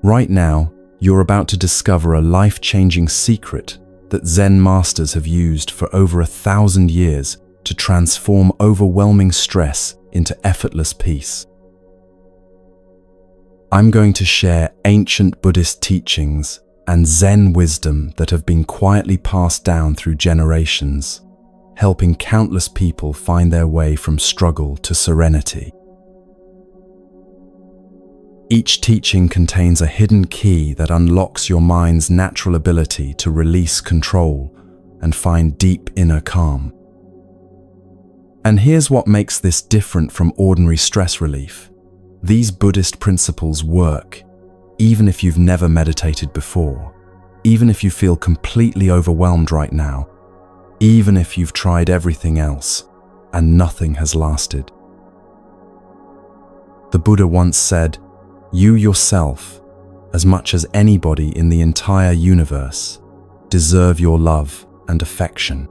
Right now, you're about to discover a life-changing secret that Zen masters have used for over 1,000 years to transform overwhelming stress into effortless peace. I'm going to share ancient Buddhist teachings and Zen wisdom that have been quietly passed down through generations, helping countless people find their way from struggle to serenity. Each teaching contains a hidden key that unlocks your mind's natural ability to release control and find deep inner calm. And here's what makes this different from ordinary stress relief. These Buddhist principles work, even if you've never meditated before, even if you feel completely overwhelmed right now, even if you've tried everything else and nothing has lasted. The Buddha once said, "You yourself, as much as anybody in the entire universe, deserve your love and affection."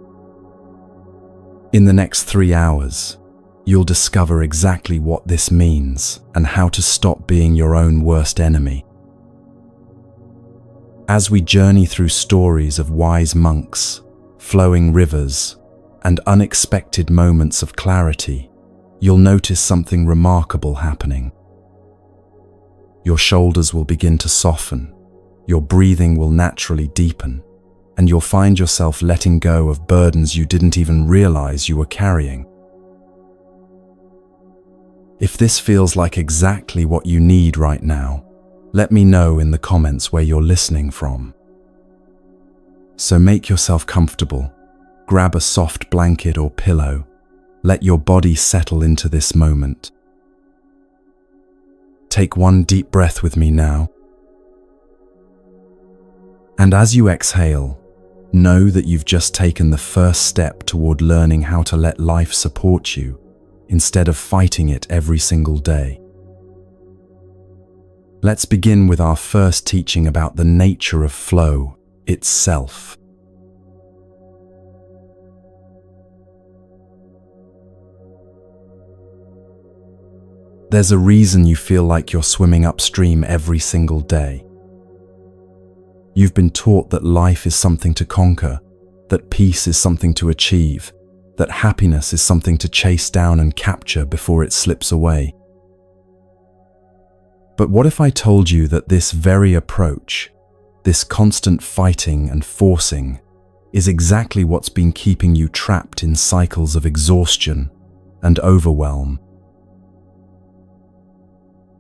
In the next 3 hours, you'll discover exactly what this means and how to stop being your own worst enemy. As we journey through stories of wise monks, flowing rivers, and unexpected moments of clarity, you'll notice something remarkable happening. Your shoulders will begin to soften, your breathing will naturally deepen, and you'll find yourself letting go of burdens you didn't even realize you were carrying. If this feels like exactly what you need right now, let me know in the comments where you're listening from. So make yourself comfortable, grab a soft blanket or pillow, let your body settle into this moment. Take one deep breath with me now. And as you exhale, know that you've just taken the first step toward learning how to let life support you instead of fighting it every single day. Let's begin with our first teaching about the nature of flow itself. There's a reason you feel like you're swimming upstream every single day. You've been taught that life is something to conquer, that peace is something to achieve, that happiness is something to chase down and capture before it slips away. But what if I told you that this very approach, this constant fighting and forcing, is exactly what's been keeping you trapped in cycles of exhaustion and overwhelm?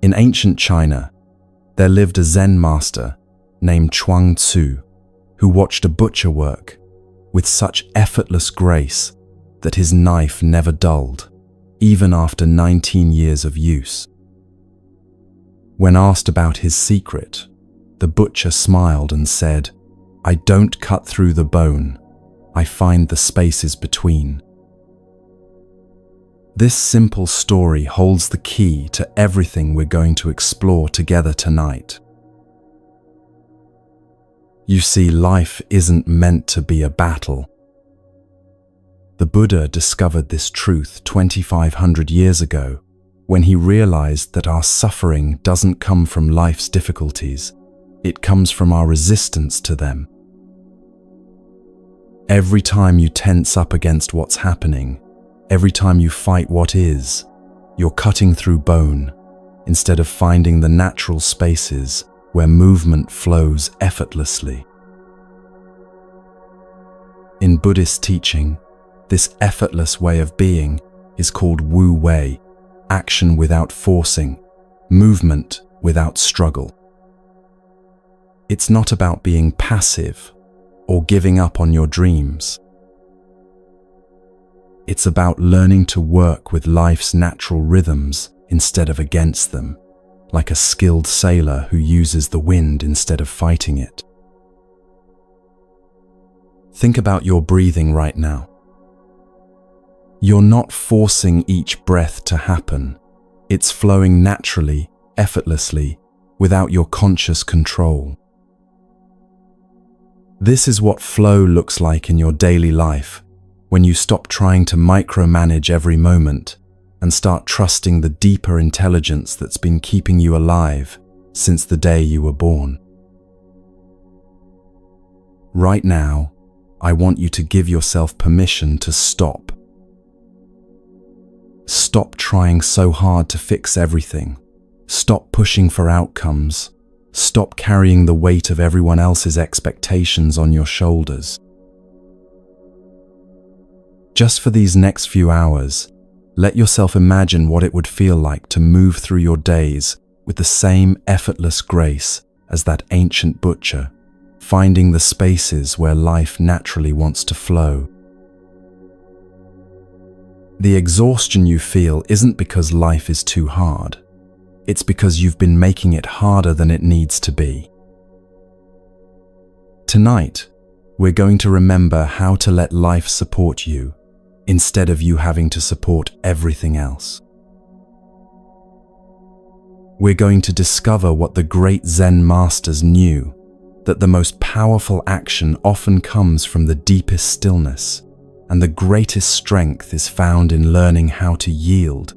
In ancient China, there lived a Zen master named Chuang Tzu, who watched a butcher work with such effortless grace that his knife never dulled, even after 19 years of use. When asked about his secret, the butcher smiled and said, "I don't cut through the bone, I find the spaces between." This simple story holds the key to everything we're going to explore together tonight. You see, life isn't meant to be a battle. The Buddha discovered this truth 2,500 years ago when he realized that our suffering doesn't come from life's difficulties, it comes from our resistance to them. Every time you tense up against what's happening, every time you fight what is, you're cutting through bone instead of finding the natural spaces where movement flows effortlessly. In Buddhist teaching, this effortless way of being is called Wu Wei, action without forcing, movement without struggle. It's not about being passive or giving up on your dreams. It's about learning to work with life's natural rhythms instead of against them, like a skilled sailor who uses the wind instead of fighting it. Think about your breathing right now. You're not forcing each breath to happen. It's flowing naturally, effortlessly, without your conscious control. This is what flow looks like in your daily life, when you stop trying to micromanage every moment and start trusting the deeper intelligence that's been keeping you alive since the day you were born. Right now, I want you to give yourself permission to stop. Stop trying so hard to fix everything. Stop pushing for outcomes. Stop carrying the weight of everyone else's expectations on your shoulders. Just for these next few hours, let yourself imagine what it would feel like to move through your days with the same effortless grace as that ancient butcher, finding the spaces where life naturally wants to flow. The exhaustion you feel isn't because life is too hard. It's because you've been making it harder than it needs to be. Tonight, we're going to remember how to let life support you instead of you having to support everything else. We're going to discover what the great Zen masters knew, that the most powerful action often comes from the deepest stillness, and the greatest strength is found in learning how to yield.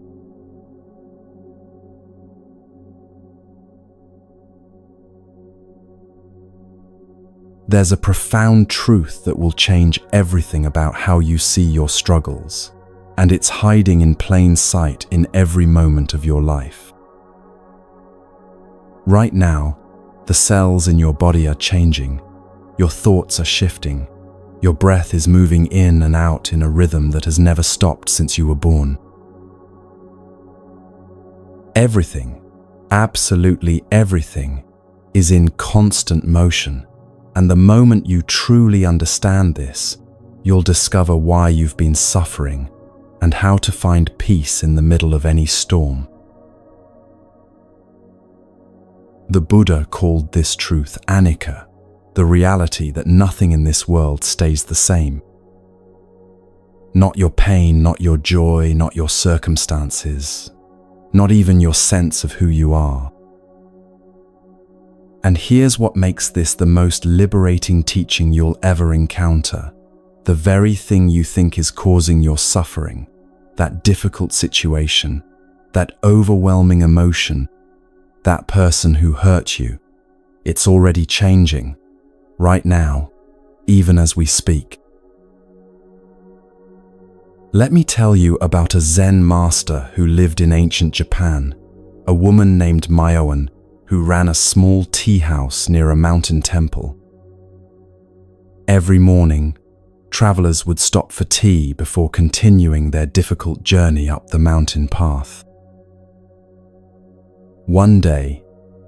There's a profound truth that will change everything about how you see your struggles, and it's hiding in plain sight in every moment of your life. Right now, the cells in your body are changing, your thoughts are shifting, your breath is moving in and out in a rhythm that has never stopped since you were born. Everything, absolutely everything, is in constant motion. And the moment you truly understand this, you'll discover why you've been suffering and how to find peace in the middle of any storm. The Buddha called this truth anicca, the reality that nothing in this world stays the same. Not your pain, not your joy, not your circumstances, not even your sense of who you are. And here's what makes this the most liberating teaching you'll ever encounter. The very thing you think is causing your suffering, that difficult situation, that overwhelming emotion, that person who hurt you, it's already changing, right now, even as we speak. Let me tell you about a Zen master who lived in ancient Japan, a woman named Myoan, who ran a small tea house near a mountain temple. Every morning, travelers would stop for tea before continuing their difficult journey up the mountain path. One day,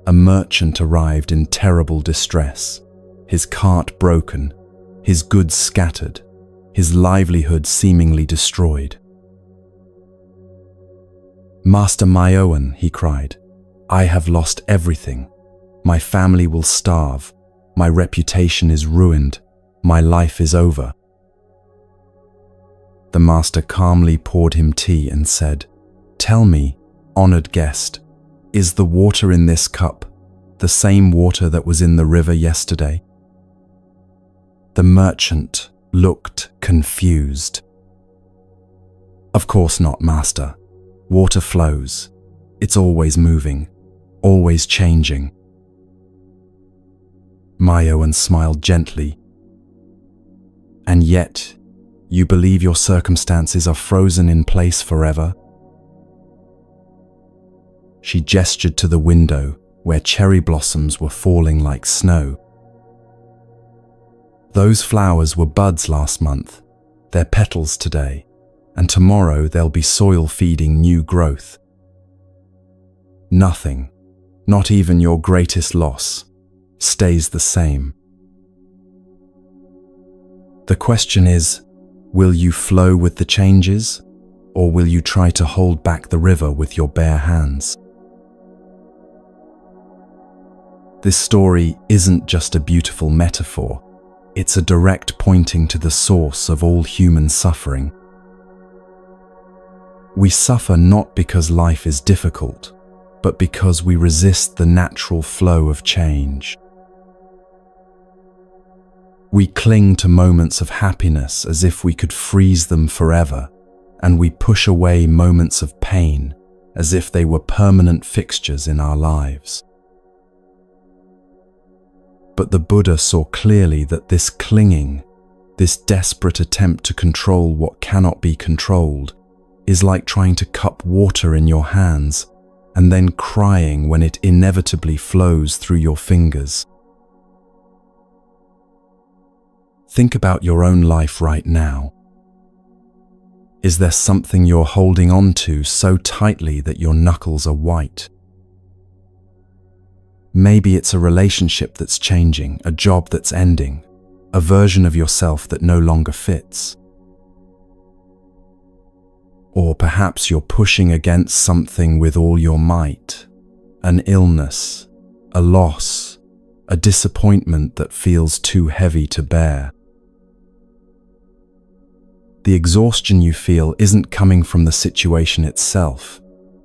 a merchant arrived in terrible distress, his cart broken, his goods scattered, his livelihood seemingly destroyed. "Master Myoan," he cried, "I have lost everything. My family will starve. My reputation is ruined. My life is over." The master calmly poured him tea and said, "Tell me, honored guest, is the water in this cup the same water that was in the river yesterday?" The merchant looked confused. "Of course not, master. Water flows. It's always moving, always changing." Myoan smiled gently. "And yet, you believe your circumstances are frozen in place forever?" She gestured to the window where cherry blossoms were falling like snow. "Those flowers were buds last month. They're petals today, and tomorrow they'll be soil feeding new growth. Nothing, not even your greatest loss, stays the same. The question is, will you flow with the changes, or will you try to hold back the river with your bare hands?" This story isn't just a beautiful metaphor, it's a direct pointing to the source of all human suffering. We suffer not because life is difficult, but because we resist the natural flow of change. We cling to moments of happiness as if we could freeze them forever, and we push away moments of pain as if they were permanent fixtures in our lives. But the Buddha saw clearly that this clinging, this desperate attempt to control what cannot be controlled, is like trying to cup water in your hands and then crying when it inevitably flows through your fingers. Think about your own life right now. Is there something you're holding on to so tightly that your knuckles are white? Maybe it's a relationship that's changing, a job that's ending, a version of yourself that no longer fits. Or perhaps you're pushing against something with all your might, an illness, a loss, a disappointment that feels too heavy to bear. The exhaustion you feel isn't coming from the situation itself.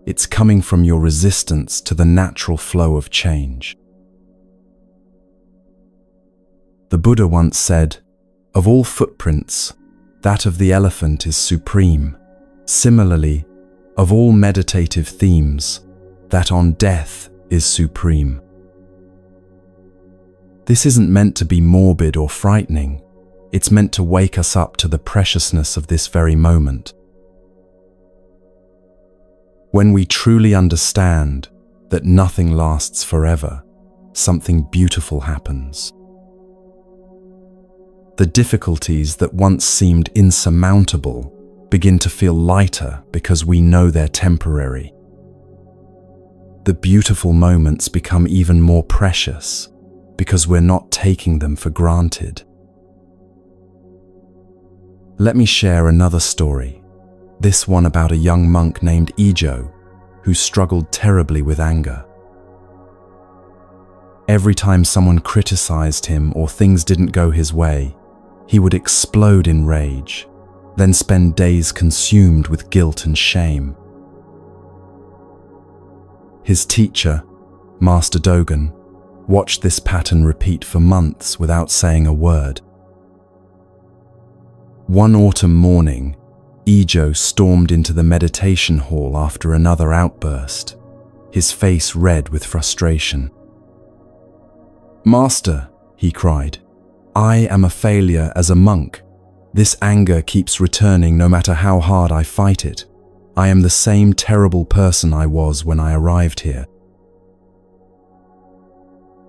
It's coming from your resistance to the natural flow of change. The Buddha once said, "Of all footprints, that of the elephant is supreme. Similarly, of all meditative themes, that on death is supreme." This isn't meant to be morbid or frightening. It's meant to wake us up to the preciousness of this very moment. When we truly understand that nothing lasts forever, something beautiful happens. The difficulties that once seemed insurmountable begin to feel lighter because we know they're temporary. The beautiful moments become even more precious because we're not taking them for granted. Let me share another story. This one about a young monk named Ijo, who struggled terribly with anger. Every time someone criticized him or things didn't go his way, he would explode in rage, then spend days consumed with guilt and shame. His teacher, Master Dogen, watched this pattern repeat for months without saying a word. One autumn morning, Ijo stormed into the meditation hall after another outburst, his face red with frustration. "Master," he cried, "I am a failure as a monk. This anger keeps returning no matter how hard I fight it. I am the same terrible person I was when I arrived here."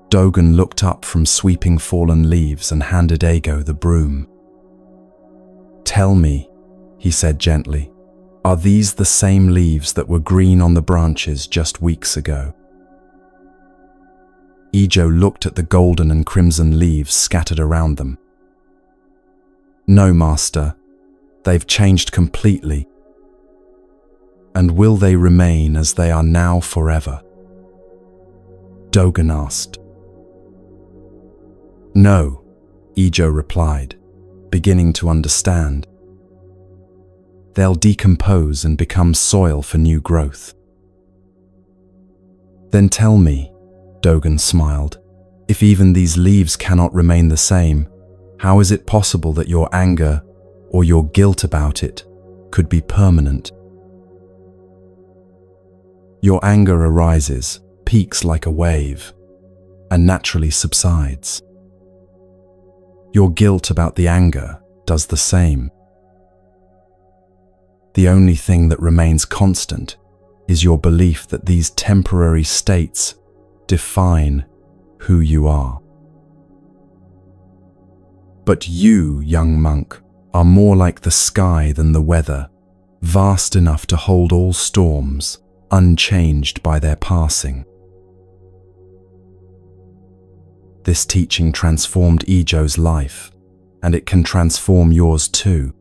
Dogen looked up from sweeping fallen leaves and handed Ijo the broom. "Tell me," he said gently, "are these the same leaves that were green on the branches just weeks ago?" Ijo looked at the golden and crimson leaves scattered around them. "No, Master, they've changed completely. And will they remain as they are now forever?" Dogen asked. "No," Ijo replied, beginning to understand. "They'll decompose and become soil for new growth." "Then tell me," Dogen smiled, "if even these leaves cannot remain the same, how is it possible that your anger, or your guilt about it, could be permanent?" "Your anger arises, peaks like a wave, and naturally subsides. Your guilt about the anger does the same. The only thing that remains constant is your belief that these temporary states define who you are. But you, young monk, are more like the sky than the weather, vast enough to hold all storms, unchanged by their passing." This teaching transformed Ijo's life, and it can transform yours too.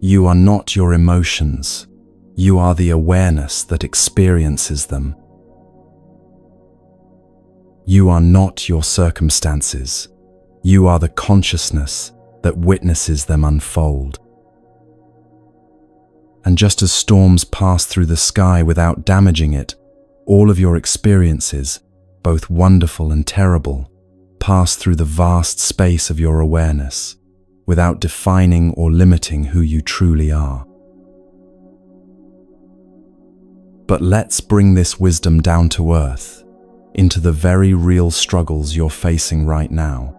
You are not your emotions. You are the awareness that experiences them. You are not your circumstances. You are the consciousness that witnesses them unfold. And just as storms pass through the sky without damaging it, all of your experiences, both wonderful and terrible, pass through the vast space of your awareness, without defining or limiting who you truly are. But let's bring this wisdom down to earth. into the very real struggles you're facing right now.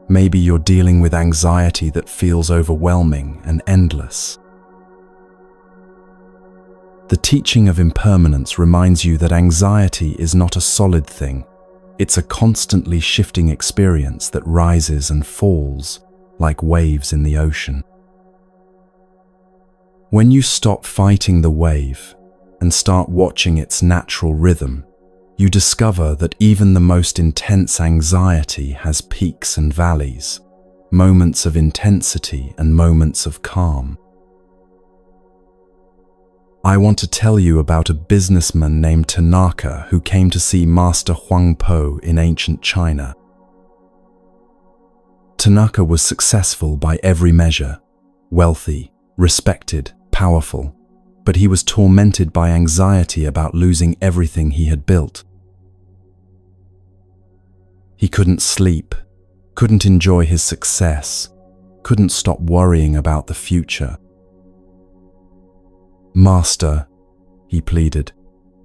Maybe you're dealing with anxiety that feels overwhelming and endless. The teaching of impermanence reminds you that anxiety is not a solid thing. It's a constantly shifting experience that rises and falls like waves in the ocean. When you stop fighting the wave and start watching its natural rhythm, you discover that even the most intense anxiety has peaks and valleys, moments of intensity and moments of calm. I want to tell you about a businessman named Tanaka who came to see Master Huang Po in ancient China. Tanaka was successful by every measure, wealthy, respected, powerful, but he was tormented by anxiety about losing everything he had built. He couldn't sleep, couldn't enjoy his success, couldn't stop worrying about the future. "Master," he pleaded,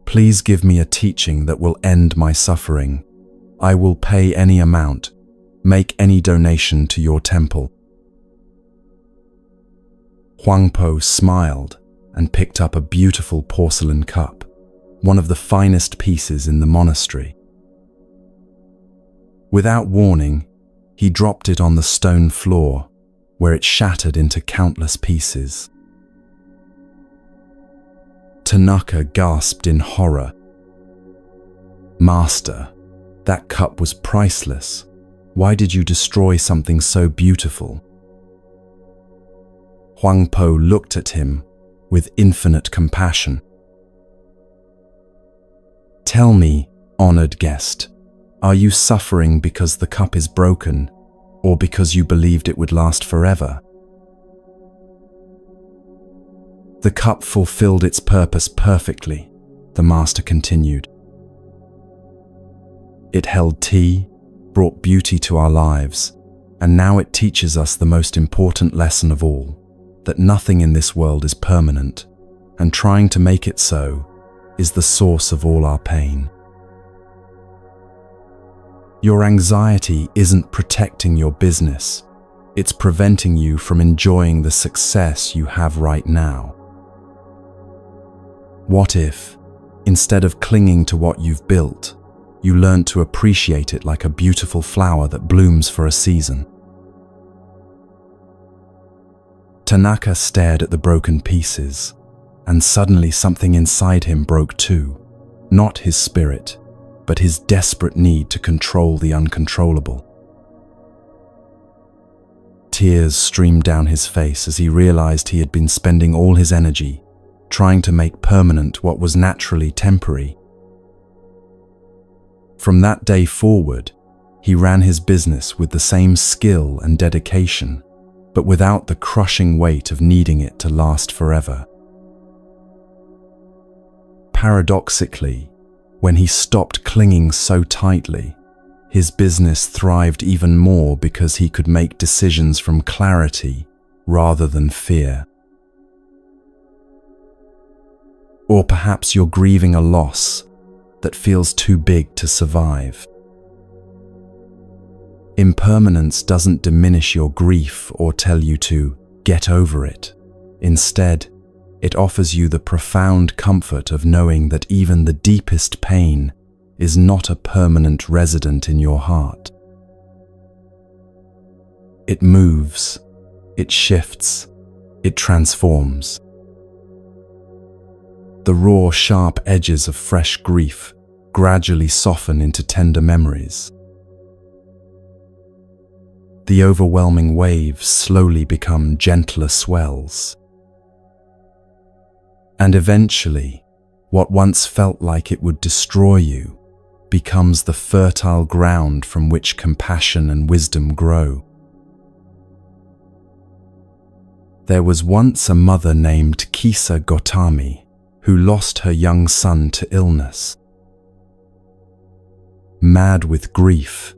"please give me a teaching that will end my suffering. I will pay any amount, make any donation to your temple." Huang Po smiled and picked up a beautiful porcelain cup, one of the finest pieces in the monastery. Without warning, he dropped it on the stone floor, where it shattered into countless pieces. Tanaka gasped in horror. "Master, that cup was priceless. Why did you destroy something so beautiful?" Huang Po looked at him with infinite compassion. "Tell me, honored guest, are you suffering because the cup is broken, or because you believed it would last forever?" "The cup fulfilled its purpose perfectly," the master continued. "It held tea, brought beauty to our lives, and now it teaches us the most important lesson of all, that nothing in this world is permanent, and trying to make it so is the source of all our pain. Your anxiety isn't protecting your business, it's preventing you from enjoying the success you have right now. What if, instead of clinging to what you've built, you learned to appreciate it like a beautiful flower that blooms for a season?" Tanaka stared at the broken pieces, and suddenly something inside him broke too, not his spirit, but his desperate need to control the uncontrollable. Tears streamed down his face as he realized he had been spending all his energy trying to make permanent what was naturally temporary. From that day forward, he ran his business with the same skill and dedication, but without the crushing weight of needing it to last forever. Paradoxically, when he stopped clinging so tightly, his business thrived even more because he could make decisions from clarity rather than fear. Or perhaps you're grieving a loss that feels too big to survive. Impermanence doesn't diminish your grief or tell you to get over it. Instead, it offers you the profound comfort of knowing that even the deepest pain is not a permanent resident in your heart. It moves, it shifts, it transforms. The raw, sharp edges of fresh grief gradually soften into tender memories. The overwhelming waves slowly become gentler swells. And eventually, what once felt like it would destroy you becomes the fertile ground from which compassion and wisdom grow. There was once a mother named Kisa Gotami who lost her young son to illness. Mad with grief,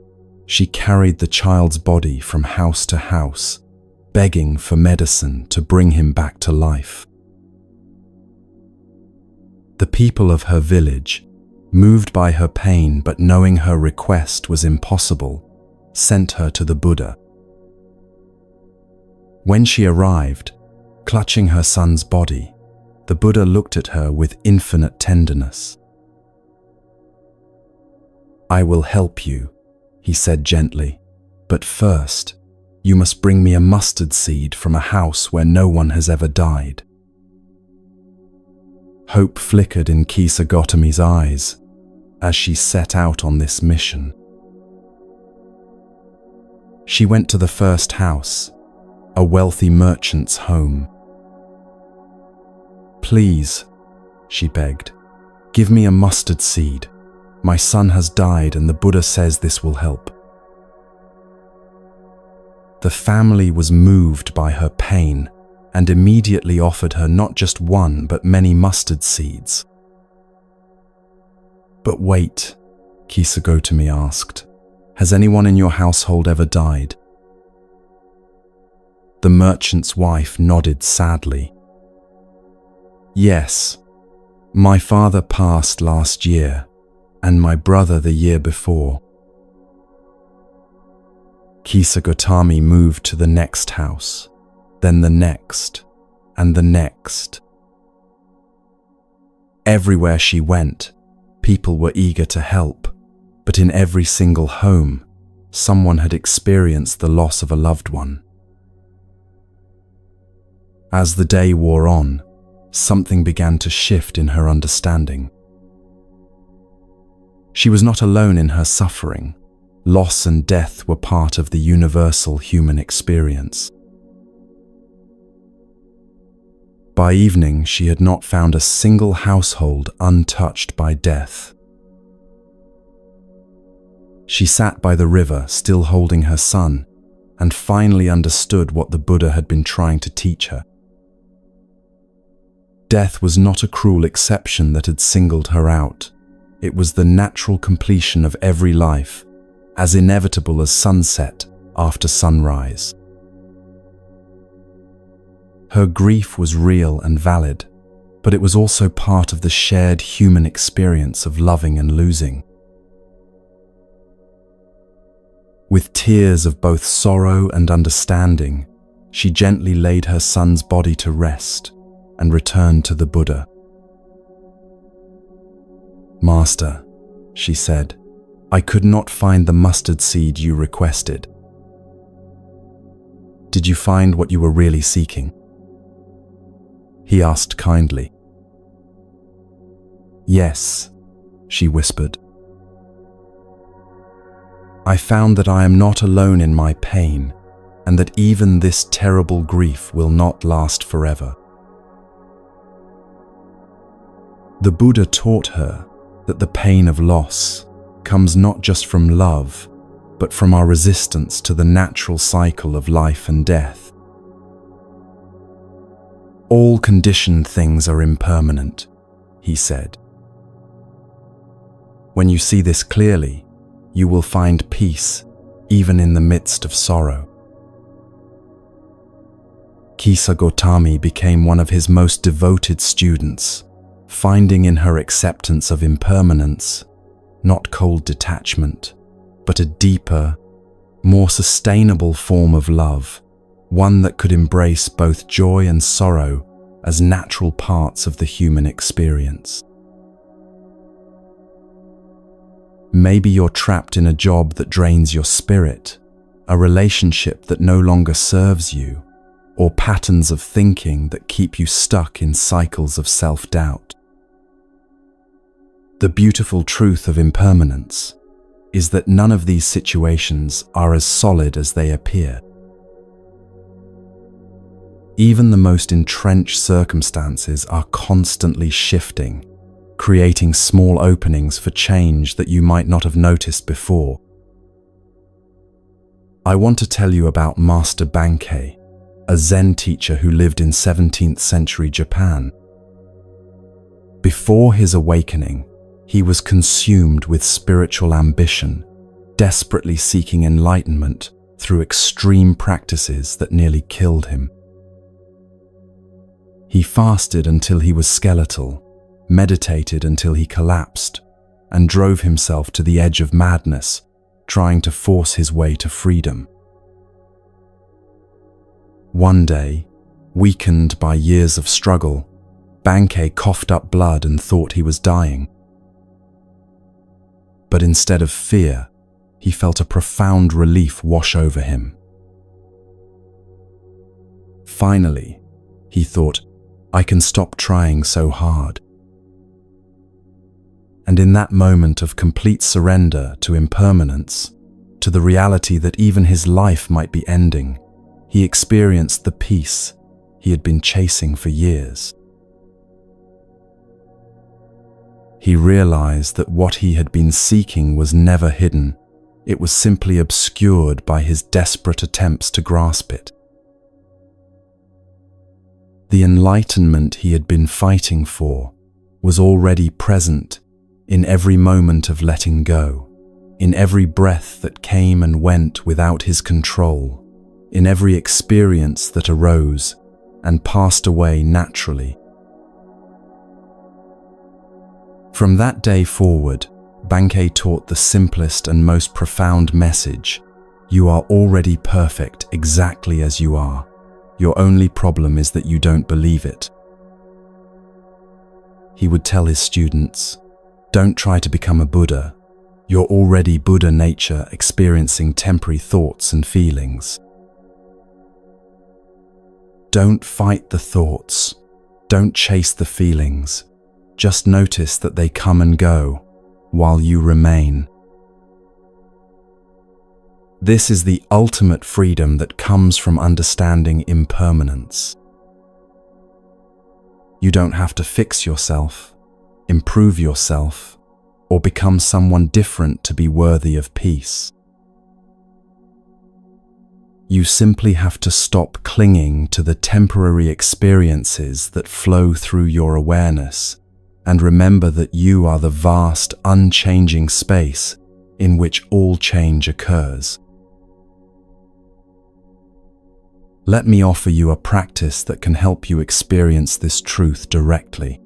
she carried the child's body from house to house, begging for medicine to bring him back to life. The people of her village, moved by her pain but knowing her request was impossible, sent her to the Buddha. When she arrived, clutching her son's body, the Buddha looked at her with infinite tenderness. "I will help you," he said gently, "but first, you must bring me a mustard seed from a house where no one has ever died." Hope flickered in Kisa Gotami's eyes as she set out on this mission. She went to the first house, a wealthy merchant's home. "Please," she begged, "give me a mustard seed. My son has died and the Buddha says this will help." The family was moved by her pain and immediately offered her not just one but many mustard seeds. "But wait," Kisa Gotami asked, "has anyone in your household ever died?" The merchant's wife nodded sadly. "Yes, my father passed last year, and my brother the year before." Kisa Gotami moved to the next house, then the next, and the next. Everywhere she went, people were eager to help, but in every single home, someone had experienced the loss of a loved one. As the day wore on, something began to shift in her understanding. She was not alone in her suffering. Loss and death were part of the universal human experience. By evening, she had not found a single household untouched by death. She sat by the river, still holding her son, and finally understood what the Buddha had been trying to teach her. Death was not a cruel exception that had singled her out. It was the natural completion of every life, as inevitable as sunset after sunrise. Her grief was real and valid, but it was also part of the shared human experience of loving and losing. With tears of both sorrow and understanding, she gently laid her son's body to rest and returned to the Buddha. "Master," she said, "I could not find the mustard seed you requested. Did you find what you were really seeking?" He asked kindly. "Yes," she whispered. "I found that I am not alone in my pain, and that even this terrible grief will not last forever." The Buddha taught her that the pain of loss comes not just from love, but from our resistance to the natural cycle of life and death. "All conditioned things are impermanent," he said. "When you see this clearly, you will find peace even in the midst of sorrow." Kisa Gotami became one of his most devoted students, finding in her acceptance of impermanence, not cold detachment, but a deeper, more sustainable form of love, one that could embrace both joy and sorrow as natural parts of the human experience. Maybe you're trapped in a job that drains your spirit, a relationship that no longer serves you, or patterns of thinking that keep you stuck in cycles of self-doubt. The beautiful truth of impermanence is that none of these situations are as solid as they appear. Even the most entrenched circumstances are constantly shifting, creating small openings for change that you might not have noticed before. I want to tell you about Master Bankei, a Zen teacher who lived in 17th century Japan. Before his awakening, he was consumed with spiritual ambition, desperately seeking enlightenment through extreme practices that nearly killed him. He fasted until he was skeletal, meditated until he collapsed, and drove himself to the edge of madness, trying to force his way to freedom. One day, weakened by years of struggle, Bankei coughed up blood and thought he was dying. But instead of fear, he felt a profound relief wash over him. Finally, he thought, I can stop trying so hard. And in that moment of complete surrender to impermanence, to the reality that even his life might be ending, he experienced the peace he had been chasing for years. He realized that what he had been seeking was never hidden. It was simply obscured by his desperate attempts to grasp it. The enlightenment he had been fighting for was already present in every moment of letting go, in every breath that came and went without his control, in every experience that arose and passed away naturally. From that day forward, Bankei taught the simplest and most profound message: you are already perfect exactly as you are. Your only problem is that you don't believe it. He would tell his students, don't try to become a Buddha. You're already Buddha nature experiencing temporary thoughts and feelings. Don't fight the thoughts. Don't chase the feelings. Just notice that they come and go while you remain. This is the ultimate freedom that comes from understanding impermanence. You don't have to fix yourself, improve yourself, or become someone different to be worthy of peace. You simply have to stop clinging to the temporary experiences that flow through your awareness and remember that you are the vast, unchanging space in which all change occurs. Let me offer you a practice that can help you experience this truth directly.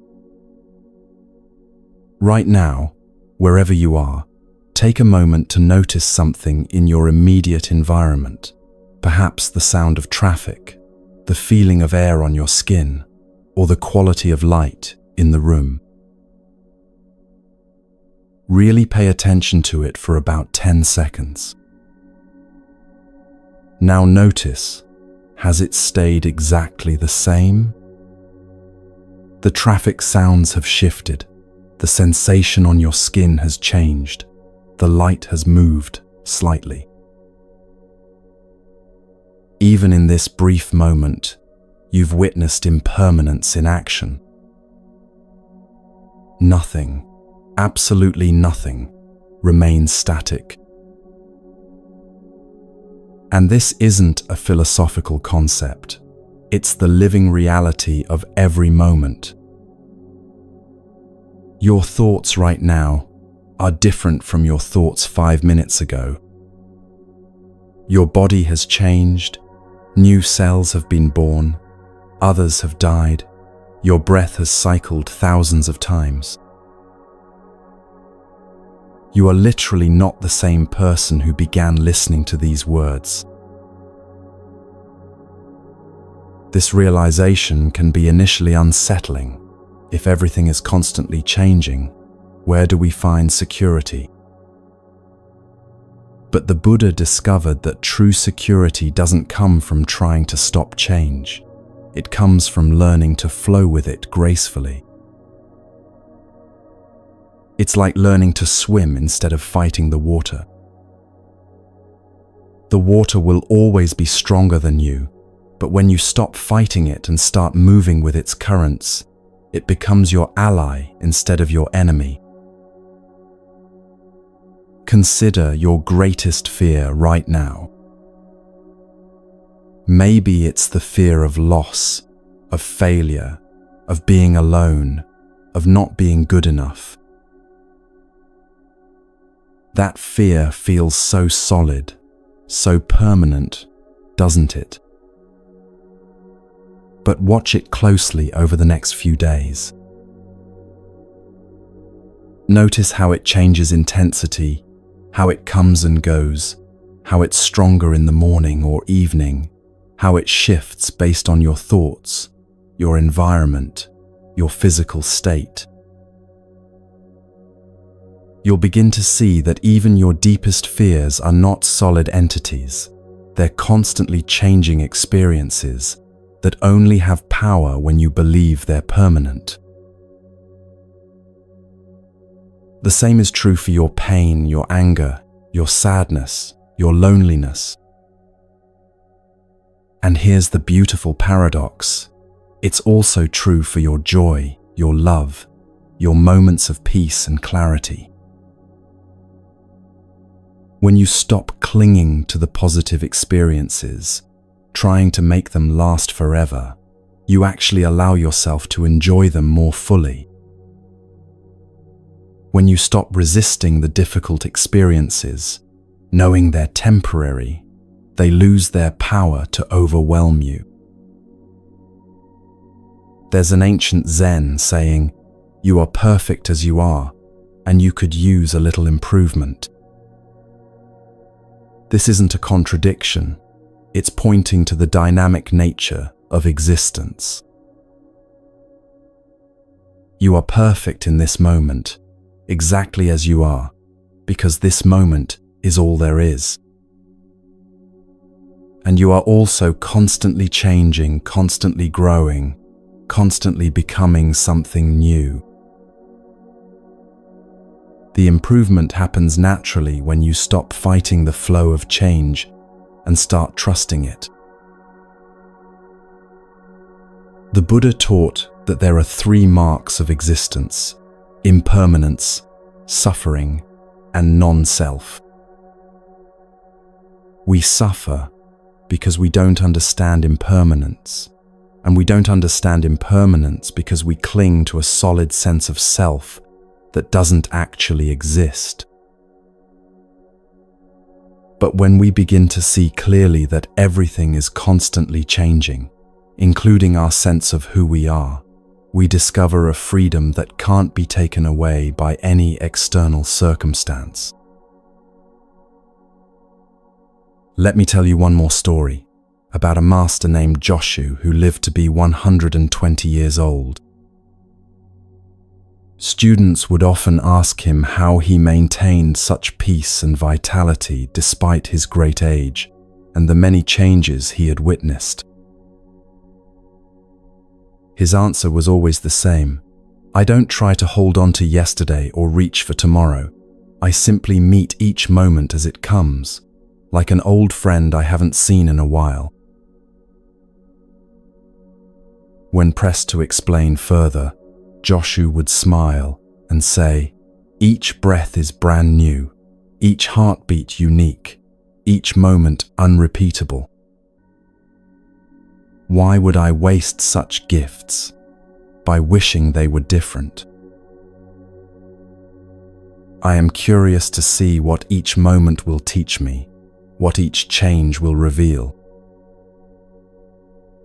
Right now, wherever you are, take a moment to notice something in your immediate environment. Perhaps the sound of traffic, the feeling of air on your skin, or the quality of light in the room. Really pay attention to it for about 10 seconds. Now notice, has it stayed exactly the same? The traffic sounds have shifted. The sensation on your skin has changed. The light has moved slightly. Even in this brief moment, you've witnessed impermanence in action. Nothing, absolutely nothing, remains static. And this isn't a philosophical concept. It's the living reality of every moment. Your thoughts right now are different from your thoughts 5 minutes ago. Your body has changed, new cells have been born, others have died, your breath has cycled thousands of times. You are literally not the same person who began listening to these words. This realization can be initially unsettling. If everything is constantly changing, where do we find security? But the Buddha discovered that true security doesn't come from trying to stop change. It comes from learning to flow with it gracefully. It's like learning to swim instead of fighting the water. The water will always be stronger than you, but when you stop fighting it and start moving with its currents, it becomes your ally instead of your enemy. Consider your greatest fear right now. Maybe it's the fear of loss, of failure, of being alone, of not being good enough. That fear feels so solid, so permanent, doesn't it? But watch it closely over the next few days. Notice how it changes intensity, how it comes and goes, how it's stronger in the morning or evening, how it shifts based on your thoughts, your environment, your physical state. You'll begin to see that even your deepest fears are not solid entities. They're constantly changing experiences that only have power when you believe they're permanent. The same is true for your pain, your anger, your sadness, your loneliness. And here's the beautiful paradox. It's also true for your joy, your love, your moments of peace and clarity. When you stop clinging to the positive experiences, trying to make them last forever, you actually allow yourself to enjoy them more fully. When you stop resisting the difficult experiences, knowing they're temporary, they lose their power to overwhelm you. There's an ancient Zen saying, "You are perfect as you are, and you could use a little improvement." This isn't a contradiction. It's pointing to the dynamic nature of existence. You are perfect in this moment, exactly as you are, because this moment is all there is. And you are also constantly changing, constantly growing, constantly becoming something new. The improvement happens naturally when you stop fighting the flow of change and start trusting it. The Buddha taught that there are 3 marks of existence: impermanence, suffering, and non-self. We suffer because we don't understand impermanence, and we don't understand impermanence because we cling to a solid sense of self that doesn't actually exist. But when we begin to see clearly that everything is constantly changing, including our sense of who we are, we discover a freedom that can't be taken away by any external circumstance. Let me tell you one more story about a master named Joshu who lived to be 120 years old. Students would often ask him how he maintained such peace and vitality despite his great age and the many changes he had witnessed. His answer was always the same: "I don't try to hold on to yesterday or reach for tomorrow. I simply meet each moment as it comes, like an old friend I haven't seen in a while." When pressed to explain further, Joshu would smile and say, "Each breath is brand new, each heartbeat unique, each moment unrepeatable. Why would I waste such gifts by wishing they were different? I am curious to see what each moment will teach me, what each change will reveal."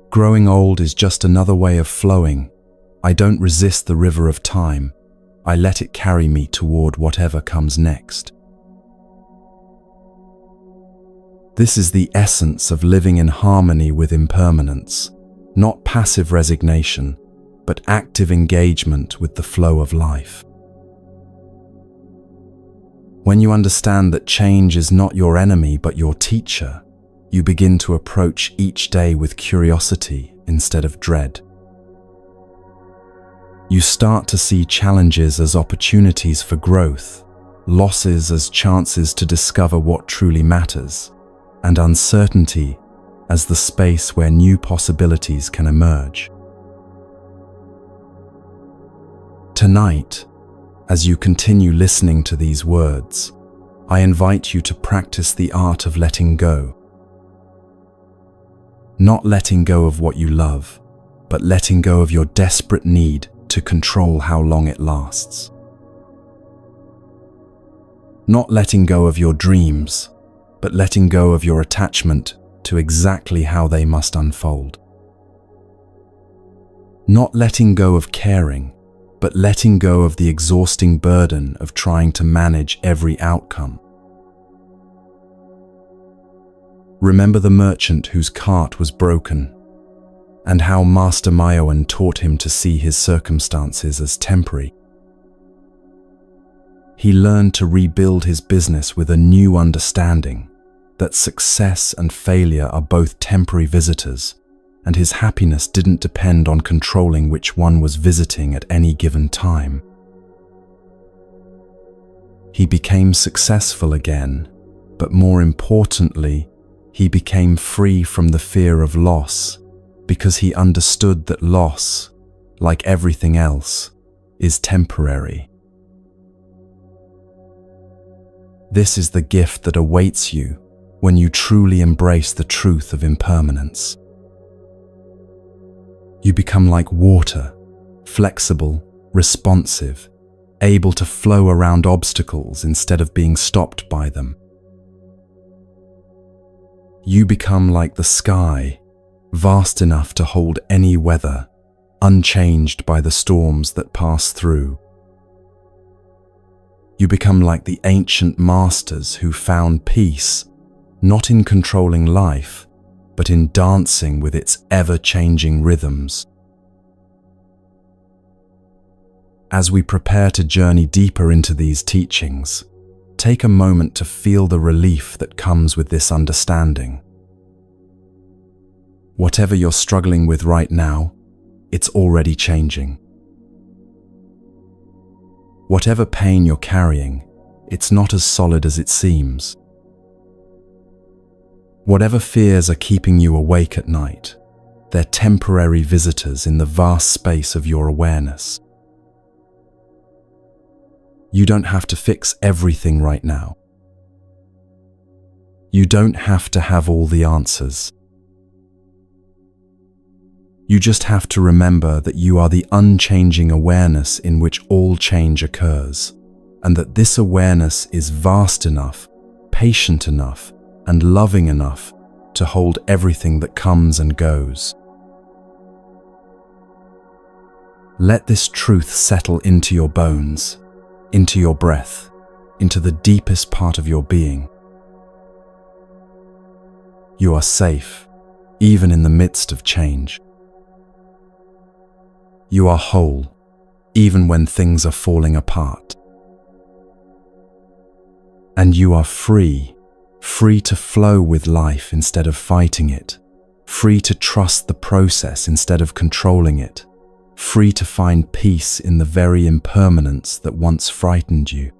Growing old is just another way of flowing. I don't resist the river of time. I let it carry me toward whatever comes next. This is the essence of living in harmony with impermanence, not passive resignation, but active engagement with the flow of life. When you understand that change is not your enemy but your teacher, you begin to approach each day with curiosity instead of dread. You start to see challenges as opportunities for growth, losses as chances to discover what truly matters, and uncertainty as the space where new possibilities can emerge. Tonight, as you continue listening to these words, I invite you to practice the art of letting go. Not letting go of what you love, but letting go of your desperate need to control how long it lasts. Not letting go of your dreams, but letting go of your attachment to exactly how they must unfold. Not letting go of caring, but letting go of the exhausting burden of trying to manage every outcome. Remember the merchant whose cart was broken, and how Master Mayawan taught him to see his circumstances as temporary. He learned to rebuild his business with a new understanding that success and failure are both temporary visitors, and his happiness didn't depend on controlling which one was visiting at any given time. He became successful again, but more importantly, he became free from the fear of loss, because he understood that loss, like everything else, is temporary. This is the gift that awaits you when you truly embrace the truth of impermanence. You become like water, flexible, responsive, able to flow around obstacles instead of being stopped by them. You become like the sky, vast enough to hold any weather, unchanged by the storms that pass through. You become like the ancient masters who found peace, not in controlling life, but in dancing with its ever-changing rhythms. As we prepare to journey deeper into these teachings, take a moment to feel the relief that comes with this understanding. Whatever you're struggling with right now, it's already changing. Whatever pain you're carrying, it's not as solid as it seems. Whatever fears are keeping you awake at night, they're temporary visitors in the vast space of your awareness. You don't have to fix everything right now. You don't have to have all the answers. You just have to remember that you are the unchanging awareness in which all change occurs, and that this awareness is vast enough, patient enough, and loving enough to hold everything that comes and goes. Let this truth settle into your bones, into your breath, into the deepest part of your being. You are safe, even in the midst of change. You are whole, even when things are falling apart. And you are free, free to flow with life instead of fighting it, free to trust the process instead of controlling it, free to find peace in the very impermanence that once frightened you.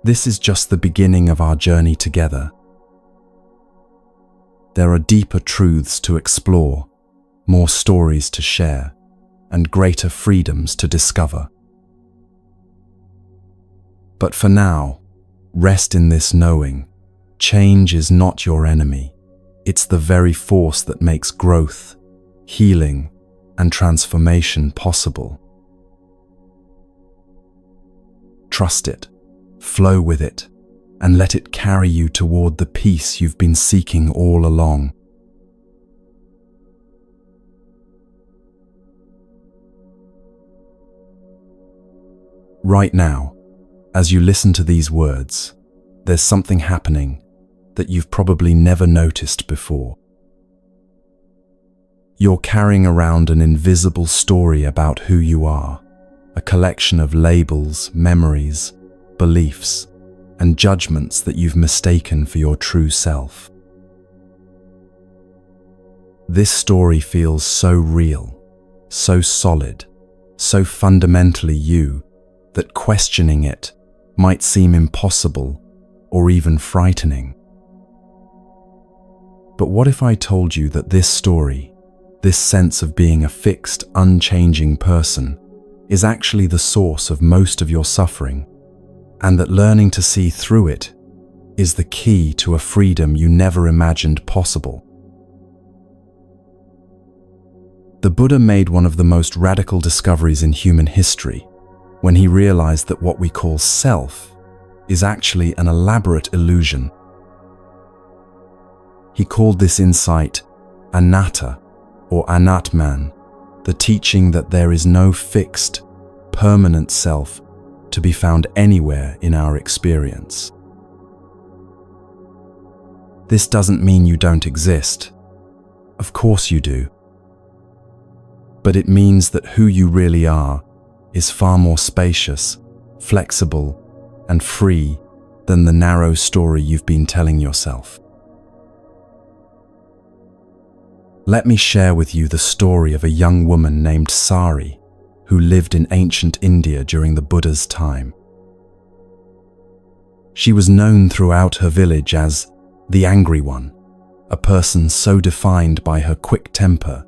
This is just the beginning of our journey together. There are deeper truths to explore, more stories to share, and greater freedoms to discover. But for now, rest in this knowing, change is not your enemy. It's the very force that makes growth, healing, and transformation possible. Trust it, flow with it, and let it carry you toward the peace you've been seeking all along. Right now, as you listen to these words, there's something happening that you've probably never noticed before. You're carrying around an invisible story about who you are, a collection of labels, memories, beliefs, and judgments that you've mistaken for your true self. This story feels so real, so solid, so fundamentally you, that questioning it might seem impossible or even frightening. But what if I told you that this story, this sense of being a fixed, unchanging person, is actually the source of most of your suffering, and that learning to see through it is the key to a freedom you never imagined possible? The Buddha made one of the most radical discoveries in human history when he realized that what we call self is actually an elaborate illusion. He called this insight anatta, or anatman, the teaching that there is no fixed, permanent self to be found anywhere in our experience. This doesn't mean you don't exist. Of course you do. But it means that who you really are is far more spacious, flexible, and free than the narrow story you've been telling yourself. Let me share with you the story of a young woman named Sari, who lived in ancient India during the Buddha's time. She was known throughout her village as the angry one, a person so defined by her quick temper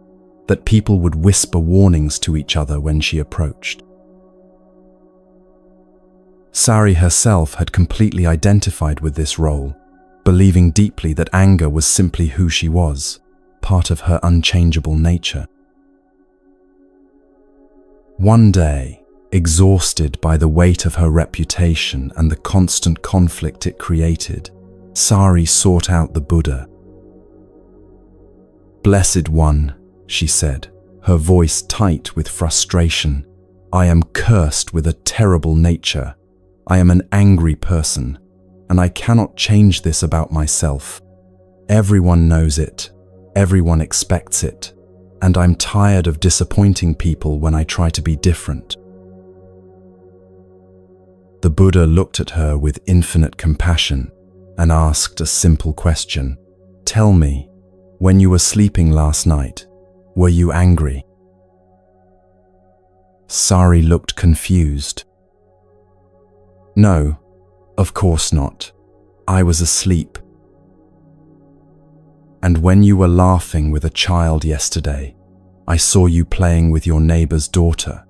that people would whisper warnings to each other when she approached. Sari herself had completely identified with this role, believing deeply that anger was simply who she was, part of her unchangeable nature. One day, exhausted by the weight of her reputation and the constant conflict it created, Sari sought out the Buddha. "Blessed One," she said, her voice tight with frustration, "I am cursed with a terrible nature. I am an angry person, and I cannot change this about myself. Everyone knows it, everyone expects it, and I'm tired of disappointing people when I try to be different." The Buddha looked at her with infinite compassion and asked a simple question. "Tell me, when you were sleeping last night, were you angry?" Sari looked confused. "No, of course not. I was asleep." "And when you were laughing with a child yesterday, I saw you playing with your neighbor's daughter.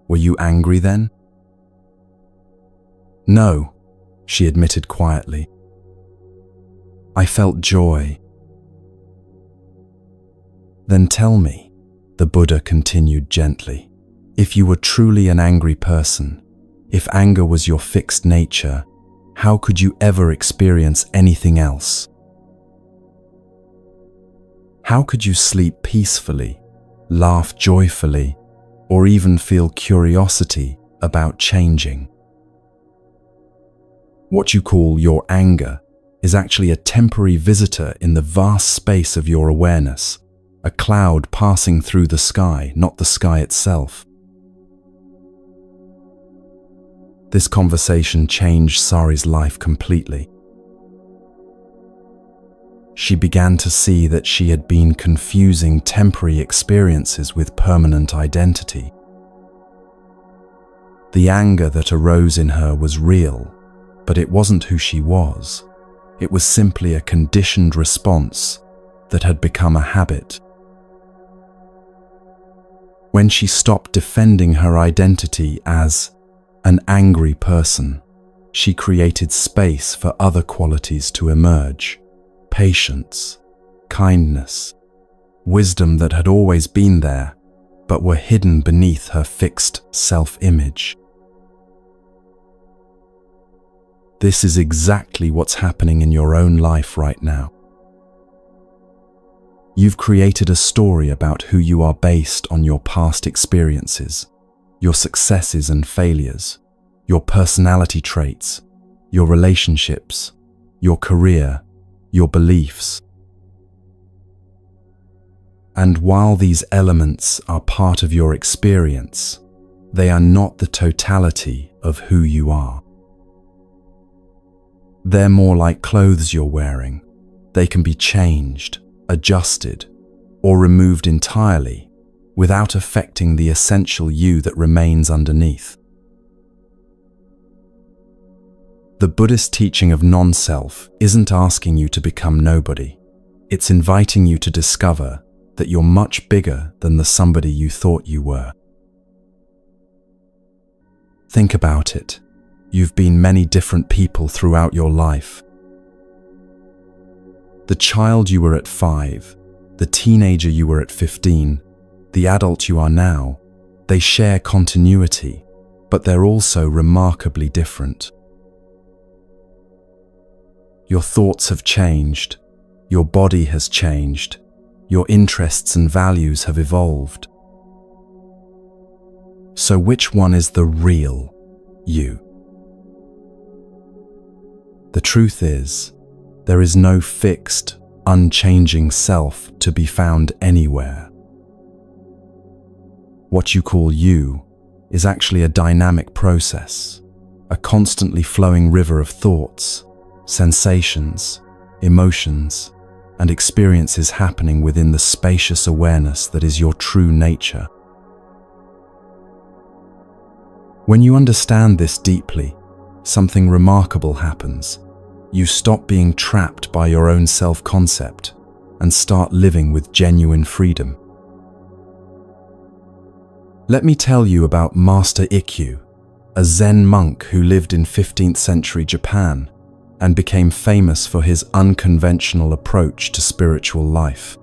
Were you angry then?" "No," she admitted quietly. "I felt joy." "Then tell me," the Buddha continued gently, "if you were truly an angry person, if anger was your fixed nature, how could you ever experience anything else? How could you sleep peacefully, laugh joyfully, or even feel curiosity about changing? What you call your anger is actually a temporary visitor in the vast space of your awareness, a cloud passing through the sky, not the sky itself." This conversation changed Sari's life completely. She began to see that she had been confusing temporary experiences with permanent identity. The anger that arose in her was real, but it wasn't who she was. It was simply a conditioned response that had become a habit. When she stopped defending her identity as an angry person, she created space for other qualities to emerge: patience, kindness, wisdom that had always been there, but were hidden beneath her fixed self-image. This is exactly what's happening in your own life right now. You've created a story about who you are based on your past experiences, your successes and failures, your personality traits, your relationships, your career, your beliefs. And while these elements are part of your experience, they are not the totality of who you are. They're more like clothes you're wearing. They can be changed, adjusted, or removed entirely without affecting the essential you that remains underneath. The Buddhist teaching of non-self isn't asking you to become nobody. It's inviting you to discover that you're much bigger than the somebody you thought you were. Think about it. You've been many different people throughout your life. The child you were at 5, the teenager you were at 15, the adult you are now, they share continuity, but they're also remarkably different. Your thoughts have changed, your body has changed, your interests and values have evolved. So which one is the real you? The truth is, there is no fixed, unchanging self to be found anywhere. What you call you is actually a dynamic process, a constantly flowing river of thoughts, sensations, emotions, and experiences happening within the spacious awareness that is your true nature. When you understand this deeply, something remarkable happens. You stop being trapped by your own self-concept and start living with genuine freedom. Let me tell you about Master Ikkyu, a Zen monk who lived in 15th century Japan and became famous for his unconventional approach to spiritual life.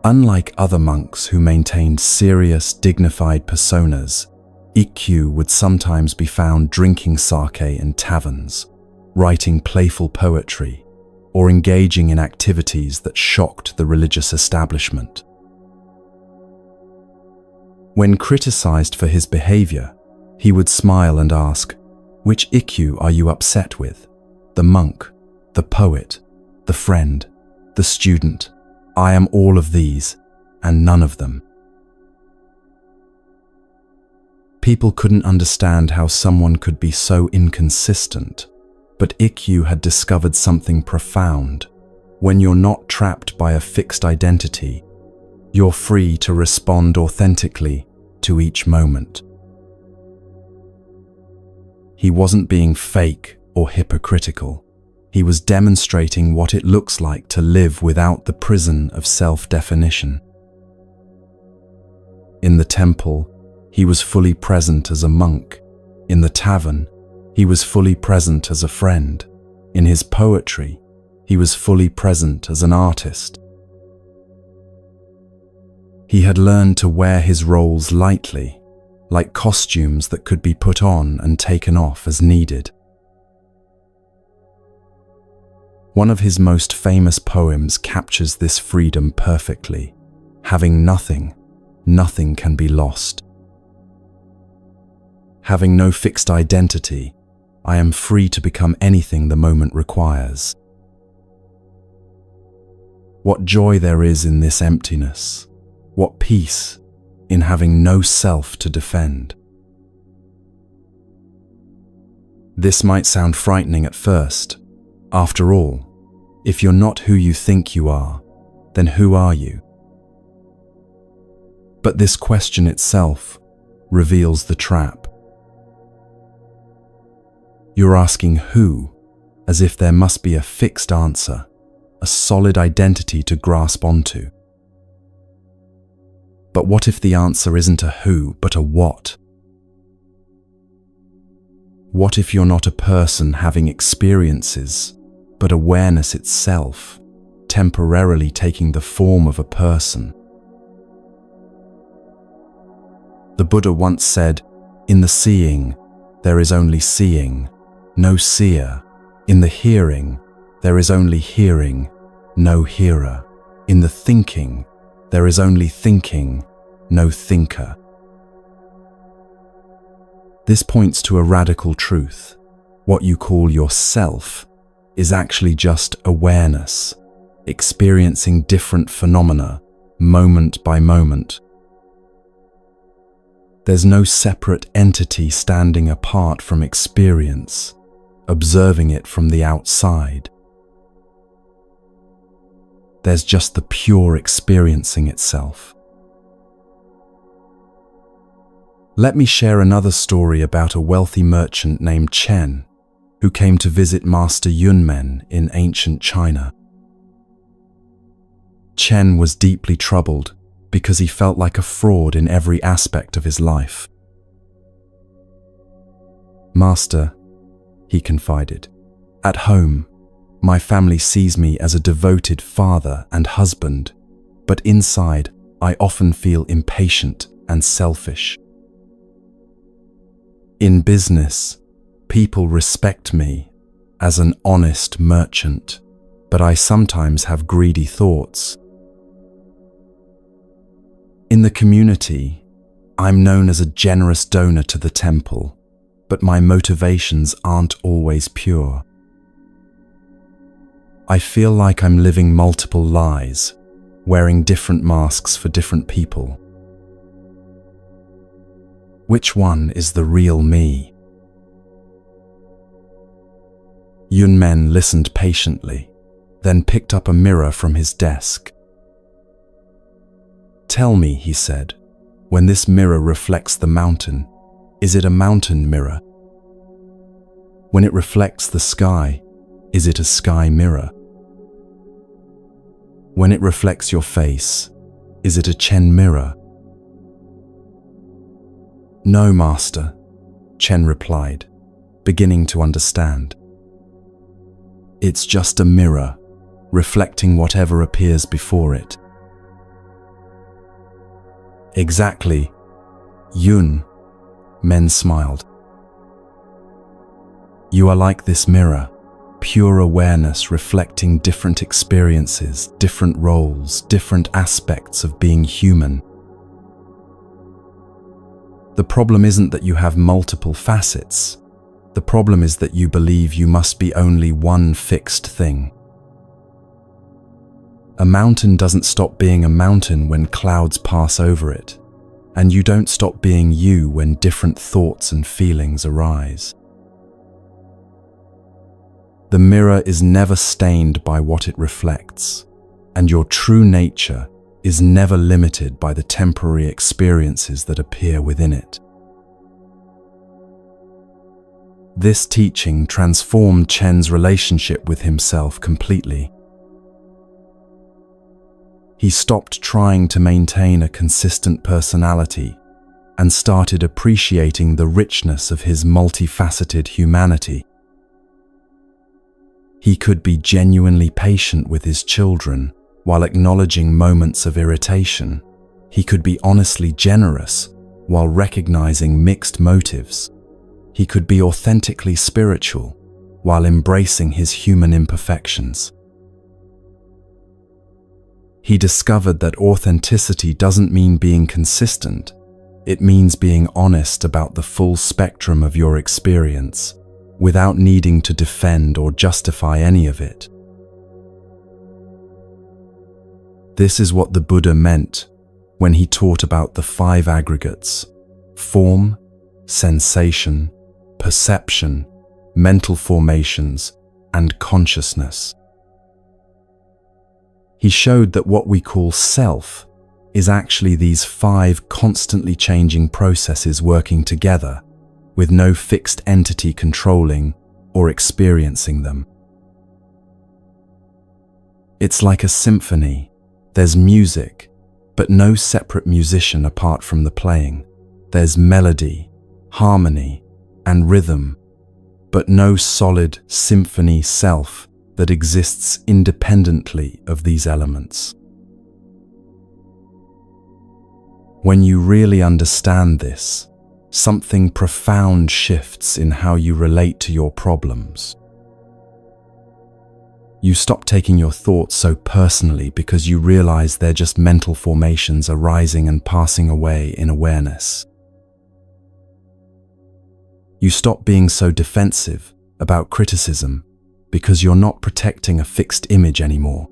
Unlike other monks who maintained serious, dignified personas, Ikkyu would sometimes be found drinking sake in taverns, writing playful poetry, or engaging in activities that shocked the religious establishment. When criticized for his behavior, he would smile and ask, "Which Ikkyu are you upset with? The monk, the poet, the friend, the student? I am all of these, and none of them." People couldn't understand how someone could be so inconsistent, but Ikkyu had discovered something profound. When you're not trapped by a fixed identity, you're free to respond authentically to each moment. He wasn't being fake or hypocritical. He was demonstrating what it looks like to live without the prison of self-definition. In the temple, he was fully present as a monk. In the tavern, he was fully present as a friend. In his poetry, he was fully present as an artist. He had learned to wear his roles lightly, like costumes that could be put on and taken off as needed. One of his most famous poems captures this freedom perfectly. Having nothing, nothing can be lost. Having no fixed identity, I am free to become anything the moment requires. What joy there is in this emptiness. What peace in having no self to defend. This might sound frightening at first. After all, if you're not who you think you are, then who are you? But this question itself reveals the trap. You're asking who, as if there must be a fixed answer, a solid identity to grasp onto. But what if the answer isn't a who, but a what? What if you're not a person having experiences, but awareness itself, temporarily taking the form of a person? The Buddha once said, "In the seeing, there is only seeing, no seer. In the hearing, there is only hearing, no hearer. In the thinking, there is only thinking, no thinker." This points to a radical truth. What you call yourself is actually just awareness, experiencing different phenomena, moment by moment. There's no separate entity standing apart from experience, observing it from the outside. There's just the pure experiencing itself. Let me share another story about a wealthy merchant named Chen, who came to visit Master Yunmen in ancient China. Chen was deeply troubled because he felt like a fraud in every aspect of his life. "Master," he confided, "at home, my family sees me as a devoted father and husband, but inside, I often feel impatient and selfish. In business, people respect me as an honest merchant, but I sometimes have greedy thoughts. In the community, I'm known as a generous donor to the temple, but my motivations aren't always pure. I feel like I'm living multiple lies, wearing different masks for different people. Which one is the real me? Yunmen listened patiently, then picked up a mirror from his desk. Tell me, he said, when this mirror reflects the mountain, is it a mountain mirror? When it reflects the sky, is it a sky mirror? When it reflects your face, is it a Chen mirror? No, master, Chen replied, beginning to understand. It's just a mirror, reflecting whatever appears before it. Exactly, Yun, Men smiled. You are like this mirror, pure awareness reflecting different experiences, different roles, different aspects of being human. The problem isn't that you have multiple facets. The problem is that you believe you must be only one fixed thing. A mountain doesn't stop being a mountain when clouds pass over it, and you don't stop being you when different thoughts and feelings arise. The mirror is never stained by what it reflects, and your true nature is never limited by the temporary experiences that appear within it. This teaching transformed Chen's relationship with himself completely. He stopped trying to maintain a consistent personality and started appreciating the richness of his multifaceted humanity. He could be genuinely patient with his children while acknowledging moments of irritation. He could be honestly generous while recognizing mixed motives. He could be authentically spiritual while embracing his human imperfections. He discovered that authenticity doesn't mean being consistent. It means being honest about the full spectrum of your experience, without needing to defend or justify any of it. This is what the Buddha meant when he taught about the 5 aggregates: form, sensation, perception, mental formations, and consciousness. He showed that what we call self is actually these 5 constantly changing processes working together, with no fixed entity controlling or experiencing them. It's like a symphony. There's music, but no separate musician apart from the playing. There's melody, harmony, and rhythm, but no solid symphony self that exists independently of these elements. When you really understand this, something profound shifts in how you relate to your problems. You stop taking your thoughts so personally because you realize they're just mental formations arising and passing away in awareness. You stop being so defensive about criticism because you're not protecting a fixed image anymore.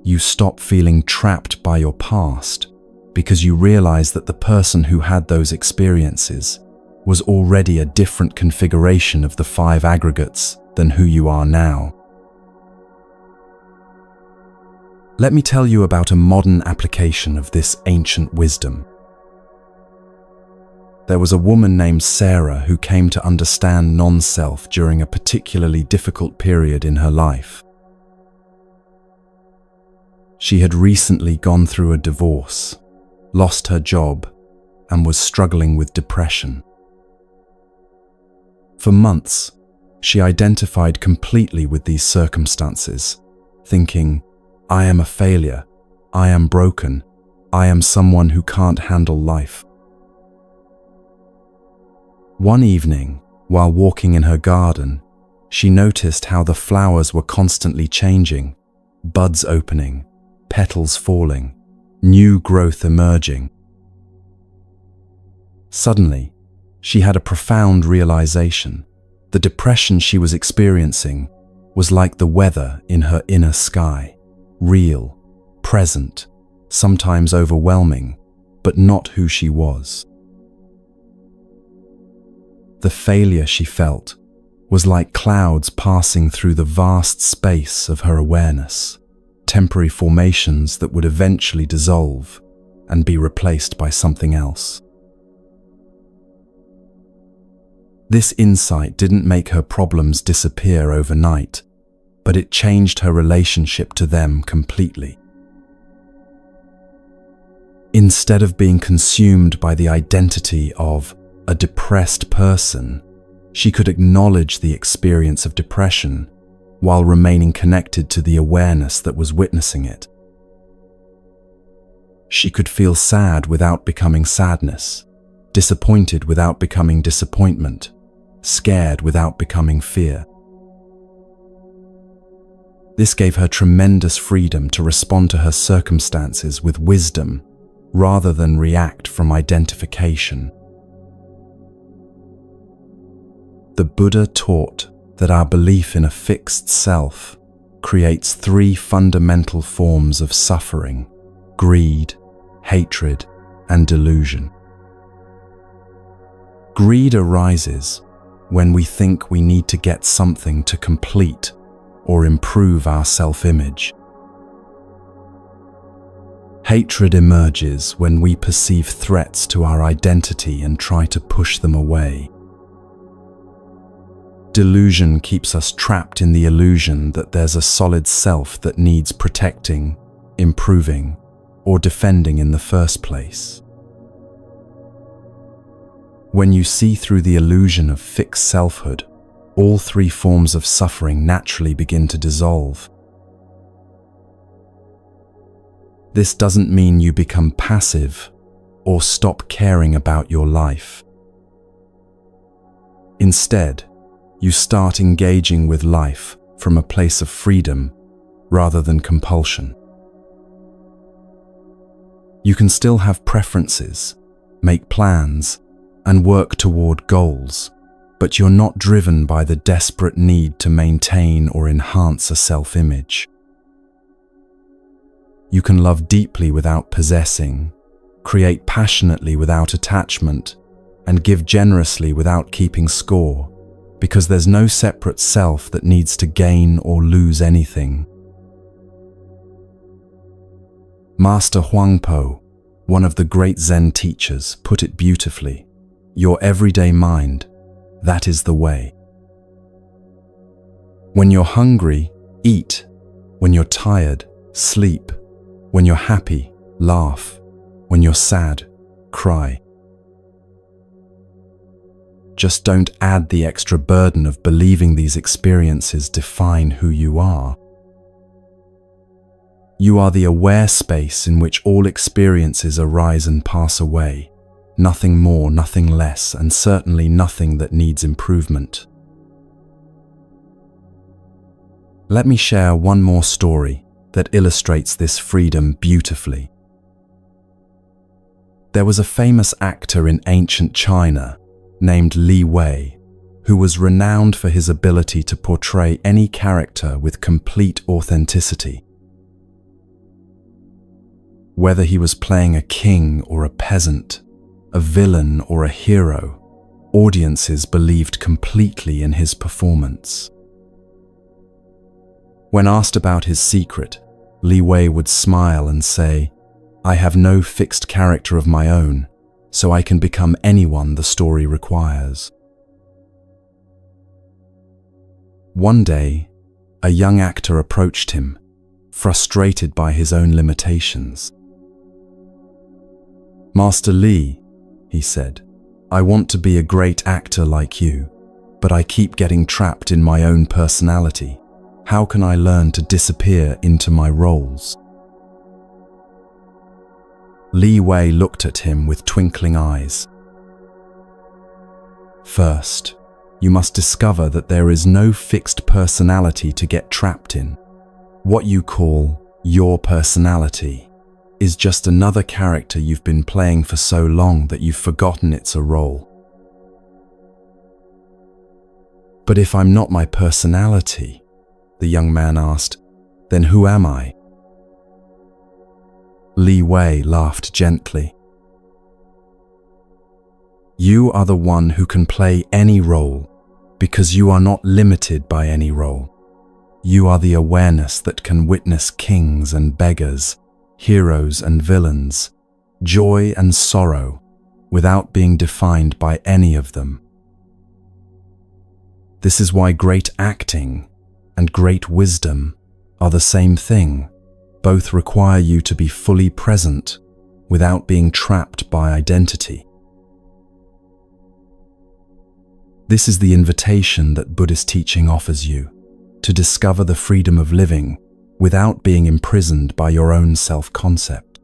You stop feeling trapped by your past because you realize that the person who had those experiences was already a different configuration of the 5 aggregates than who you are now. Let me tell you about a modern application of this ancient wisdom. There was a woman named Sarah who came to understand non-self during a particularly difficult period in her life. She had recently gone through a divorce, lost her job, and was struggling with depression. For months, she identified completely with these circumstances, thinking, I am a failure, I am broken, I am someone who can't handle life. One evening, while walking in her garden, she noticed how the flowers were constantly changing, buds opening, petals falling, new growth emerging. Suddenly, she had a profound realization. The depression she was experiencing was like the weather in her inner sky, real, present, sometimes overwhelming, but not who she was. The failure she felt was like clouds passing through the vast space of her awareness, temporary formations that would eventually dissolve and be replaced by something else. This insight didn't make her problems disappear overnight, but it changed her relationship to them completely. Instead of being consumed by the identity of a depressed person, she could acknowledge the experience of depression while remaining connected to the awareness that was witnessing it. She could feel sad without becoming sadness, disappointed without becoming disappointment, scared without becoming fear. This gave her tremendous freedom to respond to her circumstances with wisdom rather than react from identification. The Buddha taught that our belief in a fixed self creates three fundamental forms of suffering: greed, hatred, and delusion. Greed arises when we think we need to get something to complete or improve our self-image. Hatred emerges when we perceive threats to our identity and try to push them away. Delusion keeps us trapped in the illusion that there's a solid self that needs protecting, improving, or defending in the first place. When you see through the illusion of fixed selfhood, all three forms of suffering naturally begin to dissolve. This doesn't mean you become passive or stop caring about your life. Instead, you start engaging with life from a place of freedom rather than compulsion. You can still have preferences, make plans, and work toward goals, but you're not driven by the desperate need to maintain or enhance a self-image. You can love deeply without possessing, create passionately without attachment, and give generously without keeping score, because there's no separate self that needs to gain or lose anything. Master Huangpo, one of the great Zen teachers, put it beautifully: your everyday mind, that is the way. When you're hungry, eat. When you're tired, sleep. When you're happy, laugh. When you're sad, cry. Just don't add the extra burden of believing these experiences define who you are. You are the aware space in which all experiences arise and pass away. Nothing more, nothing less, and certainly nothing that needs improvement. Let me share one more story that illustrates this freedom beautifully. There was a famous actor in ancient China named Li Wei, who was renowned for his ability to portray any character with complete authenticity. Whether he was playing a king or a peasant, a villain or a hero, audiences believed completely in his performance. When asked about his secret, Li Wei would smile and say, "I have no fixed character of my own, so I can become anyone the story requires." One day, a young actor approached him, frustrated by his own limitations. "Master Li," he said, "I want to be a great actor like you, but I keep getting trapped in my own personality. How can I learn to disappear into my roles?" Li Wei looked at him with twinkling eyes. "First, you must discover that there is no fixed personality to get trapped in. What you call your personality is just another character you've been playing for so long that you've forgotten it's a role. "But if I'm not my personality," the young man asked, "then who am I?" Li Wei laughed gently. "You are the one who can play any role because you are not limited by any role. You are the awareness that can witness kings and beggars, heroes and villains, joy and sorrow, without being defined by any of them. This is why great acting and great wisdom are the same thing. Both require you to be fully present without being trapped by identity. This is the invitation that Buddhist teaching offers you, to discover the freedom of living without being imprisoned by your own self-concept.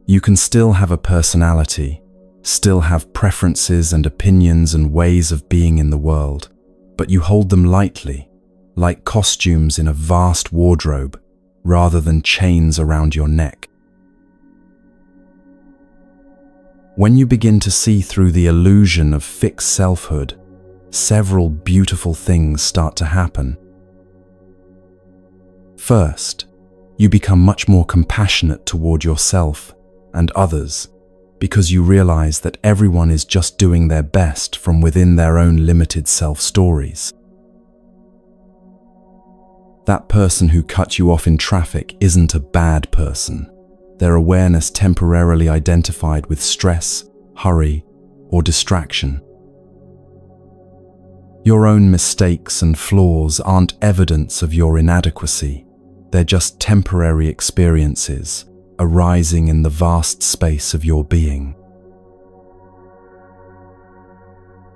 You can still have a personality, still have preferences and opinions and ways of being in the world, but you hold them lightly, like costumes in a vast wardrobe, rather than chains around your neck. When you begin to see through the illusion of fixed selfhood, several beautiful things start to happen. First, you become much more compassionate toward yourself and others because you realize that everyone is just doing their best from within their own limited self-stories. That person who cut you off in traffic isn't a bad person. Their awareness temporarily identified with stress, hurry, or distraction. Your own mistakes and flaws aren't evidence of your inadequacy. They're just temporary experiences arising in the vast space of your being.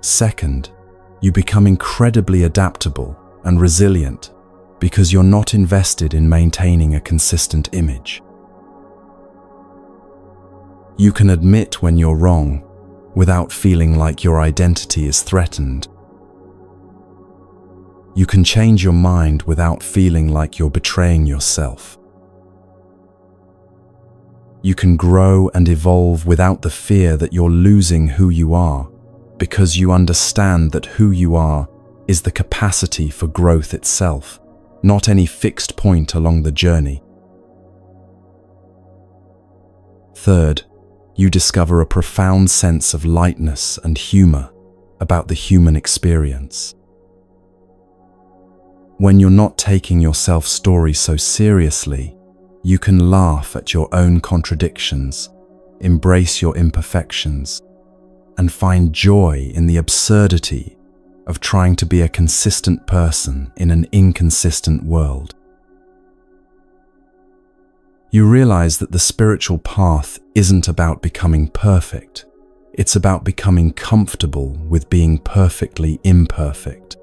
Second, you become incredibly adaptable and resilient because you're not invested in maintaining a consistent image. You can admit when you're wrong without feeling like your identity is threatened. You can change your mind without feeling like you're betraying yourself. You can grow and evolve without the fear that you're losing who you are, because you understand that who you are is the capacity for growth itself, not any fixed point along the journey. Third, you discover a profound sense of lightness and humor about the human experience. When you're not taking your self-story so seriously, you can laugh at your own contradictions, embrace your imperfections, and find joy in the absurdity of trying to be a consistent person in an inconsistent world. You realize that the spiritual path isn't about becoming perfect. It's about becoming comfortable with being perfectly imperfect.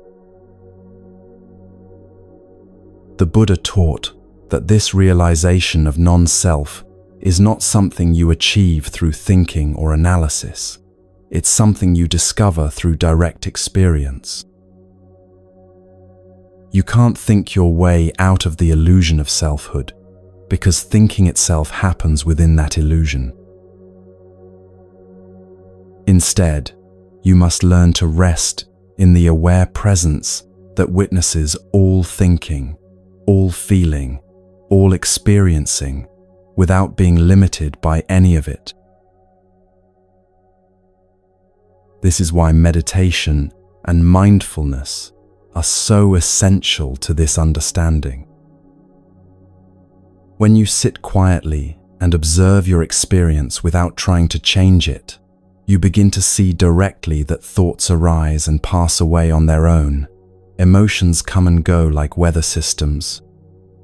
The Buddha taught that this realization of non-self is not something you achieve through thinking or analysis. It's something you discover through direct experience. You can't think your way out of the illusion of selfhood, because thinking itself happens within that illusion. Instead, you must learn to rest in the aware presence that witnesses all thinking, all feeling, all experiencing, without being limited by any of it. This is why meditation and mindfulness are so essential to this understanding. When you sit quietly and observe your experience without trying to change it, you begin to see directly that thoughts arise and pass away on their own. Emotions come and go like weather systems,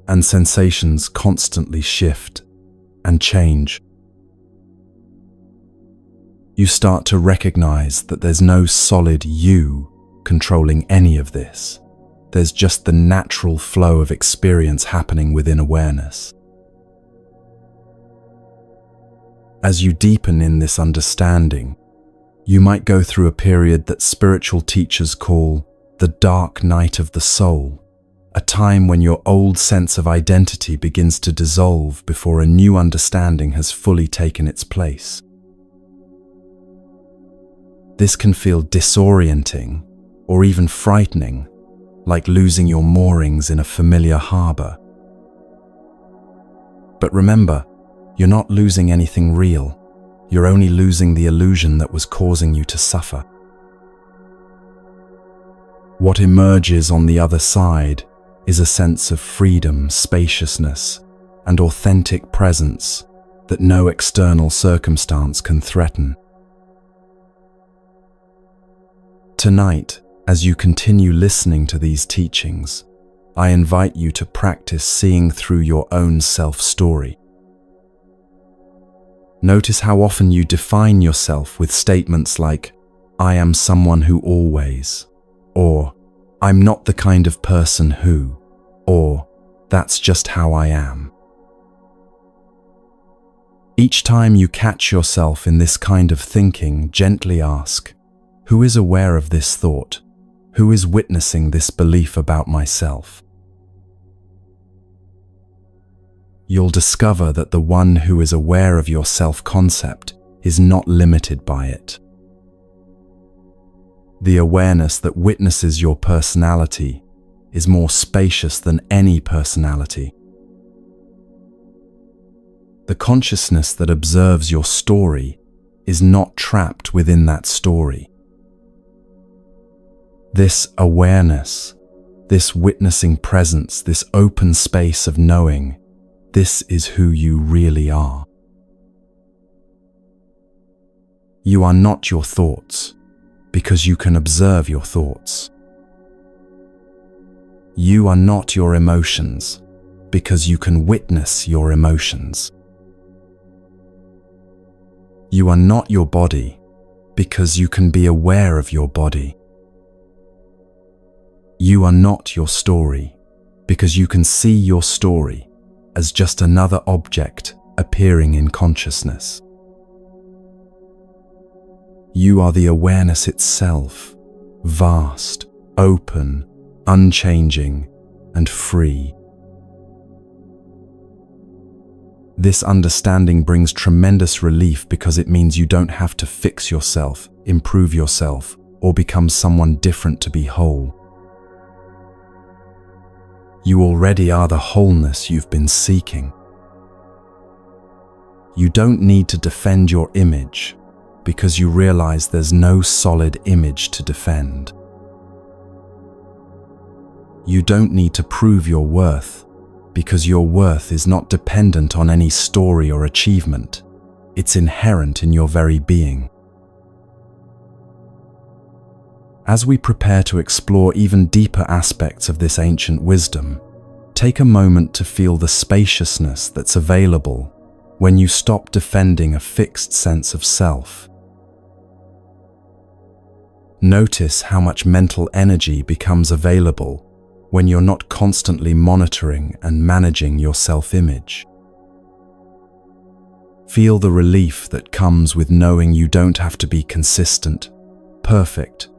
and sensations constantly shift and change. You start to recognize that there's no solid you controlling any of this. There's just the natural flow of experience happening within awareness. As you deepen in this understanding, you might go through a period that spiritual teachers call the dark night of the soul, a time when your old sense of identity begins to dissolve before a new understanding has fully taken its place. This can feel disorienting or even frightening, like losing your moorings in a familiar harbor. But remember, you're not losing anything real. You're only losing the illusion that was causing you to suffer. What emerges on the other side is a sense of freedom, spaciousness, and authentic presence that no external circumstance can threaten. Tonight, as you continue listening to these teachings, I invite you to practice seeing through your own self-story. Notice how often you define yourself with statements like, "I am someone who always," or "I'm not the kind of person who," or "That's just how I am." Each time you catch yourself in this kind of thinking, gently ask, who is aware of this thought? Who is witnessing this belief about myself? You'll discover that the one who is aware of your self-concept is not limited by it. The awareness that witnesses your personality is more spacious than any personality. The consciousness that observes your story is not trapped within that story. This awareness, this witnessing presence, this open space of knowing, this is who you really are. You are not your thoughts, because you can observe your thoughts. You are not your emotions, because you can witness your emotions. You are not your body, because you can be aware of your body. You are not your story, because you can see your story as just another object appearing in consciousness. You are the awareness itself, vast, open, unchanging, and free. This understanding brings tremendous relief because it means you don't have to fix yourself, improve yourself, or become someone different to be whole. You already are the wholeness you've been seeking. You don't need to defend your image because you realize there's no solid image to defend. You don't need to prove your worth because your worth is not dependent on any story or achievement. It's inherent in your very being. As we prepare to explore even deeper aspects of this ancient wisdom, take a moment to feel the spaciousness that's available when you stop defending a fixed sense of self. Notice how much mental energy becomes available when you're not constantly monitoring and managing your self-image. Feel the relief that comes with knowing you don't have to be consistent, perfect,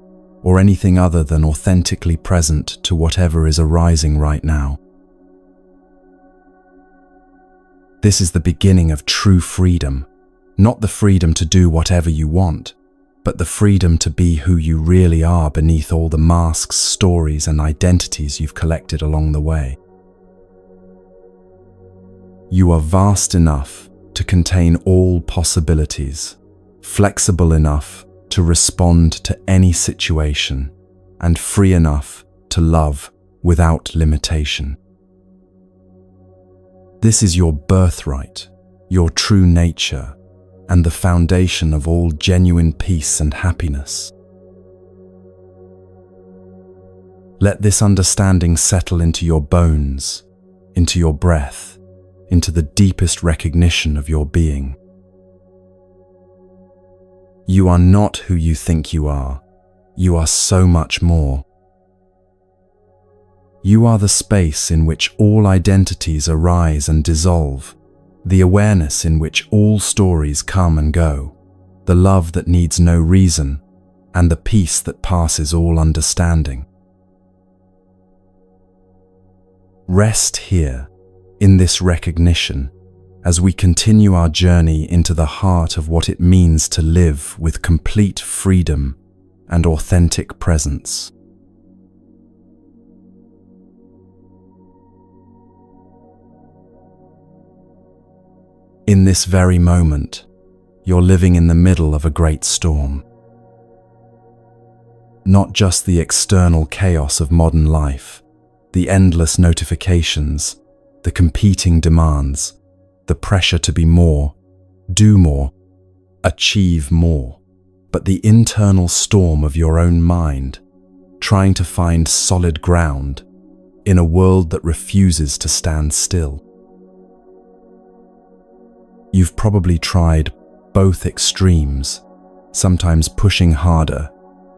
or anything other than authentically present to whatever is arising right now. This is the beginning of true freedom, not the freedom to do whatever you want, but the freedom to be who you really are beneath all the masks, stories, and identities you've collected along the way. You are vast enough to contain all possibilities, flexible enough to respond to any situation, and free enough to love without limitation. This is your birthright, your true nature, and the foundation of all genuine peace and happiness. Let this understanding settle into your bones, into your breath, into the deepest recognition of your being. You are not who you think you are. You are so much more. You are the space in which all identities arise and dissolve, the awareness in which all stories come and go, the love that needs no reason, and the peace that passes all understanding. Rest here, in this recognition, as we continue our journey into the heart of what it means to live with complete freedom and authentic presence. In this very moment, you're living in the middle of a great storm. Not just the external chaos of modern life, the endless notifications, the competing demands, the pressure to be more, do more, achieve more, but the internal storm of your own mind, trying to find solid ground in a world that refuses to stand still. You've probably tried both extremes, sometimes pushing harder,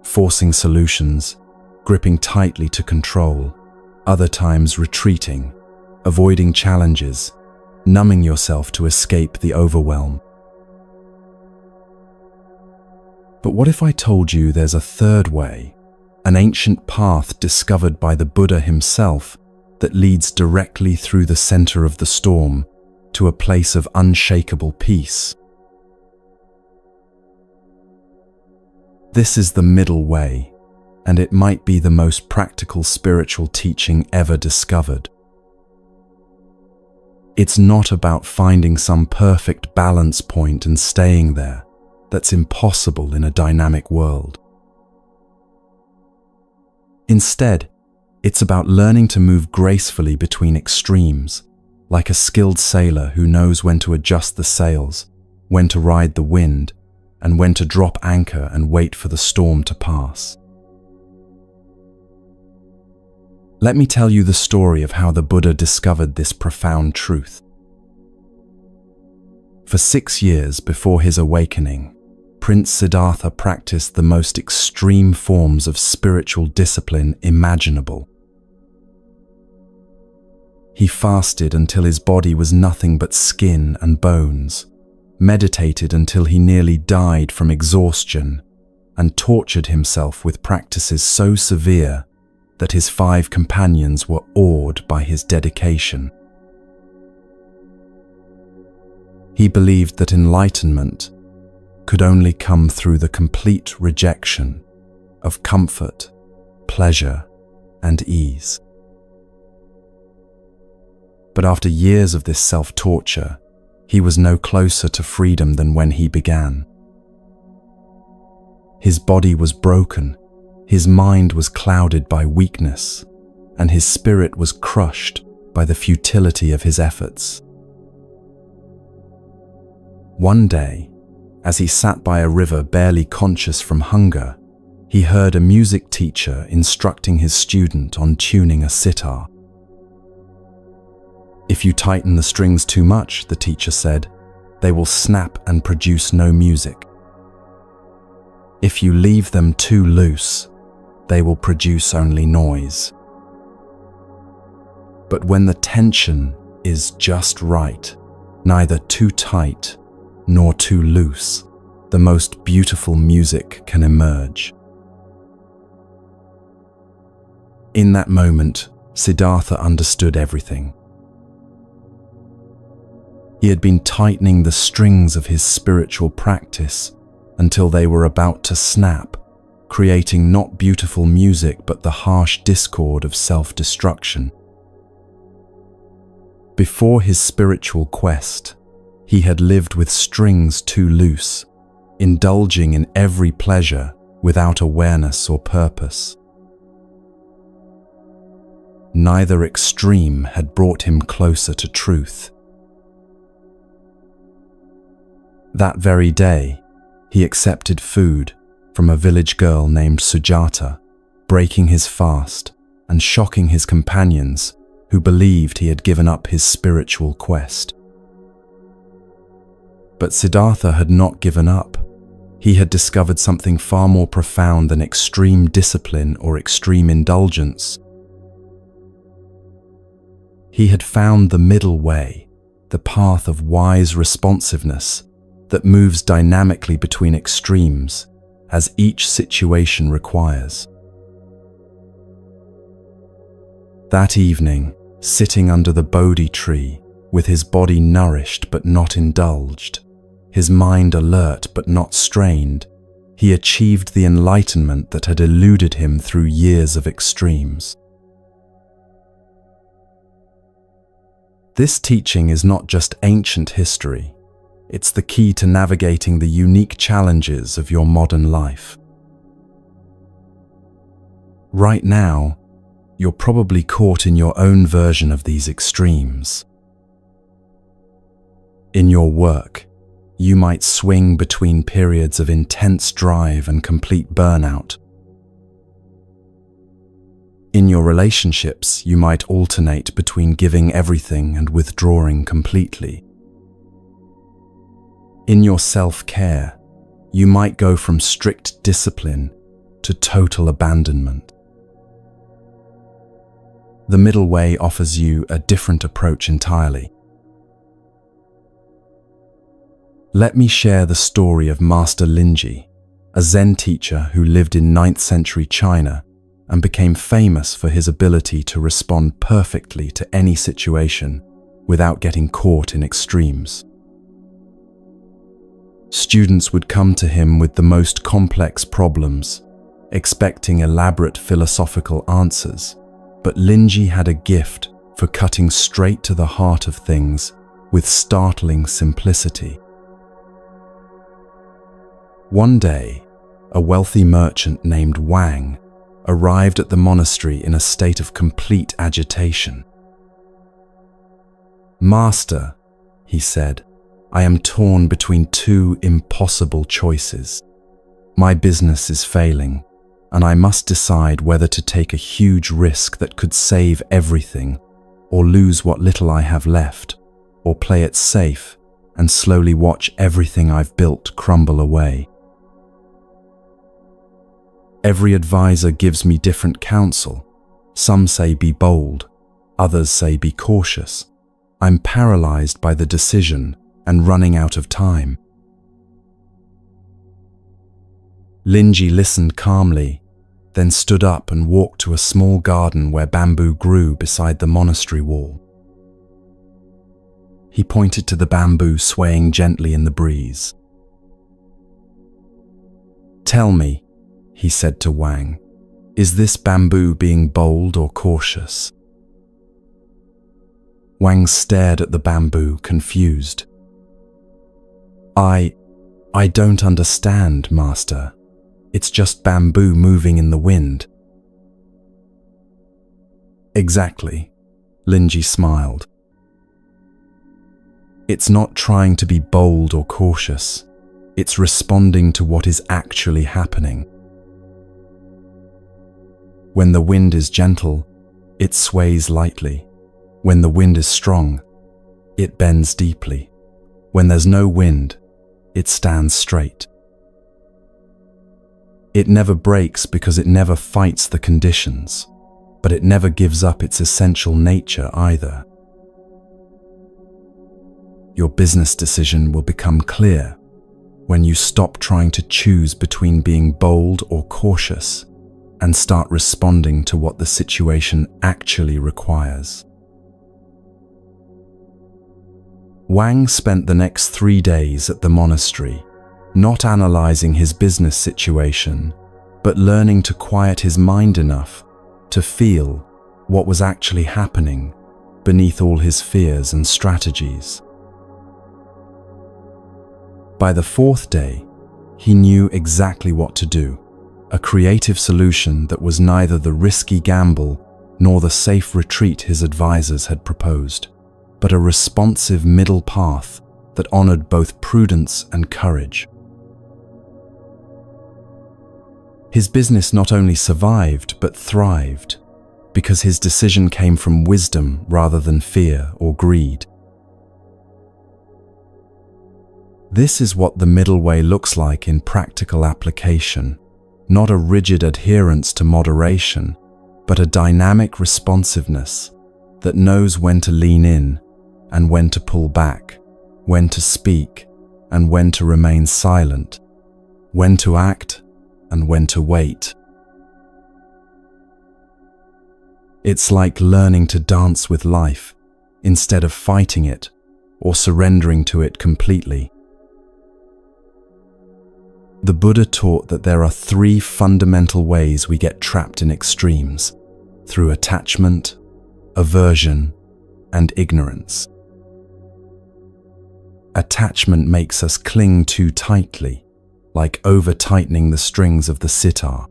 forcing solutions, gripping tightly to control, other times retreating, avoiding challenges, numbing yourself to escape the overwhelm. But what if I told you there's a third way, an ancient path discovered by the Buddha himself that leads directly through the center of the storm to a place of unshakable peace? This is the middle way, and it might be the most practical spiritual teaching ever discovered. It's not about finding some perfect balance point and staying there. That's impossible in a dynamic world. Instead, it's about learning to move gracefully between extremes, like a skilled sailor who knows when to adjust the sails, when to ride the wind, and when to drop anchor and wait for the storm to pass. Let me tell you the story of how the Buddha discovered this profound truth. For 6 years before his awakening, Prince Siddhartha practiced the most extreme forms of spiritual discipline imaginable. He fasted until his body was nothing but skin and bones, meditated until he nearly died from exhaustion, and tortured himself with practices so severe that his 5 companions were awed by his dedication. He believed that enlightenment could only come through the complete rejection of comfort, pleasure, and ease. But after years of this self-torture, he was no closer to freedom than when he began. His body was broken, his mind was clouded by weakness, and his spirit was crushed by the futility of his efforts. One day, as he sat by a river barely conscious from hunger, he heard a music teacher instructing his student on tuning a sitar. "If you tighten the strings too much," the teacher said, "they will snap and produce no music. If you leave them too loose, they will produce only noise. But when the tension is just right, neither too tight nor too loose, the most beautiful music can emerge." In that moment, Siddhartha understood everything. He had been tightening the strings of his spiritual practice until they were about to snap, creating not beautiful music but the harsh discord of self-destruction. Before his spiritual quest, he had lived with strings too loose, indulging in every pleasure without awareness or purpose. Neither extreme had brought him closer to truth. That very day, he accepted food from a village girl named Sujata, breaking his fast and shocking his companions who believed he had given up his spiritual quest. But Siddhartha had not given up. He had discovered something far more profound than extreme discipline or extreme indulgence. He had found the middle way, the path of wise responsiveness that moves dynamically between extremes as each situation requires. That evening, sitting under the Bodhi tree, with his body nourished but not indulged, his mind alert but not strained, he achieved the enlightenment that had eluded him through years of extremes. This teaching is not just ancient history, it's the key to navigating the unique challenges of your modern life. Right now, you're probably caught in your own version of these extremes. In your work, you might swing between periods of intense drive and complete burnout. In your relationships, you might alternate between giving everything and withdrawing completely. In your self-care, you might go from strict discipline to total abandonment. The middle way offers you a different approach entirely. Let me share the story of Master Linji, a Zen teacher who lived in 9th century China and became famous for his ability to respond perfectly to any situation without getting caught in extremes. Students would come to him with the most complex problems, expecting elaborate philosophical answers, but Linji had a gift for cutting straight to the heart of things with startling simplicity. One day, a wealthy merchant named Wang arrived at the monastery in a state of complete agitation. "Master," he said, "I am torn between two impossible choices. My business is failing, and I must decide whether to take a huge risk that could save everything, or lose what little I have left, or play it safe and slowly watch everything I've built crumble away. Every advisor gives me different counsel. Some say be bold, others say be cautious. I'm paralyzed by the decision and running out of time." Linji listened calmly, then stood up and walked to a small garden where bamboo grew beside the monastery wall. He pointed to the bamboo swaying gently in the breeze. "Tell me," he said to Wang, "is this bamboo being bold or cautious?" Wang stared at the bamboo, confused. I don't understand, Master. It's just bamboo moving in the wind." "Exactly," Linji smiled. "It's not trying to be bold or cautious. It's responding to what is actually happening. When the wind is gentle, it sways lightly. When the wind is strong, it bends deeply. When there's no wind, it stands straight. It never breaks because it never fights the conditions, but it never gives up its essential nature either. Your business decision will become clear when you stop trying to choose between being bold or cautious and start responding to what the situation actually requires." Wang spent the next 3 days at the monastery, not analyzing his business situation, but learning to quiet his mind enough to feel what was actually happening beneath all his fears and strategies. By the 4th day, he knew exactly what to do, a creative solution that was neither the risky gamble nor the safe retreat his advisors had proposed, but a responsive middle path that honored both prudence and courage. His business not only survived but thrived, because his decision came from wisdom rather than fear or greed. This is what the middle way looks like in practical application, not a rigid adherence to moderation, but a dynamic responsiveness that knows when to lean in and when to pull back, when to speak and when to remain silent, when to act and when to wait. It's like learning to dance with life instead of fighting it or surrendering to it completely. The Buddha taught that there are three fundamental ways we get trapped in extremes: through attachment, aversion, and ignorance. Attachment makes us cling too tightly, like over-tightening the strings of the sitar.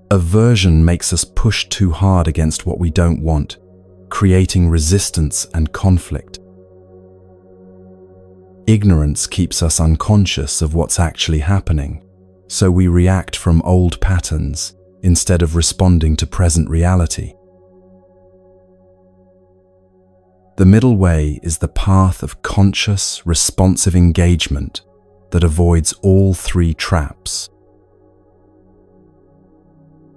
Aversion makes us push too hard against what we don't want, creating resistance and conflict. Ignorance keeps us unconscious of what's actually happening, so we react from old patterns instead of responding to present reality. The middle way is the path of conscious, responsive engagement that avoids all three traps.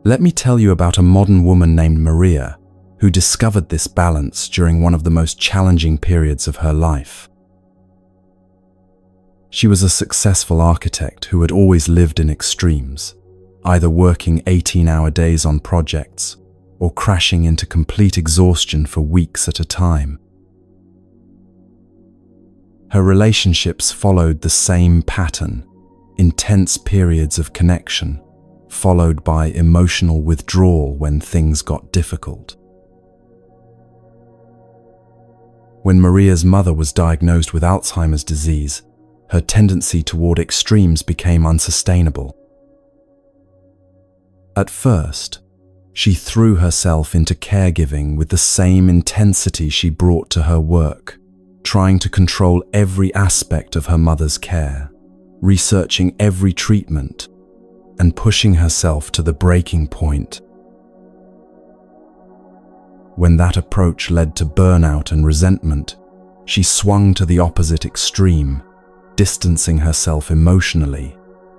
Let me tell you about a modern woman named Maria who discovered this balance during one of the most challenging periods of her life. She was a successful architect who had always lived in extremes, either working 18-hour days on projects or crashing into complete exhaustion for weeks at a time. Her relationships followed the same pattern: intense periods of connection, followed by emotional withdrawal when things got difficult. When Maria's mother was diagnosed with Alzheimer's disease, her tendency toward extremes became unsustainable. At first, she threw herself into caregiving with the same intensity she brought to her work, trying to control every aspect of her mother's care, researching every treatment, and pushing herself to the breaking point. When that approach led to burnout and resentment, she swung to the opposite extreme, distancing herself emotionally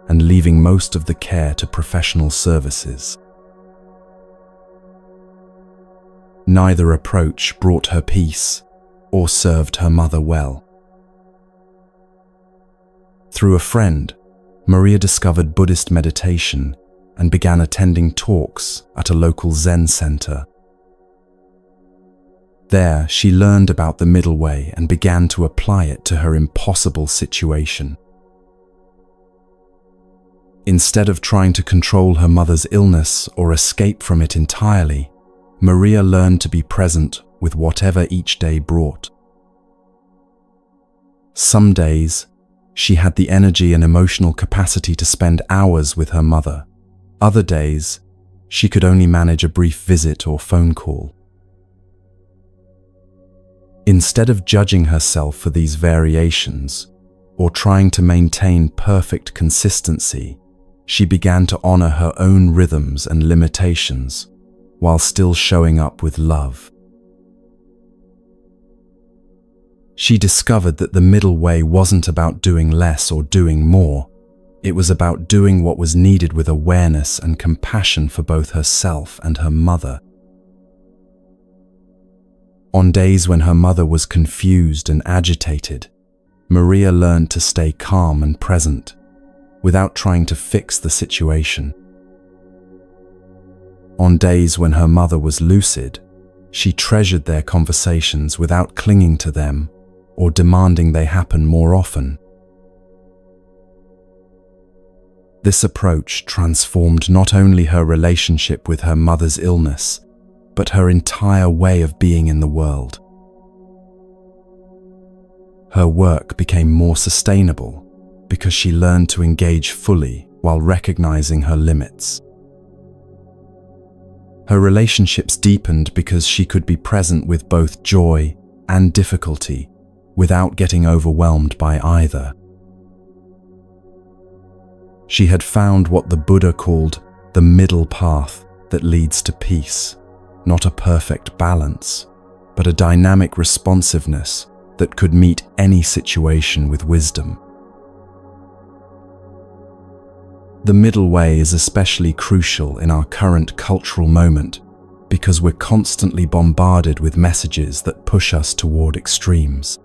and leaving most of the care to professional services. Neither approach brought her peace or served her mother well. Through a friend, Maria discovered Buddhist meditation and began attending talks at a local Zen center. There, she learned about the middle way and began to apply it to her impossible situation. Instead of trying to control her mother's illness or escape from it entirely, Maria learned to be present with whatever each day brought. Some days, she had the energy and emotional capacity to spend hours with her mother. Other days, she could only manage a brief visit or phone call. Instead of judging herself for these variations or trying to maintain perfect consistency, she began to honor her own rhythms and limitations while still showing up with love. She discovered that the middle way wasn't about doing less or doing more. It was about doing what was needed with awareness and compassion for both herself and her mother. On days when her mother was confused and agitated, Maria learned to stay calm and present, without trying to fix the situation. On days when her mother was lucid, she treasured their conversations without clinging to them or demanding they happen more often. This approach transformed not only her relationship with her mother's illness, but her entire way of being in the world. Her work became more sustainable because she learned to engage fully while recognizing her limits. Her relationships deepened because she could be present with both joy and difficulty without getting overwhelmed by either. She had found what the Buddha called the middle path that leads to peace, not a perfect balance, but a dynamic responsiveness that could meet any situation with wisdom. The middle way is especially crucial in our current cultural moment because we're constantly bombarded with messages that push us toward extremes.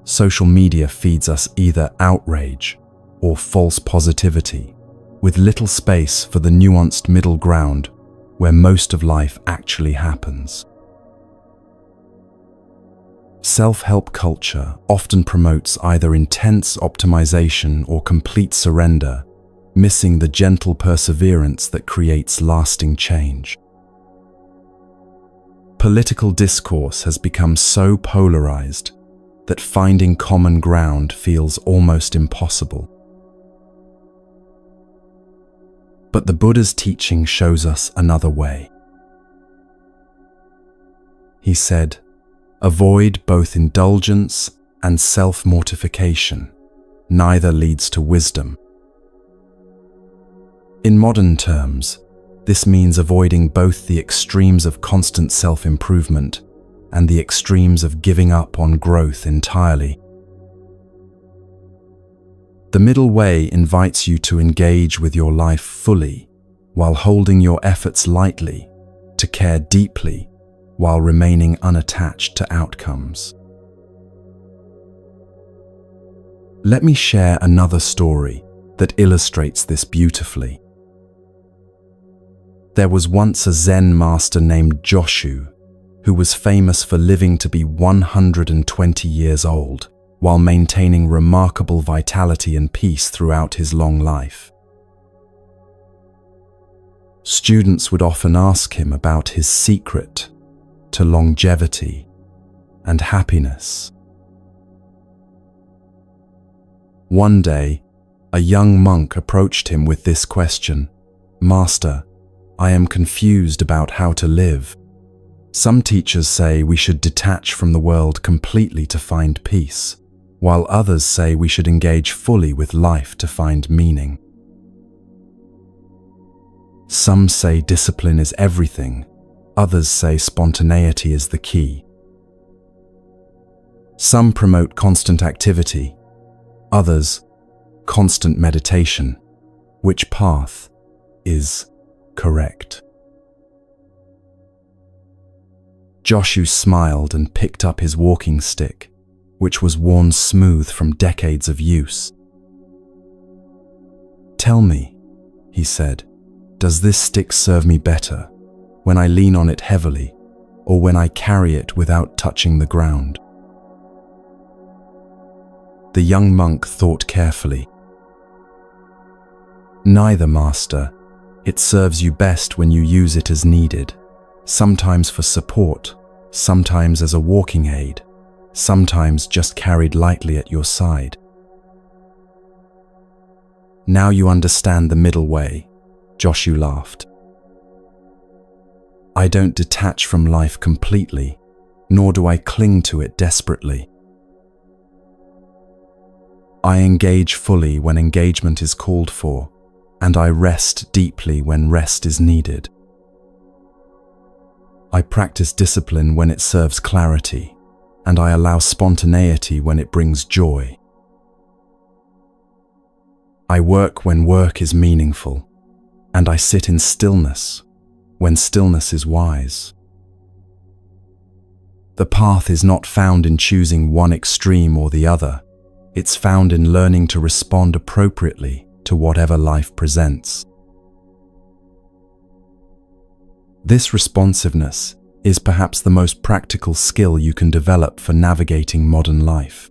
Social media feeds us either outrage or false positivity, with little space for the nuanced middle ground where most of life actually happens. Self-help culture often promotes either intense optimization or complete surrender, missing the gentle perseverance that creates lasting change. Political discourse has become so polarized that finding common ground feels almost impossible. But the Buddha's teaching shows us another way. He said, "Avoid both indulgence and self-mortification. Neither leads to wisdom." In modern terms, this means avoiding both the extremes of constant self-improvement and the extremes of giving up on growth entirely. The middle way invites you to engage with your life fully, while holding your efforts lightly, to care deeply, while remaining unattached to outcomes. Let me share another story that illustrates this beautifully. There was once a Zen master named Joshu, who was famous for living to be 120 years old, while maintaining remarkable vitality and peace throughout his long life. Students would often ask him about his secret to longevity and happiness. One day, a young monk approached him with this question, "Master, I am confused about how to live. Some teachers say we should detach from the world completely to find peace, while others say we should engage fully with life to find meaning. Some say discipline is everything, others say spontaneity is the key. Some promote constant activity, others constant meditation. Which path is correct?" Joshu smiled and picked up his walking stick, which was worn smooth from decades of use. "Tell me," he said, "does this stick serve me better when I lean on it heavily or when I carry it without touching the ground?" The young monk thought carefully. "Neither, master. It serves you best when you use it as needed, sometimes for support, sometimes as a walking aid, sometimes just carried lightly at your side." "Now you understand the middle way," Joshu laughed. "I don't detach from life completely, nor do I cling to it desperately. I engage fully when engagement is called for, and I rest deeply when rest is needed. I practice discipline when it serves clarity, and I allow spontaneity when it brings joy. I work when work is meaningful, and I sit in stillness when stillness is wise. The path is not found in choosing one extreme or the other. It's found in learning to respond appropriately to whatever life presents. This responsiveness is perhaps the most practical skill you can develop for navigating modern life.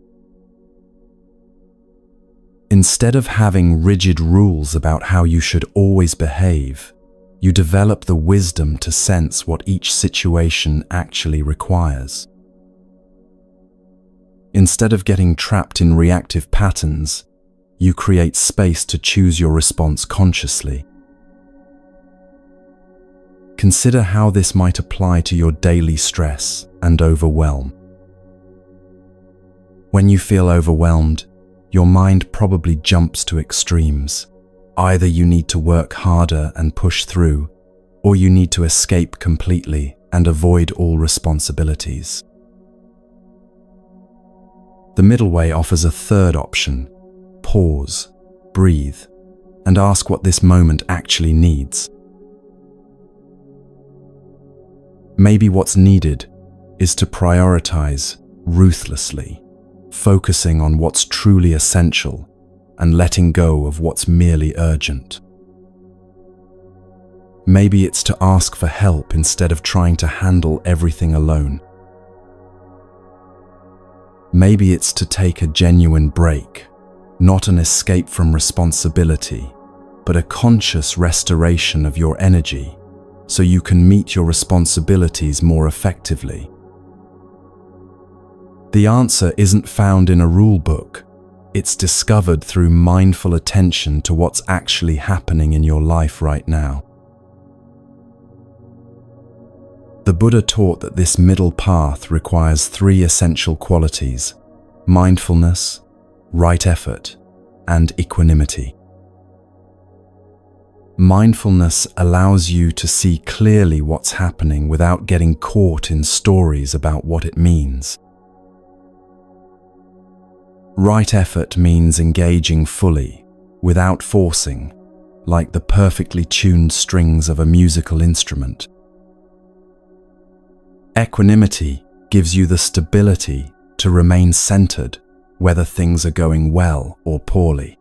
Instead of having rigid rules about how you should always behave, you develop the wisdom to sense what each situation actually requires. Instead of getting trapped in reactive patterns, you create space to choose your response consciously. Consider how this might apply to your daily stress and overwhelm. When you feel overwhelmed, your mind probably jumps to extremes. Either you need to work harder and push through, or you need to escape completely and avoid all responsibilities. The middle way offers a third option: pause, breathe, and ask what this moment actually needs. Maybe what's needed is to prioritize ruthlessly, focusing on what's truly essential and letting go of what's merely urgent. Maybe it's to ask for help instead of trying to handle everything alone. Maybe it's to take a genuine break, not an escape from responsibility, but a conscious restoration of your energy so you can meet your responsibilities more effectively. The answer isn't found in a rule book. It's discovered through mindful attention to what's actually happening in your life right now. The Buddha taught that this middle path requires 3 essential qualities: mindfulness, right effort, and equanimity. Mindfulness allows you to see clearly what's happening without getting caught in stories about what it means. Right effort means engaging fully, without forcing, like the perfectly tuned strings of a musical instrument. Equanimity gives you the stability to remain centered, whether things are going well or poorly.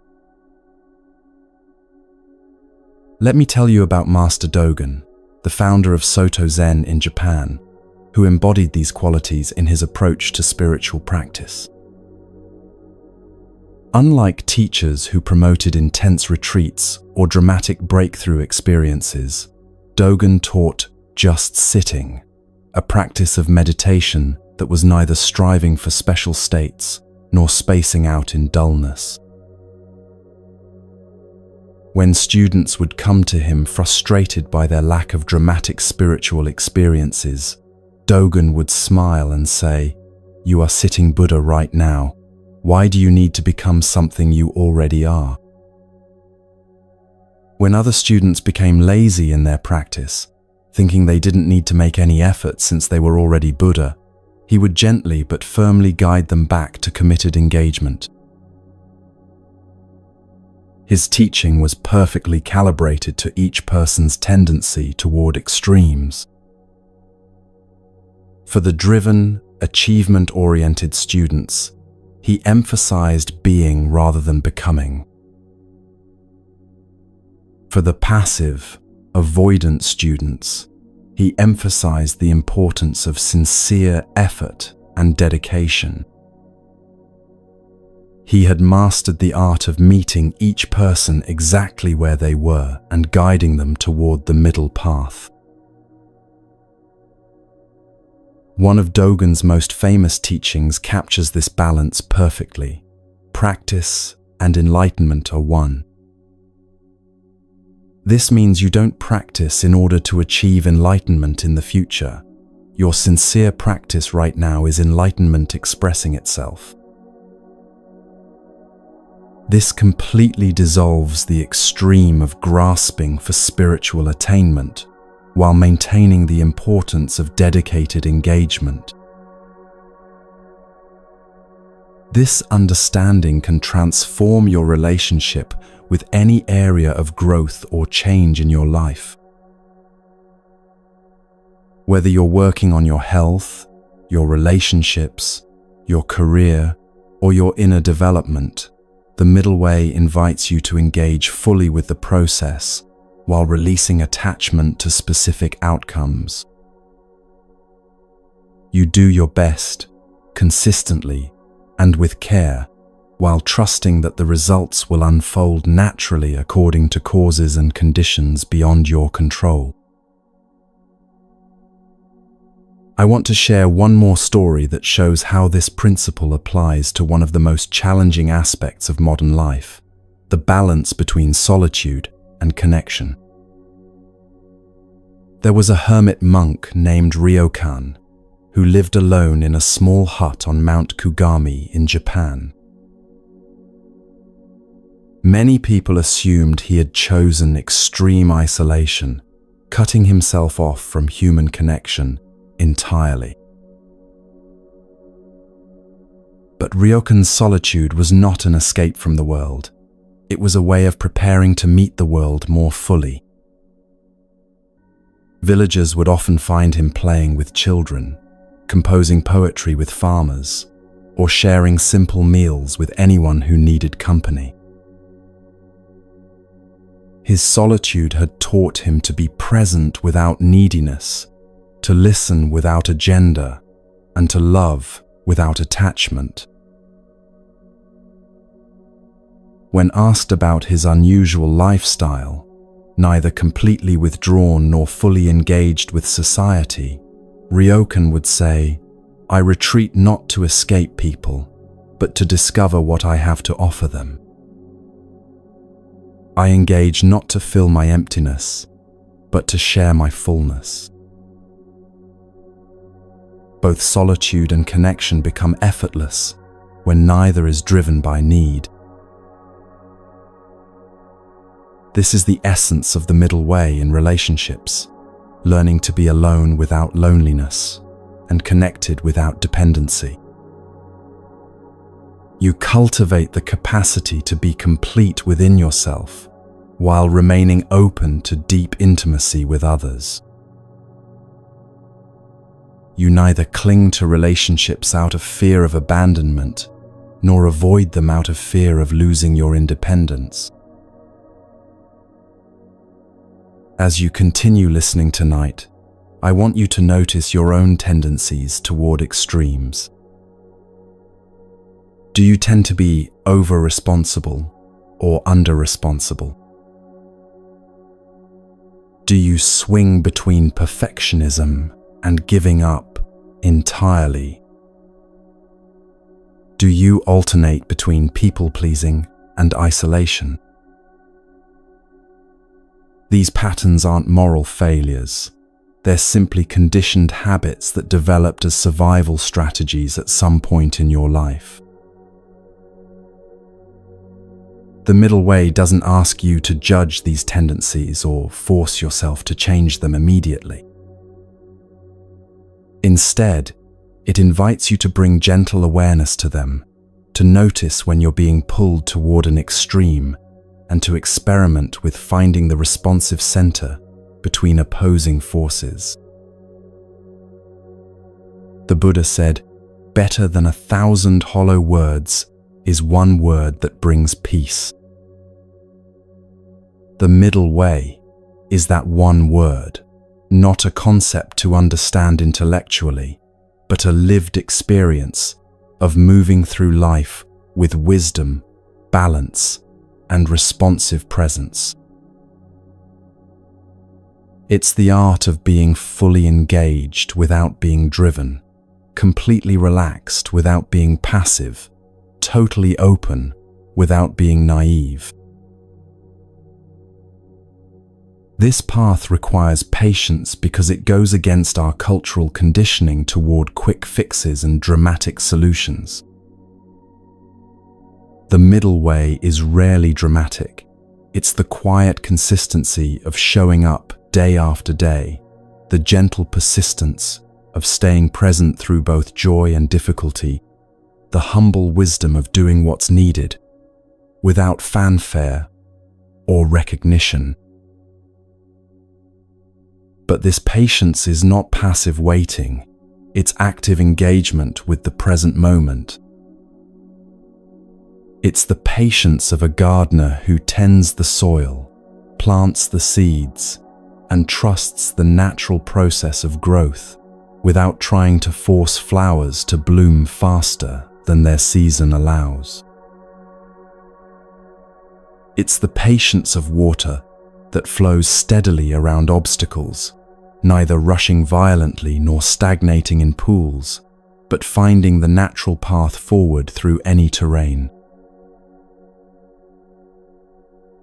Let me tell you about Master Dogen, the founder of Soto Zen in Japan, who embodied these qualities in his approach to spiritual practice. Unlike teachers who promoted intense retreats or dramatic breakthrough experiences, Dogen taught just sitting, a practice of meditation that was neither striving for special states nor spacing out in dullness. When students would come to him frustrated by their lack of dramatic spiritual experiences, Dogen would smile and say, "You are sitting Buddha right now. Why do you need to become something you already are?" When other students became lazy in their practice, thinking they didn't need to make any effort since they were already Buddha, he would gently but firmly guide them back to committed engagement. His teaching was perfectly calibrated to each person's tendency toward extremes. For the driven, achievement-oriented students, he emphasized being rather than becoming. For the passive, avoidant students, he emphasized the importance of sincere effort and dedication. He had mastered the art of meeting each person exactly where they were and guiding them toward the middle path. One of Dogen's most famous teachings captures this balance perfectly. Practice and enlightenment are one. This means you don't practice in order to achieve enlightenment in the future. Your sincere practice right now is enlightenment expressing itself. This completely dissolves the extreme of grasping for spiritual attainment, while maintaining the importance of dedicated engagement. This understanding can transform your relationship with any area of growth or change in your life. Whether you're working on your health, your relationships, your career, or your inner development, the middle way invites you to engage fully with the process while releasing attachment to specific outcomes. You do your best, consistently, and with care, while trusting that the results will unfold naturally according to causes and conditions beyond your control. I want to share one more story that shows how this principle applies to one of the most challenging aspects of modern life, the balance between solitude and connection. There was a hermit monk named Ryokan who lived alone in a small hut on Mount Kugami in Japan. Many people assumed he had chosen extreme isolation, cutting himself off from human connection entirely. But Ryokan's solitude was not an escape from the world. It was a way of preparing to meet the world more fully. Villagers would often find him playing with children, composing poetry with farmers, or sharing simple meals with anyone who needed company. His solitude had taught him to be present without neediness, to listen without agenda, and to love without attachment. When asked about his unusual lifestyle, neither completely withdrawn nor fully engaged with society, Ryokan would say, "I retreat not to escape people, but to discover what I have to offer them. I engage not to fill my emptiness, but to share my fullness." Both solitude and connection become effortless when neither is driven by need. This is the essence of the middle way in relationships, learning to be alone without loneliness and connected without dependency. You cultivate the capacity to be complete within yourself while remaining open to deep intimacy with others. You neither cling to relationships out of fear of abandonment, nor avoid them out of fear of losing your independence. As you continue listening tonight, I want you to notice your own tendencies toward extremes. Do you tend to be over-responsible or under-responsible? Do you swing between perfectionism and giving up entirely? Do you alternate between people-pleasing and isolation? These patterns aren't moral failures. They're simply conditioned habits that developed as survival strategies at some point in your life. The middle way doesn't ask you to judge these tendencies or force yourself to change them immediately. Instead, it invites you to bring gentle awareness to them, to notice when you're being pulled toward an extreme, and to experiment with finding the responsive center between opposing forces. The Buddha said, "Better than 1,000 hollow words is one word that brings peace." The middle way is that one word, not a concept to understand intellectually, but a lived experience of moving through life with wisdom, balance, and responsive presence. It's the art of being fully engaged without being driven, completely relaxed without being passive, totally open without being naive. This path requires patience because it goes against our cultural conditioning toward quick fixes and dramatic solutions. The middle way is rarely dramatic. It's the quiet consistency of showing up day after day, the gentle persistence of staying present through both joy and difficulty, the humble wisdom of doing what's needed, without fanfare or recognition. But this patience is not passive waiting, it's active engagement with the present moment. It's the patience of a gardener who tends the soil, plants the seeds, and trusts the natural process of growth without trying to force flowers to bloom faster than their season allows. It's the patience of water that flows steadily around obstacles, neither rushing violently nor stagnating in pools, but finding the natural path forward through any terrain.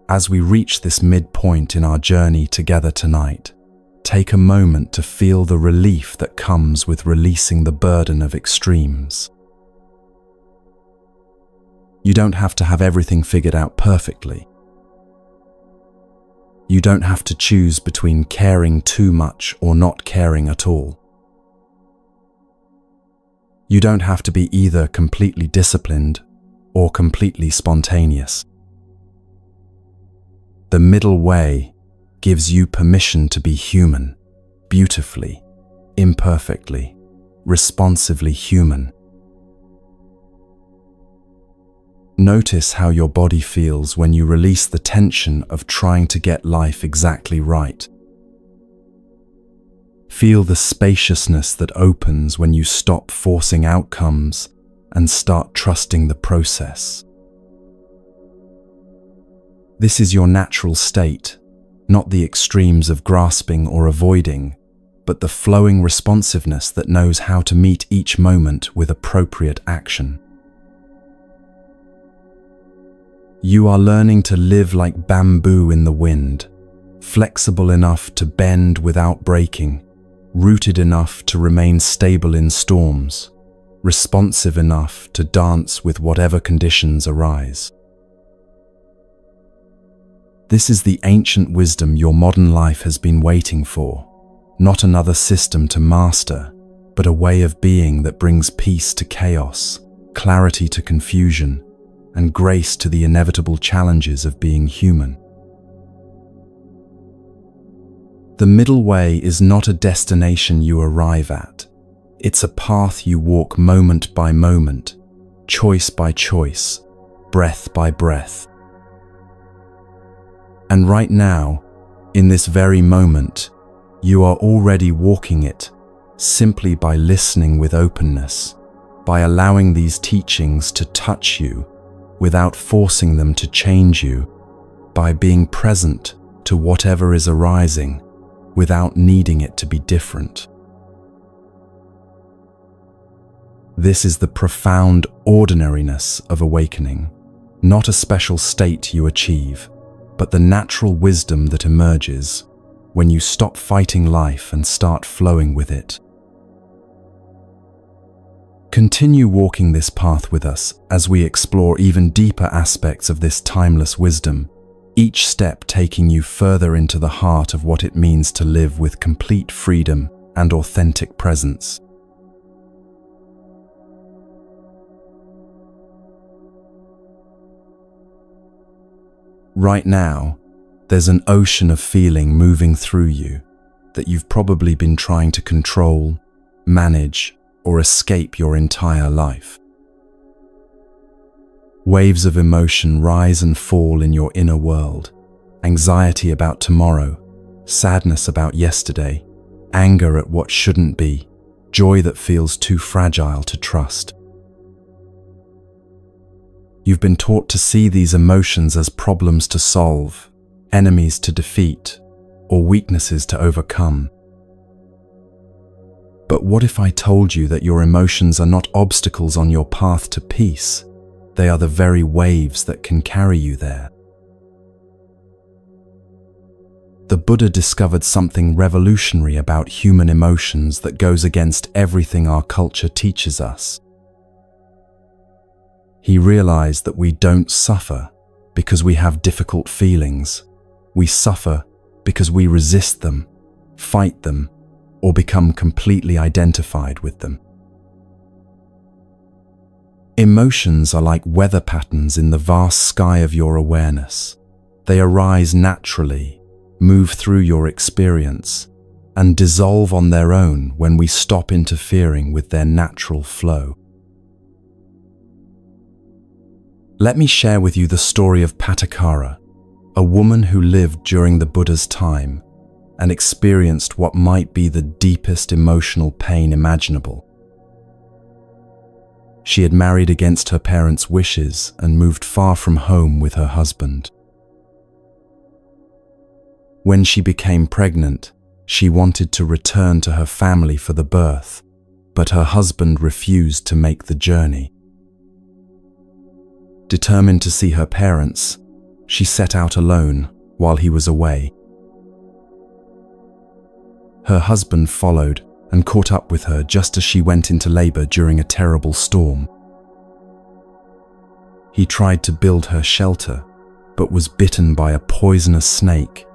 As we reach this midpoint in our journey together tonight, take a moment to feel the relief that comes with releasing the burden of extremes. You don't have to have everything figured out perfectly. You don't have to choose between caring too much or not caring at all. You don't have to be either completely disciplined or completely spontaneous. The middle way gives you permission to be human, beautifully, imperfectly, responsively human. Notice how your body feels when you release the tension of trying to get life exactly right. Feel the spaciousness that opens when you stop forcing outcomes and start trusting the process. This is your natural state, not the extremes of grasping or avoiding, but the flowing responsiveness that knows how to meet each moment with appropriate action. You are learning to live like bamboo in the wind, flexible enough to bend without breaking, rooted enough to remain stable in storms, responsive enough to dance with whatever conditions arise. This is the ancient wisdom your modern life has been waiting for, not another system to master, but a way of being that brings peace to chaos, clarity to confusion, and grace to the inevitable challenges of being human. The middle way is not a destination you arrive at. It's a path you walk moment by moment, choice by choice, breath by breath. And right now, in this very moment, you are already walking it simply by listening with openness, by allowing these teachings to touch you without forcing them to change you, by being present to whatever is arising without needing it to be different. This is the profound ordinariness of awakening, not a special state you achieve, but the natural wisdom that emerges when you stop fighting life and start flowing with it. Continue walking this path with us as we explore even deeper aspects of this timeless wisdom, each step taking you further into the heart of what it means to live with complete freedom and authentic presence. Right now, there's an ocean of feeling moving through you that you've probably been trying to control, manage, or escape your entire life. Waves of emotion rise and fall in your inner world. Anxiety about tomorrow, sadness about yesterday, anger at what shouldn't be, joy that feels too fragile to trust. You've been taught to see these emotions as problems to solve, enemies to defeat, or weaknesses to overcome. But what if I told you that your emotions are not obstacles on your path to peace? They are the very waves that can carry you there. The Buddha discovered something revolutionary about human emotions that goes against everything our culture teaches us. He realized that we don't suffer because we have difficult feelings. We suffer because we resist them, fight them, or become completely identified with them. Emotions are like weather patterns in the vast sky of your awareness. They arise naturally, move through your experience, and dissolve on their own when we stop interfering with their natural flow. Let me share with you the story of Patakara, a woman who lived during the Buddha's time and experienced what might be the deepest emotional pain imaginable. She had married against her parents' wishes and moved far from home with her husband. When she became pregnant, she wanted to return to her family for the birth, but her husband refused to make the journey. Determined to see her parents, she set out alone while he was away. Her husband followed and caught up with her just as she went into labor during a terrible storm. He tried to build her shelter, but was bitten by a poisonous snake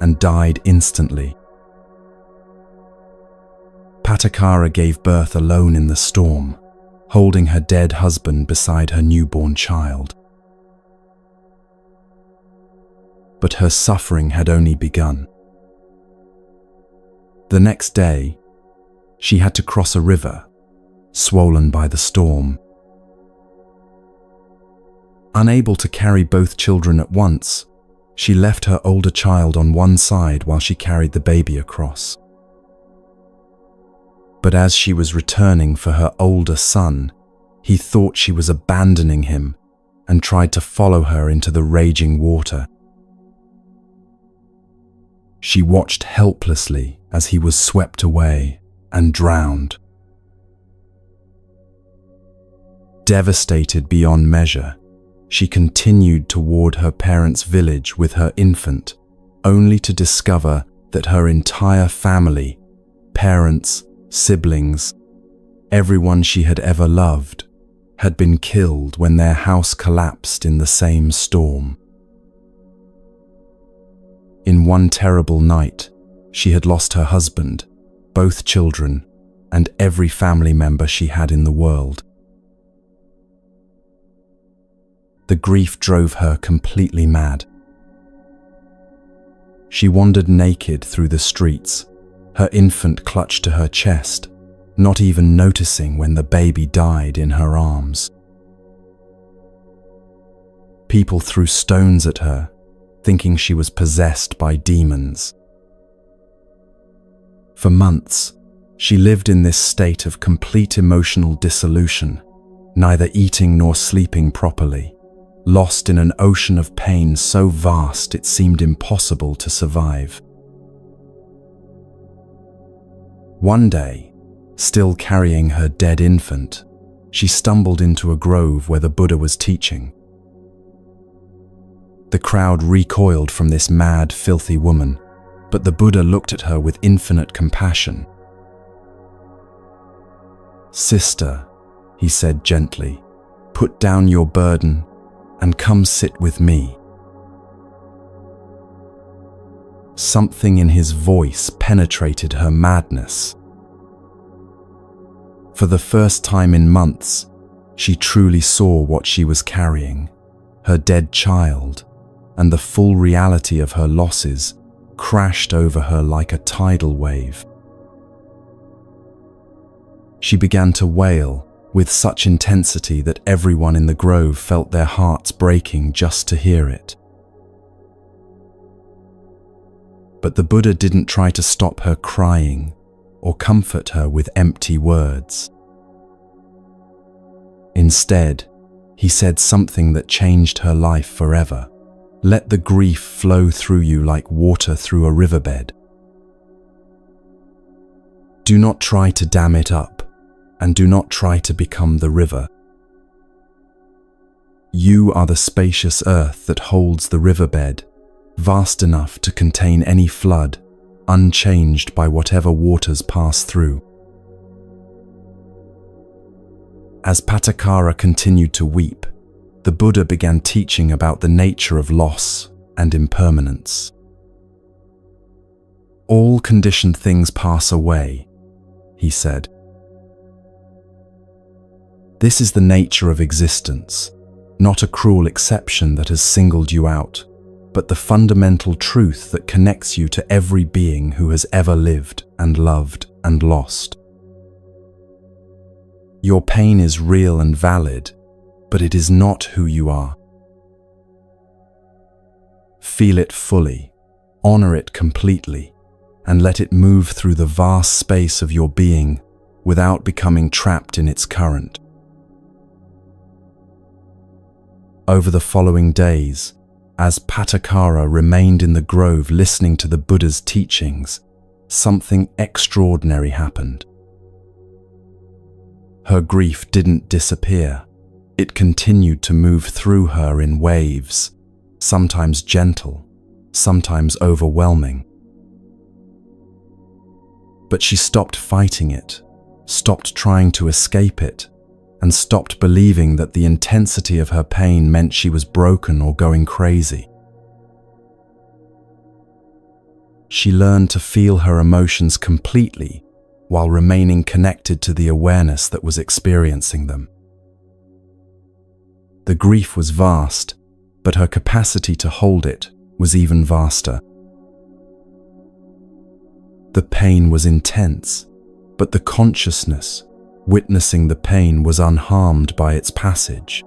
and died instantly. Patakara gave birth alone in the storm, holding her dead husband beside her newborn child. But her suffering had only begun. The next day, she had to cross a river, swollen by the storm. Unable to carry both children at once, she left her older child on one side while she carried the baby across. But as she was returning for her older son, he thought she was abandoning him and tried to follow her into the raging water. She watched helplessly as he was swept away and drowned. Devastated beyond measure, she continued toward her parents' village with her infant, only to discover that her entire family, parents, siblings, everyone she had ever loved, had been killed when their house collapsed in the same storm. In one terrible night, she had lost her husband, both children, and every family member she had in the world. The grief drove her completely mad. She wandered naked through the streets, her infant clutched to her chest, not even noticing when the baby died in her arms. People threw stones at her, thinking she was possessed by demons. For months, she lived in this state of complete emotional dissolution, neither eating nor sleeping properly, lost in an ocean of pain so vast it seemed impossible to survive. One day, still carrying her dead infant, she stumbled into a grove where the Buddha was teaching. The crowd recoiled from this mad, filthy woman, but the Buddha looked at her with infinite compassion. "Sister," he said gently, "put down your burden and come sit with me." Something in his voice penetrated her madness. For the first time in months, she truly saw what she was carrying, her dead child, and the full reality of her losses crashed over her like a tidal wave. She began to wail with such intensity that everyone in the grove felt their hearts breaking just to hear it. But the Buddha didn't try to stop her crying or comfort her with empty words. Instead, he said something that changed her life forever. Let the grief flow through you like water through a riverbed. Do not try to dam it up, and do not try to become the river. You are the spacious earth that holds the riverbed, vast enough to contain any flood, unchanged by whatever waters pass through. As Pattakara continued to weep, the Buddha began teaching about the nature of loss and impermanence. All conditioned things pass away, he said. This is the nature of existence, not a cruel exception that has singled you out, but the fundamental truth that connects you to every being who has ever lived and loved and lost. Your pain is real and valid, but it is not who you are. Feel it fully, honor it completely, and let it move through the vast space of your being without becoming trapped in its current. Over the following days, as Pattakara remained in the grove listening to the Buddha's teachings, something extraordinary happened. Her grief didn't disappear. It continued to move through her in waves, sometimes gentle, sometimes overwhelming. But she stopped fighting it, stopped trying to escape it, and stopped believing that the intensity of her pain meant she was broken or going crazy. She learned to feel her emotions completely while remaining connected to the awareness that was experiencing them. The grief was vast, but her capacity to hold it was even vaster. The pain was intense, but the consciousness, witnessing the pain, was unharmed by its passage.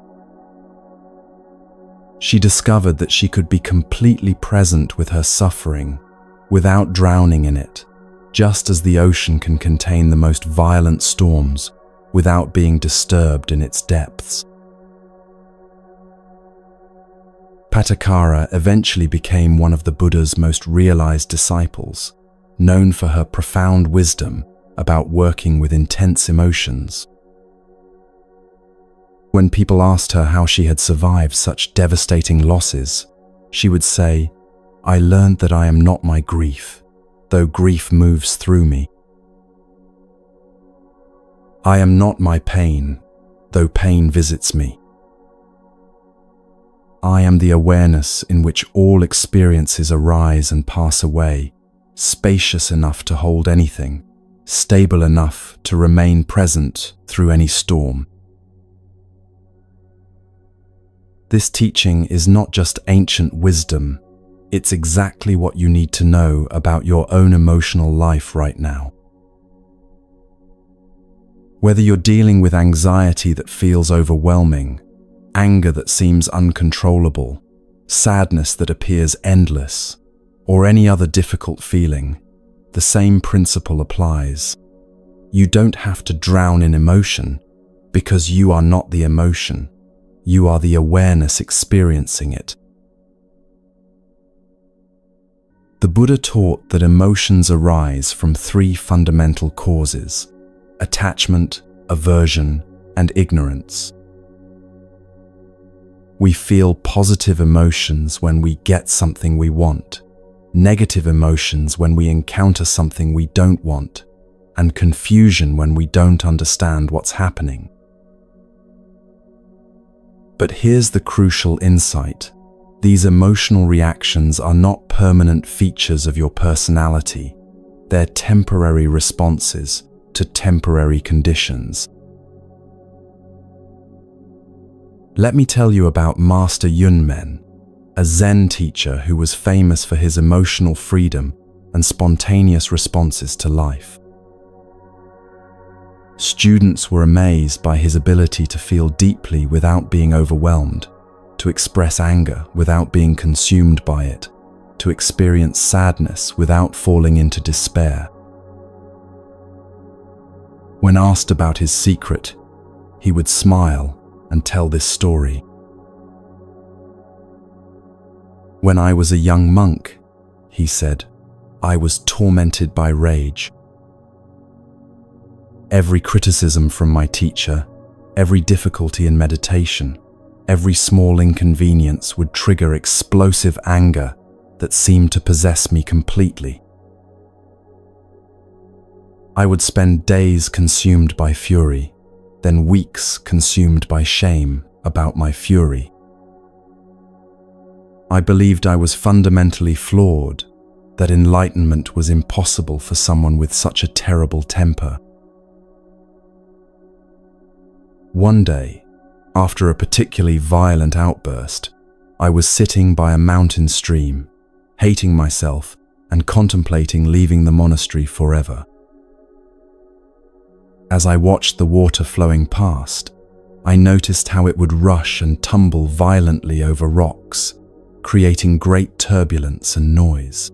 She discovered that she could be completely present with her suffering without drowning in it, just as the ocean can contain the most violent storms without being disturbed in its depths. Pattakara eventually became one of the Buddha's most realized disciples, known for her profound wisdom about working with intense emotions. When people asked her how she had survived such devastating losses, she would say, "I learned that I am not my grief, though grief moves through me. I am not my pain, though pain visits me. I am the awareness in which all experiences arise and pass away, spacious enough to hold anything, stable enough to remain present through any storm." This teaching is not just ancient wisdom, it's exactly what you need to know about your own emotional life right now. Whether you're dealing with anxiety that feels overwhelming, anger that seems uncontrollable, sadness that appears endless, or any other difficult feeling, the same principle applies. You don't have to drown in emotion, because you are not the emotion. You are the awareness experiencing it. The Buddha taught that emotions arise from three fundamental causes: attachment, aversion, and ignorance. We feel positive emotions when we get something we want, negative emotions when we encounter something we don't want, and confusion when we don't understand what's happening. But here's the crucial insight. These emotional reactions are not permanent features of your personality. They're temporary responses to temporary conditions. Let me tell you about Master Yunmen, a Zen teacher who was famous for his emotional freedom and spontaneous responses to life. Students were amazed by his ability to feel deeply without being overwhelmed, to express anger without being consumed by it, to experience sadness without falling into despair. When asked about his secret, he would smile and tell this story. "When I was a young monk," he said, "I was tormented by rage. Every criticism from my teacher, every difficulty in meditation, every small inconvenience would trigger explosive anger that seemed to possess me completely. I would spend days consumed by fury, then weeks consumed by shame about my fury. I believed I was fundamentally flawed, that enlightenment was impossible for someone with such a terrible temper. One day, after a particularly violent outburst, I was sitting by a mountain stream, hating myself and contemplating leaving the monastery forever. As I watched the water flowing past, I noticed how it would rush and tumble violently over rocks, creating great turbulence and noise.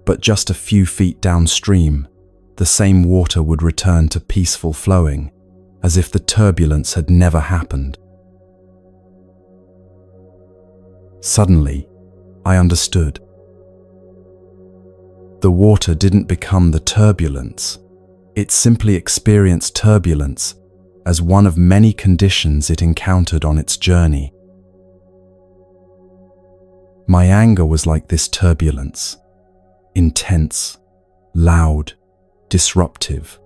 But just a few feet downstream, the same water would return to peaceful flowing, as if the turbulence had never happened. Suddenly, I understood. The water didn't become the turbulence. It simply experienced turbulence as one of many conditions it encountered on its journey. My anger was like this turbulence, intense, loud, disruptive,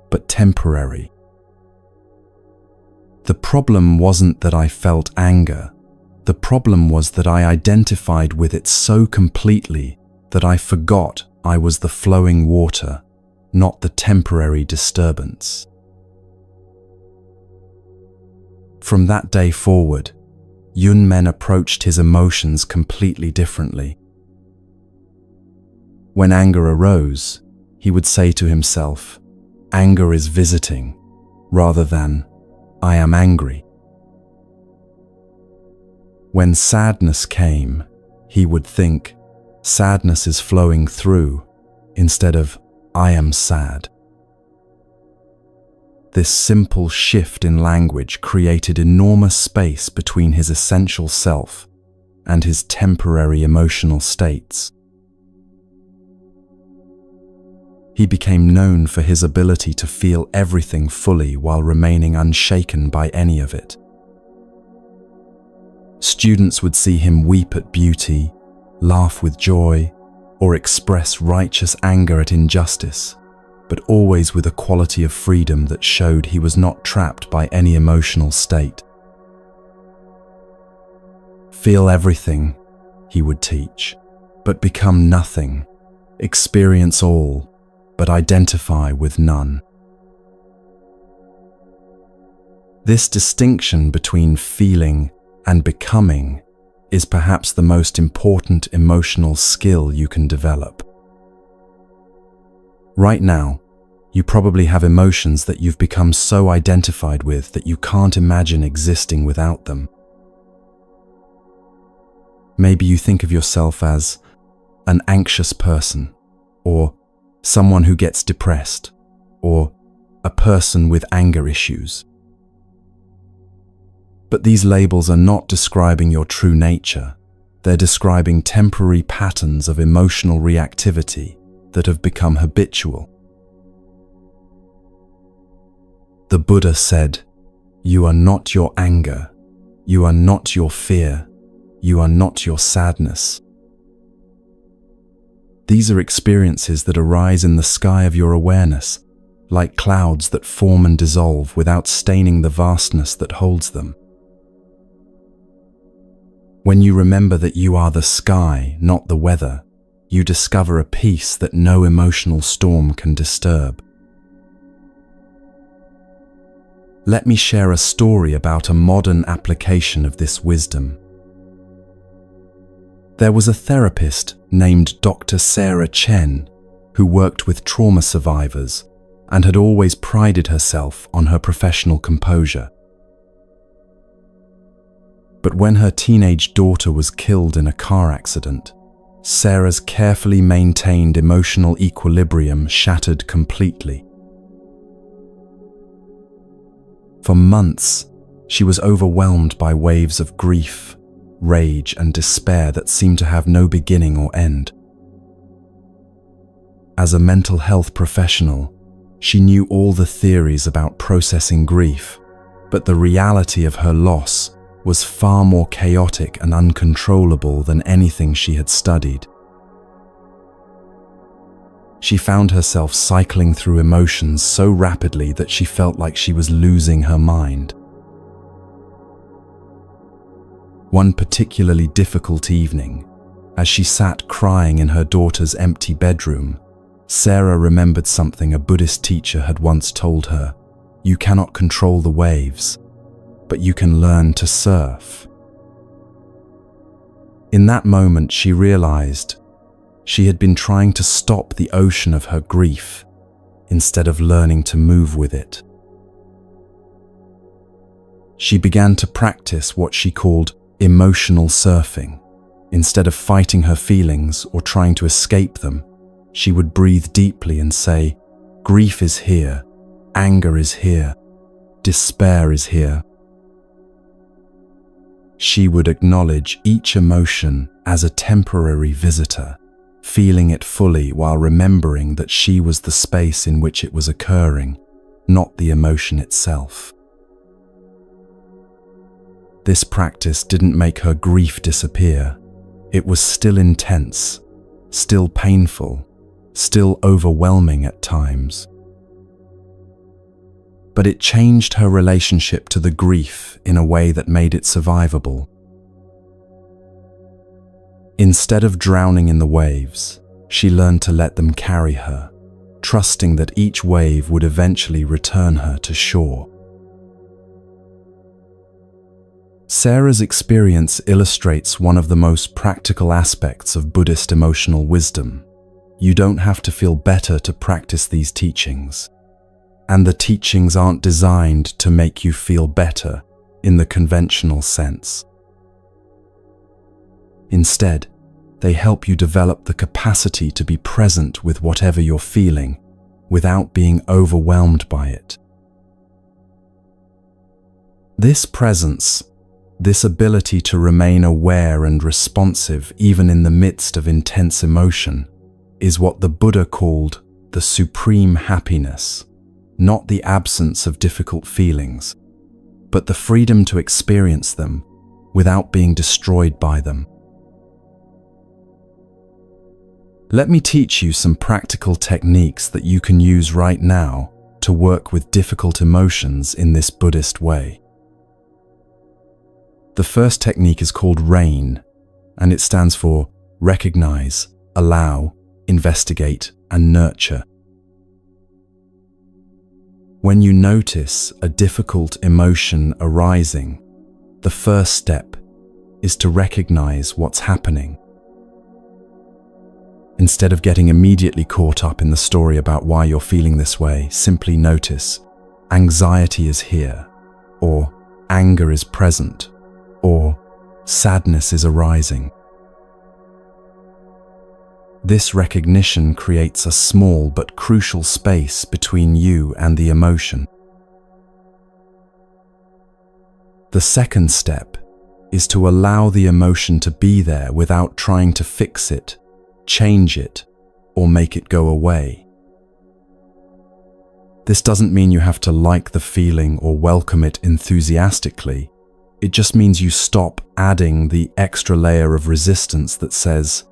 but temporary. The problem wasn't that I felt anger. The problem was that I identified with it so completely that I forgot I was the flowing water, not the temporary disturbance. From that day forward, Yunmen approached his emotions completely differently. When anger arose, he would say to himself, "Anger is visiting," rather than, "I am angry." When sadness came, he would think, sadness is flowing through, instead of, I am sad. This simple shift in language created enormous space between his essential self and his temporary emotional states. He became known for his ability to feel everything fully while remaining unshaken by any of it. Students would see him weep at beauty, laugh with joy, or express righteous anger at injustice, but always with a quality of freedom that showed he was not trapped by any emotional state. Feel everything, he would teach, but become nothing. Experience all, but identify with none. This distinction between feeling and becoming is perhaps the most important emotional skill you can develop. Right now, you probably have emotions that you've become so identified with that you can't imagine existing without them. Maybe you think of yourself as an anxious person, or someone who gets depressed, or a person with anger issues. But these labels are not describing your true nature. They're describing temporary patterns of emotional reactivity that have become habitual. The Buddha said, "You are not your anger, you are not your fear, you are not your sadness." These are experiences that arise in the sky of your awareness, like clouds that form and dissolve without staining the vastness that holds them. When you remember that you are the sky, not the weather, you discover a peace that no emotional storm can disturb. Let me share a story about a modern application of this wisdom. There was a therapist named Dr. Sarah Chen who worked with trauma survivors and had always prided herself on her professional composure. But when her teenage daughter was killed in a car accident, Sarah's carefully maintained emotional equilibrium shattered completely. For months, she was overwhelmed by waves of grief, rage, and despair that seemed to have no beginning or end. As a mental health professional, she knew all the theories about processing grief, but the reality of her loss was far more chaotic and uncontrollable than anything she had studied. She found herself cycling through emotions so rapidly that she felt like she was losing her mind. One particularly difficult evening, as she sat crying in her daughter's empty bedroom, Sarah remembered something a Buddhist teacher had once told her: "You cannot control the waves, but you can learn to surf." In that moment, she realized she had been trying to stop the ocean of her grief instead of learning to move with it. She began to practice what she called emotional surfing. Instead of fighting her feelings or trying to escape them, she would breathe deeply and say, "Grief is here, anger is here, despair is here." She would acknowledge each emotion as a temporary visitor, feeling it fully while remembering that she was the space in which it was occurring, not the emotion itself. This practice didn't make her grief disappear. It was still intense, still painful, still overwhelming at times. But it changed her relationship to the grief in a way that made it survivable. Instead of drowning in the waves, she learned to let them carry her, trusting that each wave would eventually return her to shore. Sarah's experience illustrates one of the most practical aspects of Buddhist emotional wisdom. You don't have to feel better to practice these teachings. And the teachings aren't designed to make you feel better in the conventional sense. Instead, they help you develop the capacity to be present with whatever you're feeling without being overwhelmed by it. This presence, this ability to remain aware and responsive even in the midst of intense emotion, is what the Buddha called the supreme happiness, not the absence of difficult feelings, but the freedom to experience them without being destroyed by them. Let me teach you some practical techniques that you can use right now to work with difficult emotions in this Buddhist way. The first technique is called RAIN, and it stands for recognize, allow, investigate, and nurture. When you notice a difficult emotion arising, the first step is to recognize what's happening. Instead of getting immediately caught up in the story about why you're feeling this way, simply notice anxiety is here, or anger is present, or sadness is arising. This recognition creates a small but crucial space between you and the emotion. The second step is to allow the emotion to be there without trying to fix it, change it, or make it go away. This doesn't mean you have to like the feeling or welcome it enthusiastically. It just means you stop adding the extra layer of resistance that says,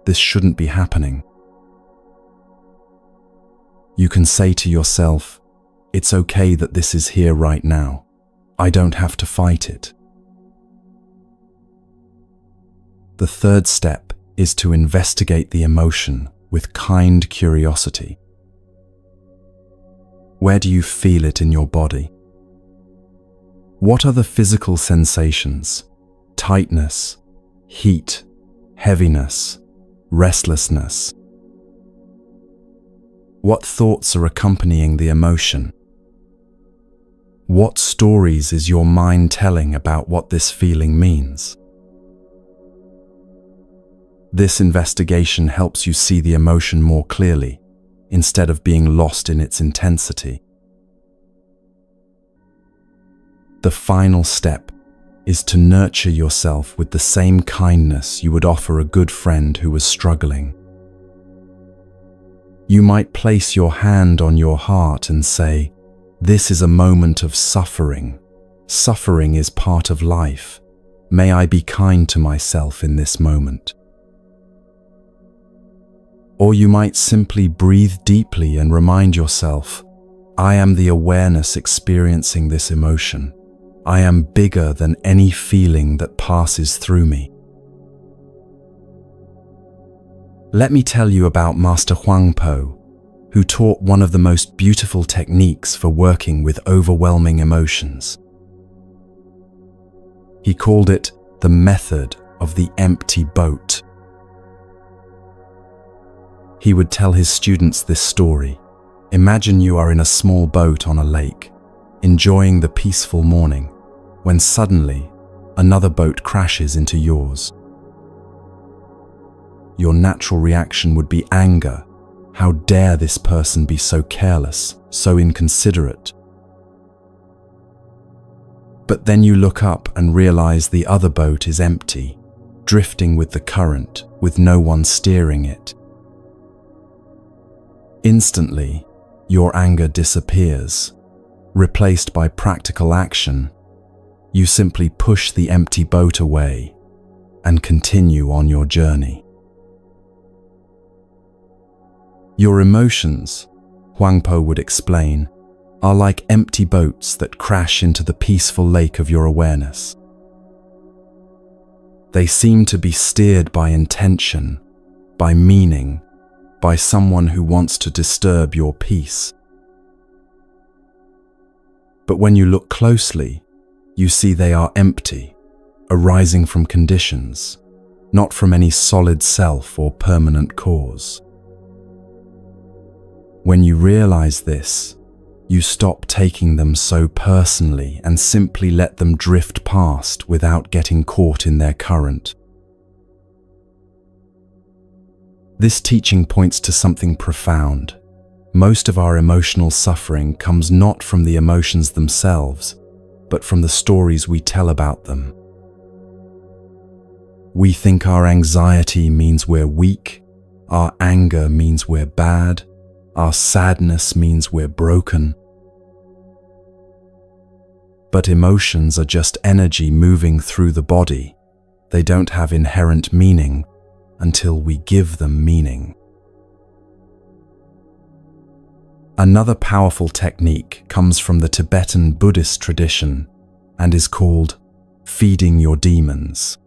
this shouldn't be happening. You can say to yourself, it's okay that this is here right now. I don't have to fight it. The third step is to investigate the emotion with kind curiosity. Where do you feel it in your body? What are the physical sensations? Tightness, heat, heaviness, restlessness. What thoughts are accompanying the emotion? What stories is your mind telling about what this feeling means? This investigation helps you see the emotion more clearly, instead of being lost in its intensity. The final step is to nurture yourself with the same kindness you would offer a good friend who was struggling. You might place your hand on your heart and say, "This is a moment of suffering. Suffering is part of life. May I be kind to myself in this moment." Or you might simply breathe deeply and remind yourself, I am the awareness experiencing this emotion. I am bigger than any feeling that passes through me. Let me tell you about Master Huangpo, who taught one of the most beautiful techniques for working with overwhelming emotions. He called it the method of the empty boat. He would tell his students this story. Imagine you are in a small boat on a lake, enjoying the peaceful morning, when suddenly another boat crashes into yours. Your natural reaction would be anger. How dare this person be so careless, so inconsiderate? But then you look up and realize the other boat is empty, drifting with the current, with no one steering it. Instantly, your anger disappears. Replaced by practical action, you simply push the empty boat away and continue on your journey. Your emotions, Huangpo would explain, are like empty boats that crash into the peaceful lake of your awareness. They seem to be steered by intention, by meaning, by someone who wants to disturb your peace. But when you look closely, you see they are empty, arising from conditions, not from any solid self or permanent cause. When you realize this, you stop taking them so personally and simply let them drift past without getting caught in their current. This teaching points to something profound. Most of our emotional suffering comes not from the emotions themselves, but from the stories we tell about them. We think our anxiety means we're weak, our anger means we're bad, our sadness means we're broken. But emotions are just energy moving through the body. They don't have inherent meaning until we give them meaning. Another powerful technique comes from the Tibetan Buddhist tradition and is called feeding your demons.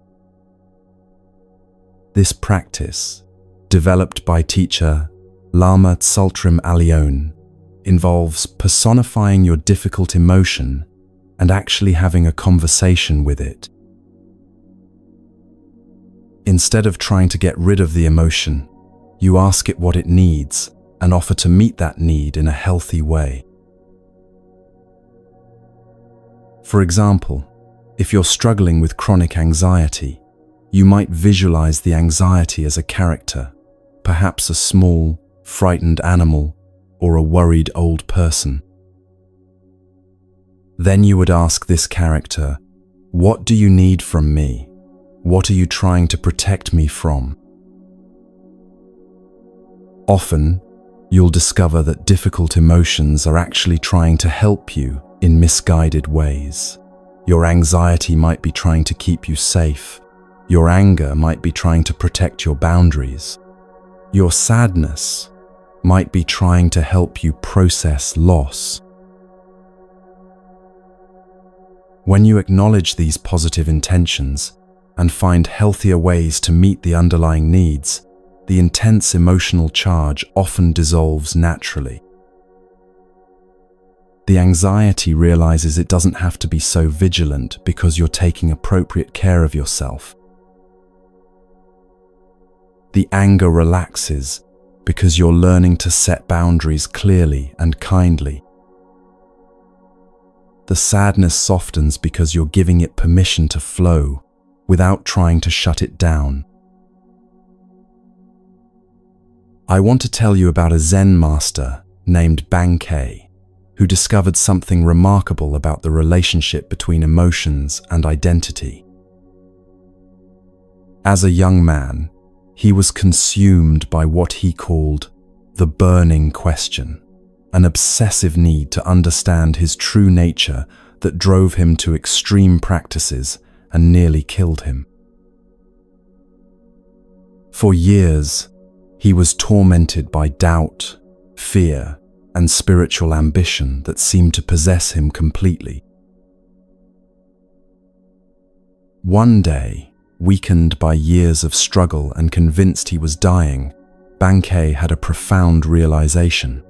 This practice, developed by teacher Lama Tsultrim Alyon, involves personifying your difficult emotion and actually having a conversation with it. Instead of trying to get rid of the emotion, you ask it what it needs and offer to meet that need in a healthy way. For example, if you're struggling with chronic anxiety, you might visualize the anxiety as a character, perhaps a small, frightened animal or a worried old person. Then you would ask this character, "What do you need from me? What are you trying to protect me from?" Often, you'll discover that difficult emotions are actually trying to help you in misguided ways. Your anxiety might be trying to keep you safe. Your anger might be trying to protect your boundaries. Your sadness might be trying to help you process loss. When you acknowledge these positive intentions and find healthier ways to meet the underlying needs, the intense emotional charge often dissolves naturally. The anxiety realizes it doesn't have to be so vigilant because you're taking appropriate care of yourself. The anger relaxes because you're learning to set boundaries clearly and kindly. The sadness softens because you're giving it permission to flow without trying to shut it down. I want to tell you about a Zen master named Bankei, who discovered something remarkable about the relationship between emotions and identity. As a young man, he was consumed by what he called the burning question, an obsessive need to understand his true nature that drove him to extreme practices and nearly killed him. For years, he was tormented by doubt, fear, and spiritual ambition that seemed to possess him completely. One day, weakened by years of struggle and convinced he was dying, Bankei had a profound realization.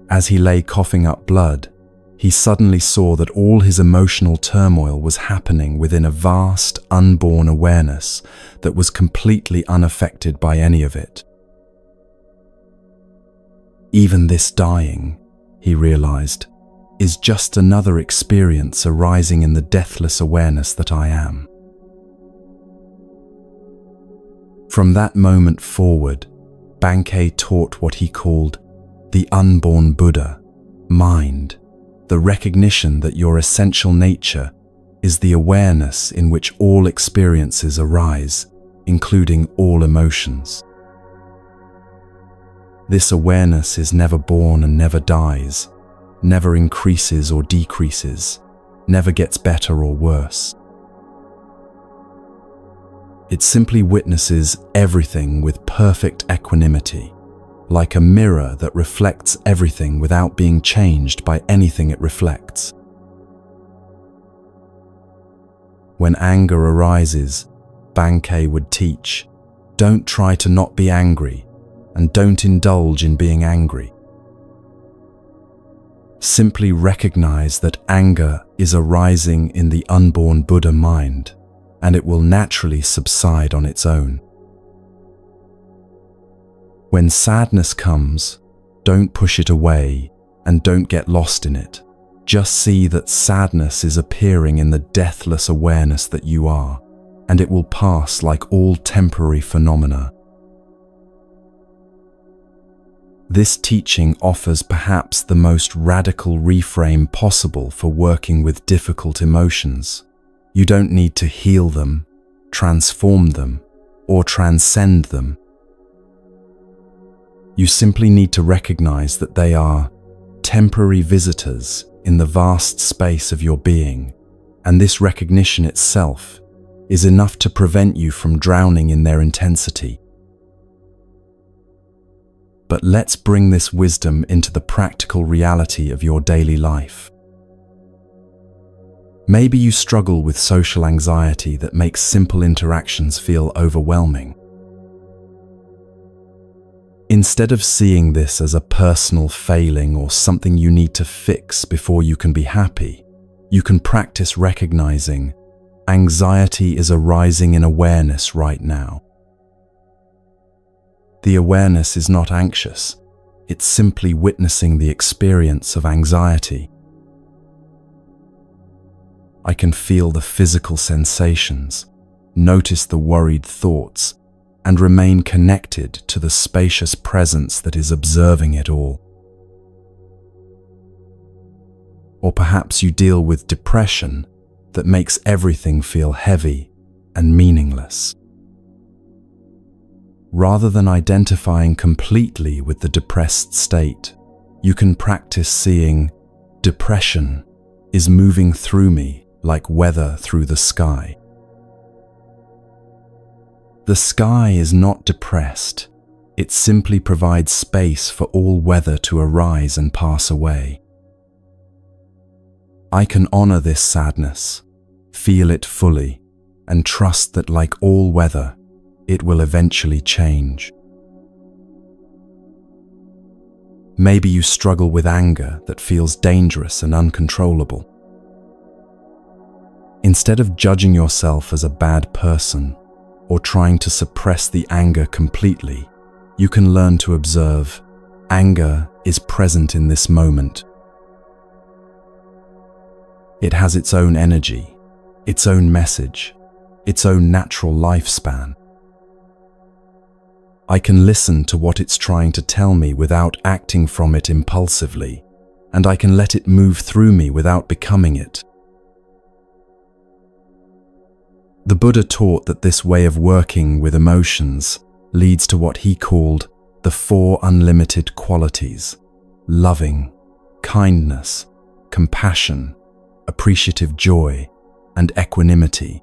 As he lay coughing up blood, he suddenly saw that all his emotional turmoil was happening within a vast, unborn awareness that was completely unaffected by any of it. Even this dying, he realized, is just another experience arising in the deathless awareness that I am. From that moment forward, Bankei taught what he called the unborn Buddha, mind, the recognition that your essential nature is the awareness in which all experiences arise, including all emotions. This awareness is never born and never dies, never increases or decreases, never gets better or worse. It simply witnesses everything with perfect equanimity, like a mirror that reflects everything without being changed by anything it reflects. When anger arises, Bankei would teach, don't try to not be angry, and don't indulge in being angry. Simply recognize that anger is arising in the unborn Buddha mind, and it will naturally subside on its own. When sadness comes, don't push it away and don't get lost in it. Just see that sadness is appearing in the deathless awareness that you are, and it will pass like all temporary phenomena. This teaching offers perhaps the most radical reframe possible for working with difficult emotions. You don't need to heal them, transform them, or transcend them. You simply need to recognize that they are temporary visitors in the vast space of your being, and this recognition itself is enough to prevent you from drowning in their intensity. But let's bring this wisdom into the practical reality of your daily life. Maybe you struggle with social anxiety that makes simple interactions feel overwhelming. Instead of seeing this as a personal failing or something you need to fix before you can be happy, you can practice recognizing anxiety is arising in awareness right now. The awareness is not anxious, it's simply witnessing the experience of anxiety. I can feel the physical sensations, notice the worried thoughts, and remain connected to the spacious presence that is observing it all. Or perhaps you deal with depression that makes everything feel heavy and meaningless. Rather than identifying completely with the depressed state, you can practice seeing depression is moving through me like weather through the sky. The sky is not depressed, it simply provides space for all weather to arise and pass away. I can honor this sadness, feel it fully, and trust that like all weather, it will eventually change. Maybe you struggle with anger that feels dangerous and uncontrollable. Instead of judging yourself as a bad person or trying to suppress the anger completely, you can learn to observe anger is present in this moment. It has its own energy, its own message, its own natural lifespan. I can listen to what it's trying to tell me without acting from it impulsively, and I can let it move through me without becoming it. The Buddha taught that this way of working with emotions leads to what he called the 4 unlimited qualities: loving, kindness, compassion, appreciative joy, and equanimity.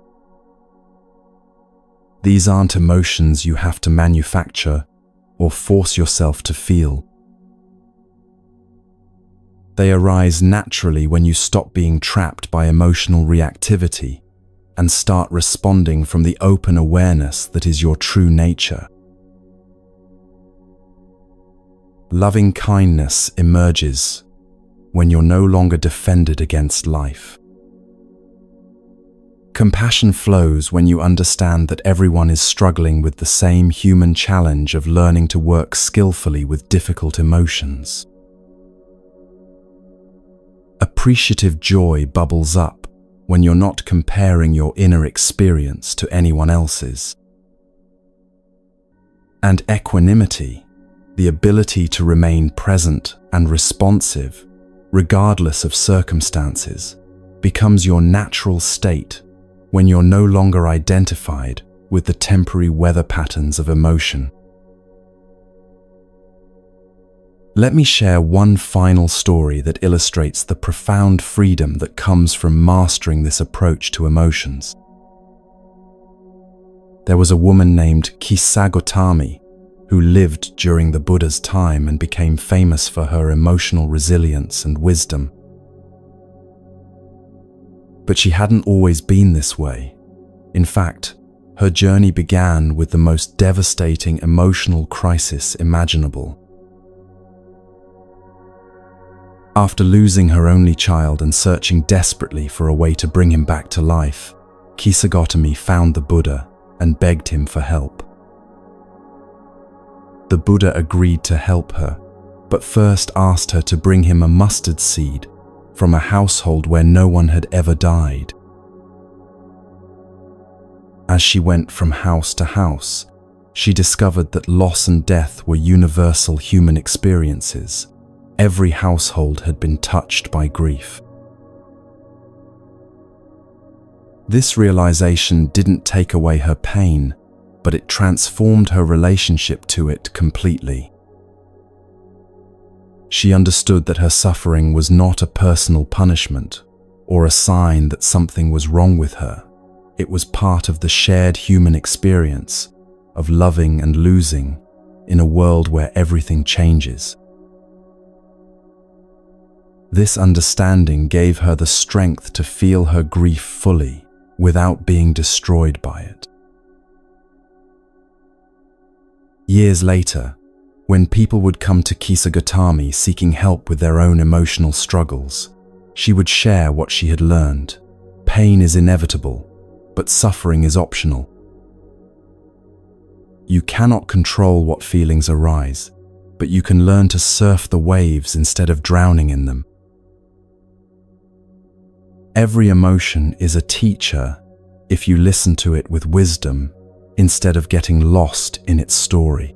These aren't emotions you have to manufacture or force yourself to feel. They arise naturally when you stop being trapped by emotional reactivity and start responding from the open awareness that is your true nature. Loving kindness emerges when you're no longer defended against life. Compassion flows when you understand that everyone is struggling with the same human challenge of learning to work skillfully with difficult emotions. Appreciative joy bubbles up when you're not comparing your inner experience to anyone else's. And equanimity, the ability to remain present and responsive, regardless of circumstances, becomes your natural state when you're no longer identified with the temporary weather patterns of emotion. Let me share one final story that illustrates the profound freedom that comes from mastering this approach to emotions. There was a woman named Kisagotami who lived during the Buddha's time and became famous for her emotional resilience and wisdom. But she hadn't always been this way. In fact, her journey began with the most devastating emotional crisis imaginable. After losing her only child and searching desperately for a way to bring him back to life, Kisagotami found the Buddha and begged him for help. The Buddha agreed to help her, but first asked her to bring him a mustard seed from a household where no one had ever died. As she went from house to house, she discovered that loss and death were universal human experiences. Every household had been touched by grief. This realization didn't take away her pain, but it transformed her relationship to it completely. She understood that her suffering was not a personal punishment or a sign that something was wrong with her. It was part of the shared human experience of loving and losing in a world where everything changes. This understanding gave her the strength to feel her grief fully without being destroyed by it. Years later, when people would come to Kisagotami seeking help with their own emotional struggles, she would share what she had learned. Pain is inevitable, but suffering is optional. You cannot control what feelings arise, but you can learn to surf the waves instead of drowning in them. Every emotion is a teacher if you listen to it with wisdom instead of getting lost in its story.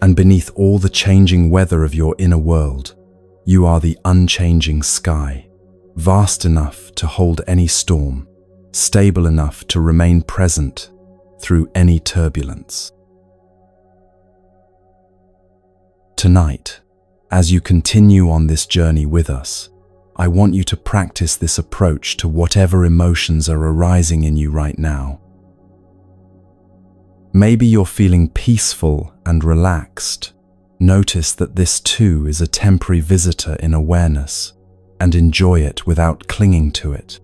And beneath all the changing weather of your inner world, you are the unchanging sky, vast enough to hold any storm, stable enough to remain present through any turbulence. Tonight, as you continue on this journey with us, I want you to practice this approach to whatever emotions are arising in you right now. Maybe you're feeling peaceful and relaxed. Notice that this too is a temporary visitor in awareness, and enjoy it without clinging to it.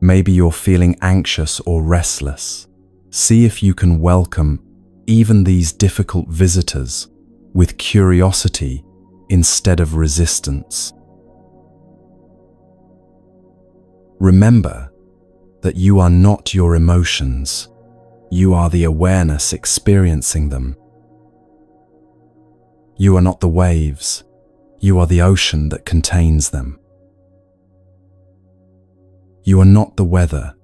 Maybe you're feeling anxious or restless. See if you can welcome even these difficult visitors with curiosity instead of resistance. Remember that you are not your emotions. You are the awareness experiencing them. You are not the waves. You are the ocean that contains them. You are not the weather.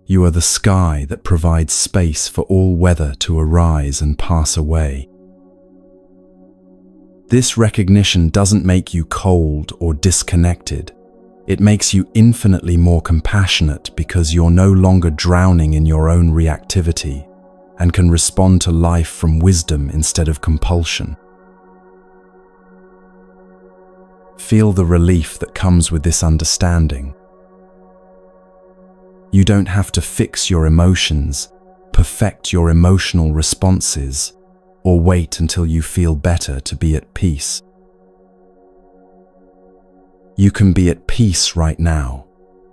You are the sky that provides space for all weather to arise and pass away. This recognition doesn't make you cold or disconnected. It makes you infinitely more compassionate because you're no longer drowning in your own reactivity and can respond to life from wisdom instead of compulsion. Feel the relief that comes with this understanding. You don't have to fix your emotions, perfect your emotional responses, or wait until you feel better to be at peace. You can be at peace right now,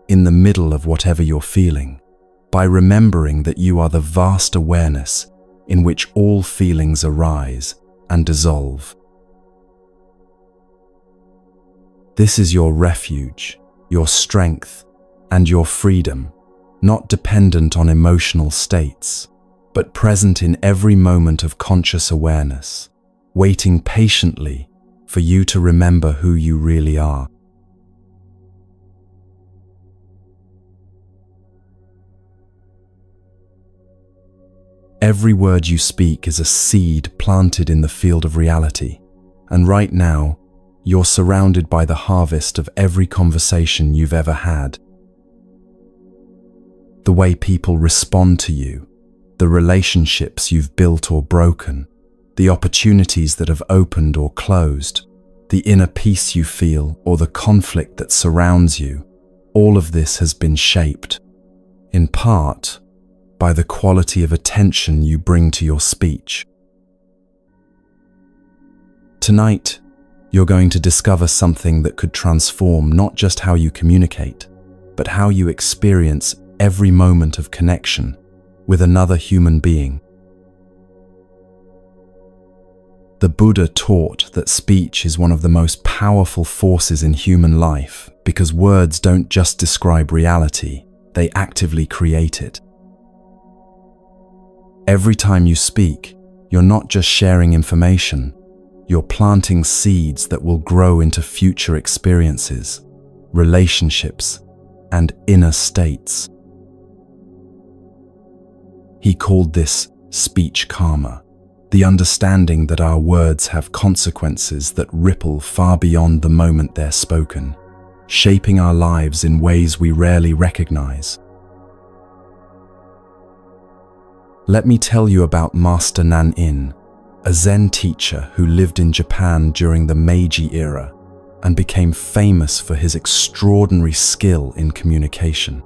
in the middle of whatever you're feeling, by remembering that you are the vast awareness in which all feelings arise and dissolve. This is your refuge, your strength, and your freedom, not dependent on emotional states, but present in every moment of conscious awareness, waiting patiently for you to remember who you really are. Every word you speak is a seed planted in the field of reality, and right now, you're surrounded by the harvest of every conversation you've ever had. The way people respond to you, the relationships you've built or broken, the opportunities that have opened or closed, the inner peace you feel or the conflict that surrounds you, all of this has been shaped, in part, by the quality of attention you bring to your speech. Tonight, you're going to discover something that could transform not just how you communicate, but how you experience every moment of connection with another human being. The Buddha taught that speech is one of the most powerful forces in human life because words don't just describe reality, they actively create it. Every time you speak, you're not just sharing information, you're planting seeds that will grow into future experiences, relationships, and inner states. He called this speech karma, the understanding that our words have consequences that ripple far beyond the moment they're spoken, shaping our lives in ways we rarely recognize. Let me tell you about Master Nan-in, a Zen teacher who lived in Japan during the Meiji era and became famous for his extraordinary skill in communication.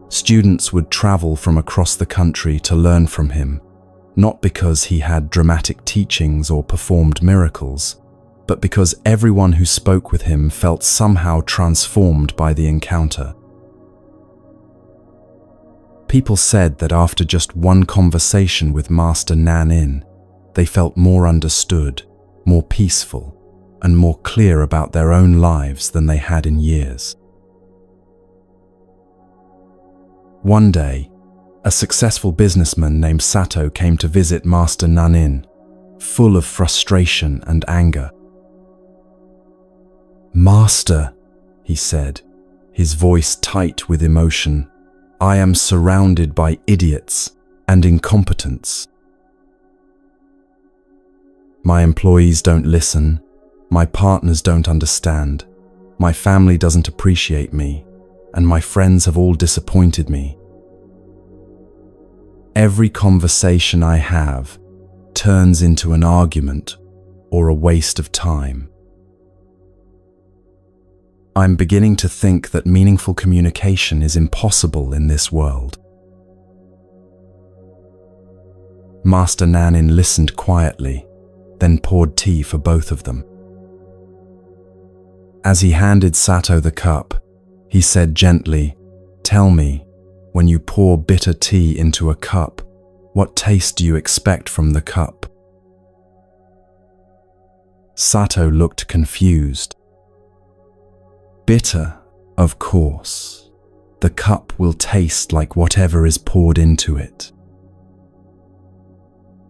Students would travel from across the country to learn from him, not because he had dramatic teachings or performed miracles, but because everyone who spoke with him felt somehow transformed by the encounter. People said that after just one conversation with Master Nan-in, they felt more understood, more peaceful, and more clear about their own lives than they had in years. One day, a successful businessman named Sato came to visit Master Nan-in, full of frustration and anger. "Master," he said, his voice tight with emotion, "I am surrounded by idiots and incompetents. My employees don't listen, my partners don't understand, my family doesn't appreciate me, and my friends have all disappointed me. Every conversation I have turns into an argument or a waste of time. I'm beginning to think that meaningful communication is impossible in this world." Master Nan-in listened quietly, then poured tea for both of them. As he handed Sato the cup, he said gently, "Tell me, when you pour bitter tea into a cup, what taste do you expect from the cup?" Sato looked confused. "Bitter, of course. The cup will taste like whatever is poured into it.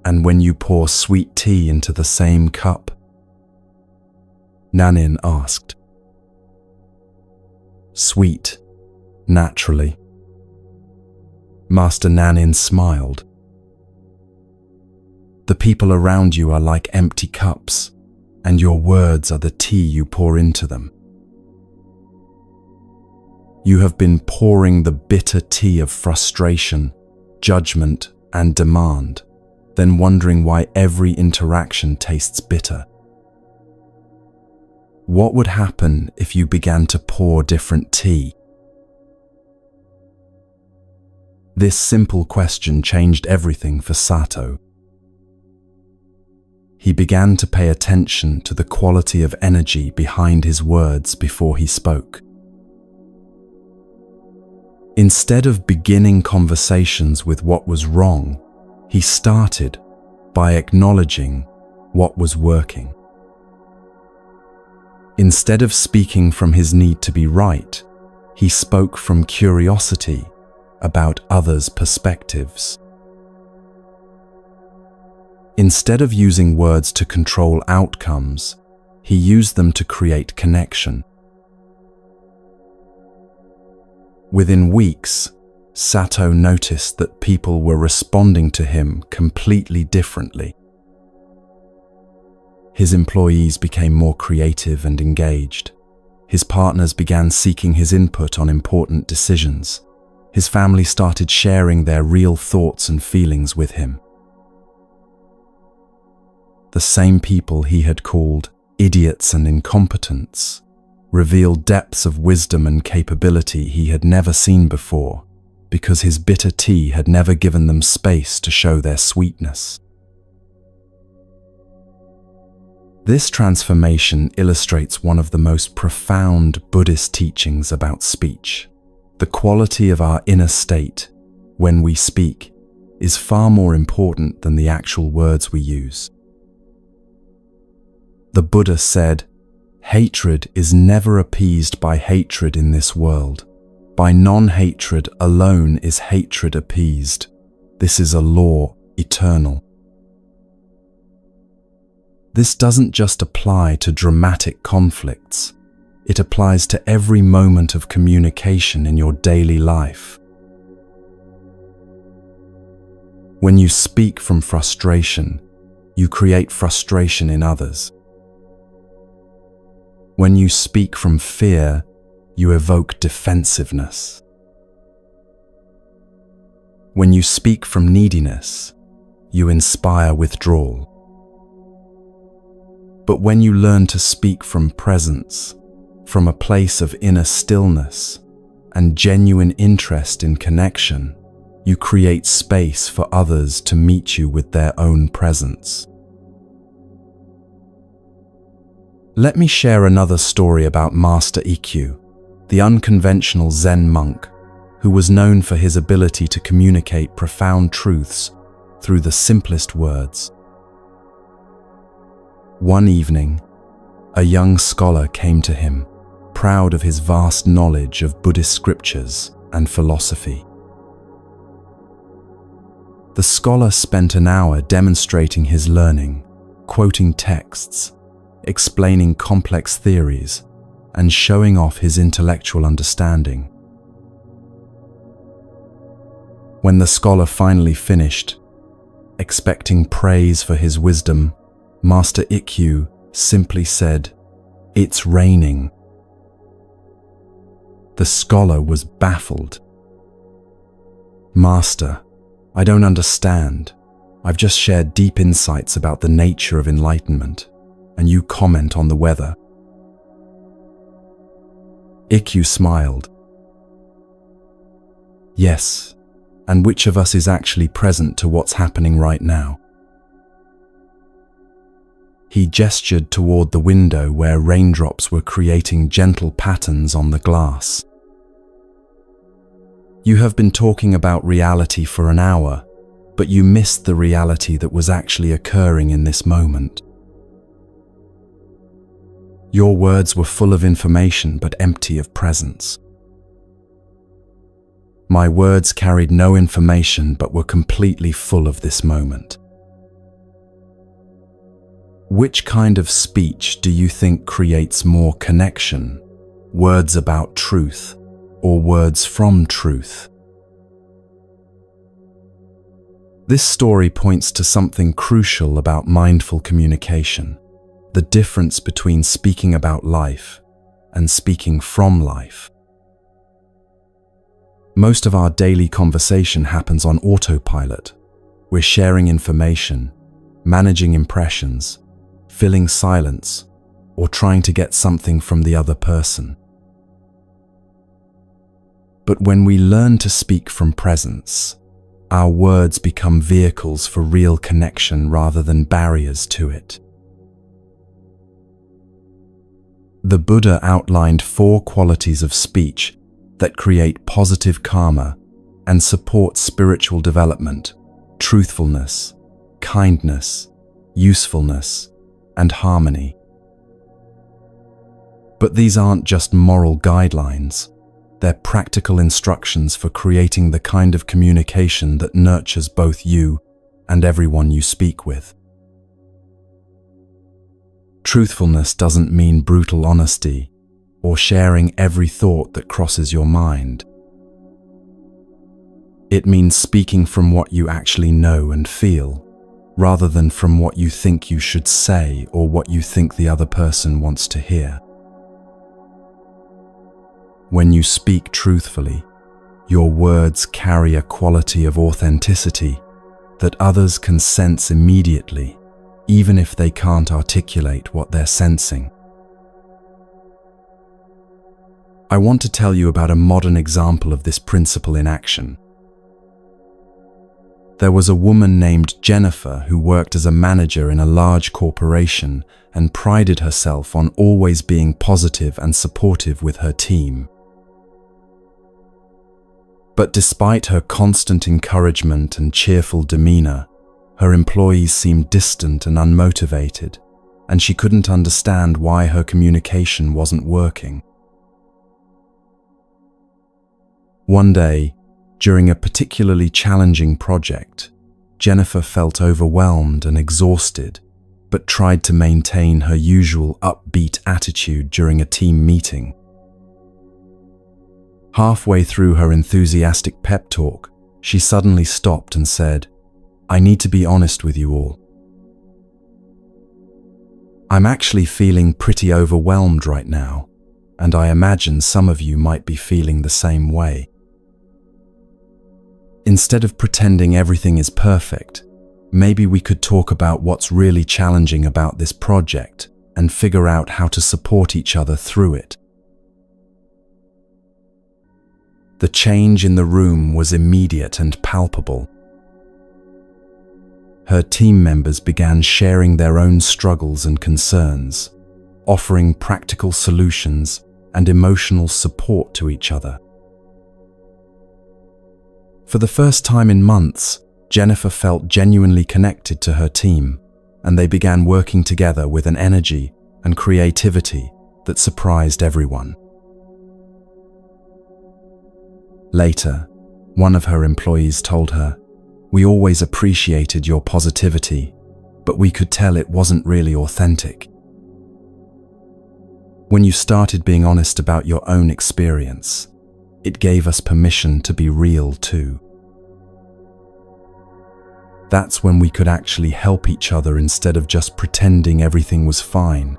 And when you pour sweet tea into the same cup?" Nan-in asked. "Sweet, naturally." Master Nan-in smiled. "The people around you are like empty cups, and your words are the tea you pour into them. You have been pouring the bitter tea of frustration, judgment, and demand, then wondering why every interaction tastes bitter. What would happen if you began to pour different tea?" This simple question changed everything for Sato. He began to pay attention to the quality of energy behind his words before he spoke. Instead of beginning conversations with what was wrong, he started by acknowledging what was working. Instead of speaking from his need to be right, he spoke from curiosity about others' perspectives. Instead of using words to control outcomes, he used them to create connection. Within weeks, Sato noticed that people were responding to him completely differently. His employees became more creative and engaged. His partners began seeking his input on important decisions. His family started sharing their real thoughts and feelings with him. The same people he had called idiots and incompetents revealed depths of wisdom and capability he had never seen before, because his bitter tea had never given them space to show their sweetness. This transformation illustrates one of the most profound Buddhist teachings about speech. The quality of our inner state, when we speak, is far more important than the actual words we use. The Buddha said, "Hatred is never appeased by hatred in this world. By non-hatred alone is hatred appeased. This is a law, eternal." This doesn't just apply to dramatic conflicts. It applies to every moment of communication in your daily life. When you speak from frustration, you create frustration in others. When you speak from fear, you evoke defensiveness. When you speak from neediness, you inspire withdrawal. But when you learn to speak from presence, from a place of inner stillness and genuine interest in connection, you create space for others to meet you with their own presence. Let me share another story about Master Ikkyu, the unconventional Zen monk who was known for his ability to communicate profound truths through the simplest words. One evening, a young scholar came to him, proud of his vast knowledge of Buddhist scriptures and philosophy. The scholar spent an hour demonstrating his learning, quoting texts, explaining complex theories, and showing off his intellectual understanding. When the scholar finally finished, expecting praise for his wisdom, Master Ikkyu simply said, "It's raining." The scholar was baffled. "Master, I don't understand. I've just shared deep insights about the nature of enlightenment, and you comment on the weather." Ikkyu smiled. "Yes, and which of us is actually present to what's happening right now?" He gestured toward the window where raindrops were creating gentle patterns on the glass. "You have been talking about reality for an hour, but you missed the reality that was actually occurring in this moment. Your words were full of information but empty of presence. My words carried no information but were completely full of this moment. Which kind of speech do you think creates more connection? Words about truth or words from truth?" This story points to something crucial about mindful communication, the difference between speaking about life and speaking from life. Most of our daily conversation happens on autopilot. We're sharing information, managing impressions, filling silence, or trying to get something from the other person. But when we learn to speak from presence, our words become vehicles for real connection rather than barriers to it. The Buddha outlined 4 qualities of speech that create positive karma and support spiritual development: truthfulness, kindness, usefulness, and harmony. But these aren't just moral guidelines. They're practical instructions for creating the kind of communication that nurtures both you and everyone you speak with. Truthfulness doesn't mean brutal honesty or sharing every thought that crosses your mind. It means speaking from what you actually know and feel, rather than from what you think you should say or what you think the other person wants to hear. When you speak truthfully, your words carry a quality of authenticity that others can sense immediately, even if they can't articulate what they're sensing. I want to tell you about a modern example of this principle in action. There was a woman named Jennifer who worked as a manager in a large corporation and prided herself on always being positive and supportive with her team. But despite her constant encouragement and cheerful demeanor, her employees seemed distant and unmotivated, and she couldn't understand why her communication wasn't working. One day, during a particularly challenging project, Jennifer felt overwhelmed and exhausted but tried to maintain her usual upbeat attitude during a team meeting. Halfway through her enthusiastic pep talk, she suddenly stopped and said, "I need to be honest with you all. I'm actually feeling pretty overwhelmed right now, and I imagine some of you might be feeling the same way. Instead of pretending everything is perfect, maybe we could talk about what's really challenging about this project and figure out how to support each other through it." The change in the room was immediate and palpable. Her team members began sharing their own struggles and concerns, offering practical solutions and emotional support to each other. For the first time in months, Jennifer felt genuinely connected to her team, and they began working together with an energy and creativity that surprised everyone. Later, one of her employees told her, "We always appreciated your positivity, but we could tell it wasn't really authentic. When you started being honest about your own experience, it gave us permission to be real too. That's when we could actually help each other instead of just pretending everything was fine."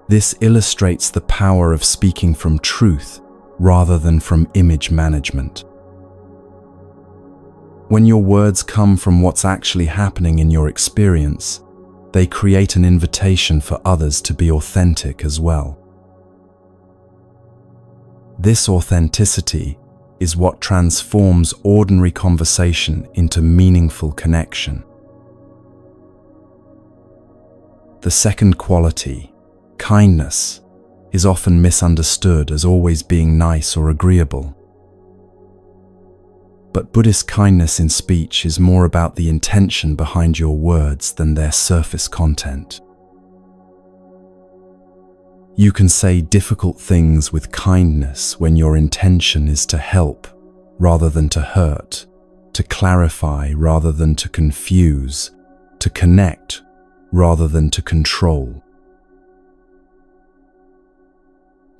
This illustrates the power of speaking from truth rather than from image management. When your words come from what's actually happening in your experience, they create an invitation for others to be authentic as well. This authenticity is what transforms ordinary conversation into meaningful connection. The second quality, kindness, is often misunderstood as always being nice or agreeable. But Buddhist kindness in speech is more about the intention behind your words than their surface content. You can say difficult things with kindness when your intention is to help rather than to hurt, to clarify rather than to confuse, to connect rather than to control.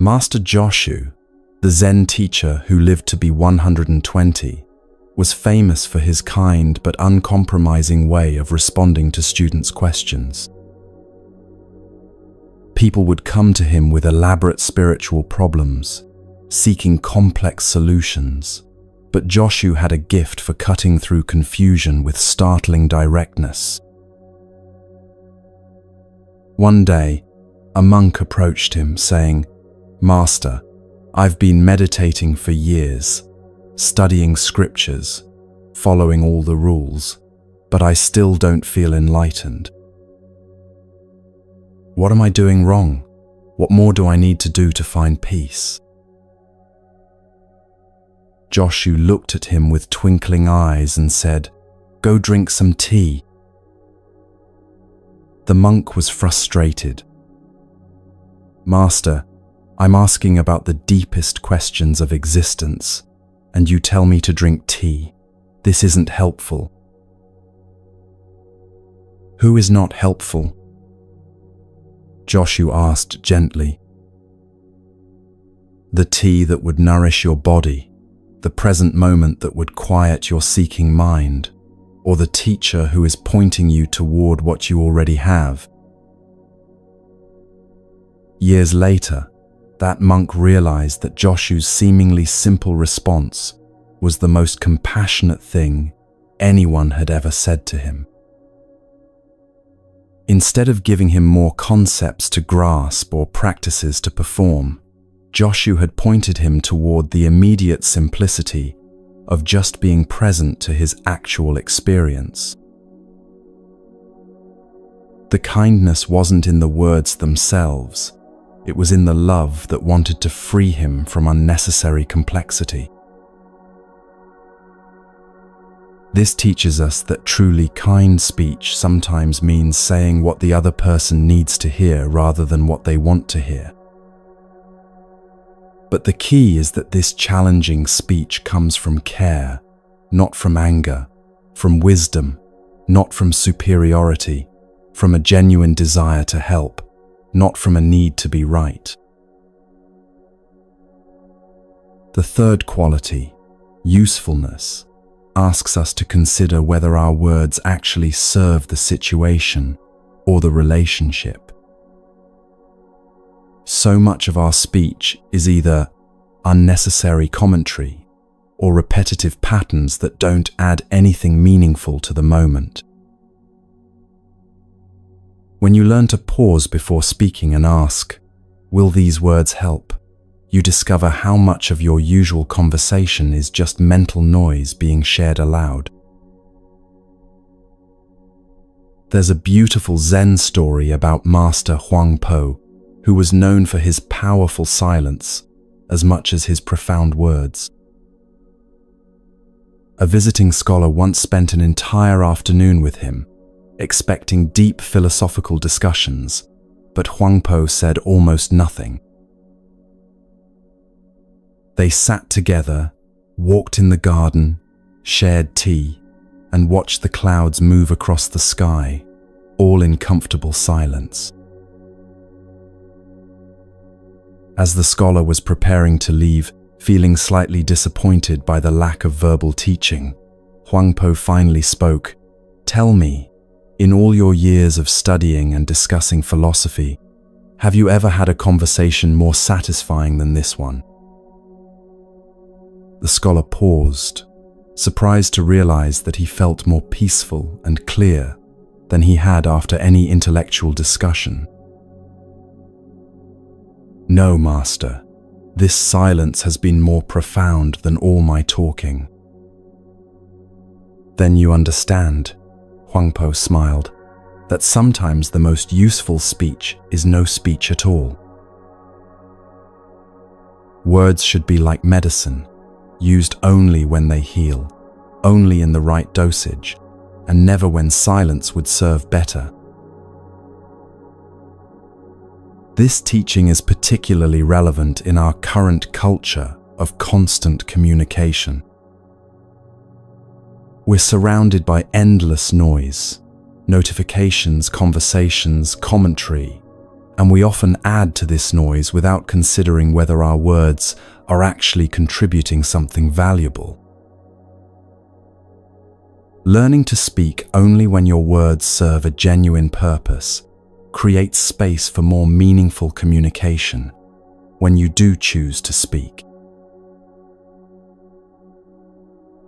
Master Joshu, the Zen teacher who lived to be 120, was famous for his kind but uncompromising way of responding to students' questions. People would come to him with elaborate spiritual problems, seeking complex solutions, but Joshu had a gift for cutting through confusion with startling directness. One day, a monk approached him saying, "Master, I've been meditating for years, studying scriptures, following all the rules, but I still don't feel enlightened. What am I doing wrong? What more do I need to do to find peace?" Joshu looked at him with twinkling eyes and said, "Go drink some tea." The monk was frustrated. "Master, I'm asking about the deepest questions of existence, and you tell me to drink tea. This isn't helpful." "Who is not helpful?" Joshu asked gently. "The tea that would nourish your body, the present moment that would quiet your seeking mind, or the teacher who is pointing you toward what you already have." Years later, that monk realized that Joshu's seemingly simple response was the most compassionate thing anyone had ever said to him. Instead of giving him more concepts to grasp or practices to perform, Joshu had pointed him toward the immediate simplicity of just being present to his actual experience. The kindness wasn't in the words themselves, it was in the love that wanted to free him from unnecessary complexity. This teaches us that truly kind speech sometimes means saying what the other person needs to hear rather than what they want to hear. But the key is that this challenging speech comes from care, not from anger, from wisdom, not from superiority, from a genuine desire to help, not from a need to be right. The third quality, usefulness, asks us to consider whether our words actually serve the situation or the relationship. So much of our speech is either unnecessary commentary or repetitive patterns that don't add anything meaningful to the moment. When you learn to pause before speaking and ask, "Will these words help?" you discover how much of your usual conversation is just mental noise being shared aloud. There's a beautiful Zen story about Master Huang Po, who was known for his powerful silence as much as his profound words. A visiting scholar once spent an entire afternoon with him, expecting deep philosophical discussions, but Huang Po said almost nothing. They sat together, walked in the garden, shared tea, and watched the clouds move across the sky, all in comfortable silence. As the scholar was preparing to leave, feeling slightly disappointed by the lack of verbal teaching, Huang Po finally spoke, "Tell me, in all your years of studying and discussing philosophy, have you ever had a conversation more satisfying than this one?" The scholar paused, surprised to realize that he felt more peaceful and clear than he had after any intellectual discussion. "No, Master, this silence has been more profound than all my talking." "Then you understand," Huang Po smiled, "that sometimes the most useful speech is no speech at all. Words should be like medicine, used only when they heal, only in the right dosage, and never when silence would serve better." This teaching is particularly relevant in our current culture of constant communication. We're surrounded by endless noise, notifications, conversations, commentary, and we often add to this noise without considering whether our words are actually contributing something valuable. Learning to speak only when your words serve a genuine purpose creates space for more meaningful communication when you do choose to speak.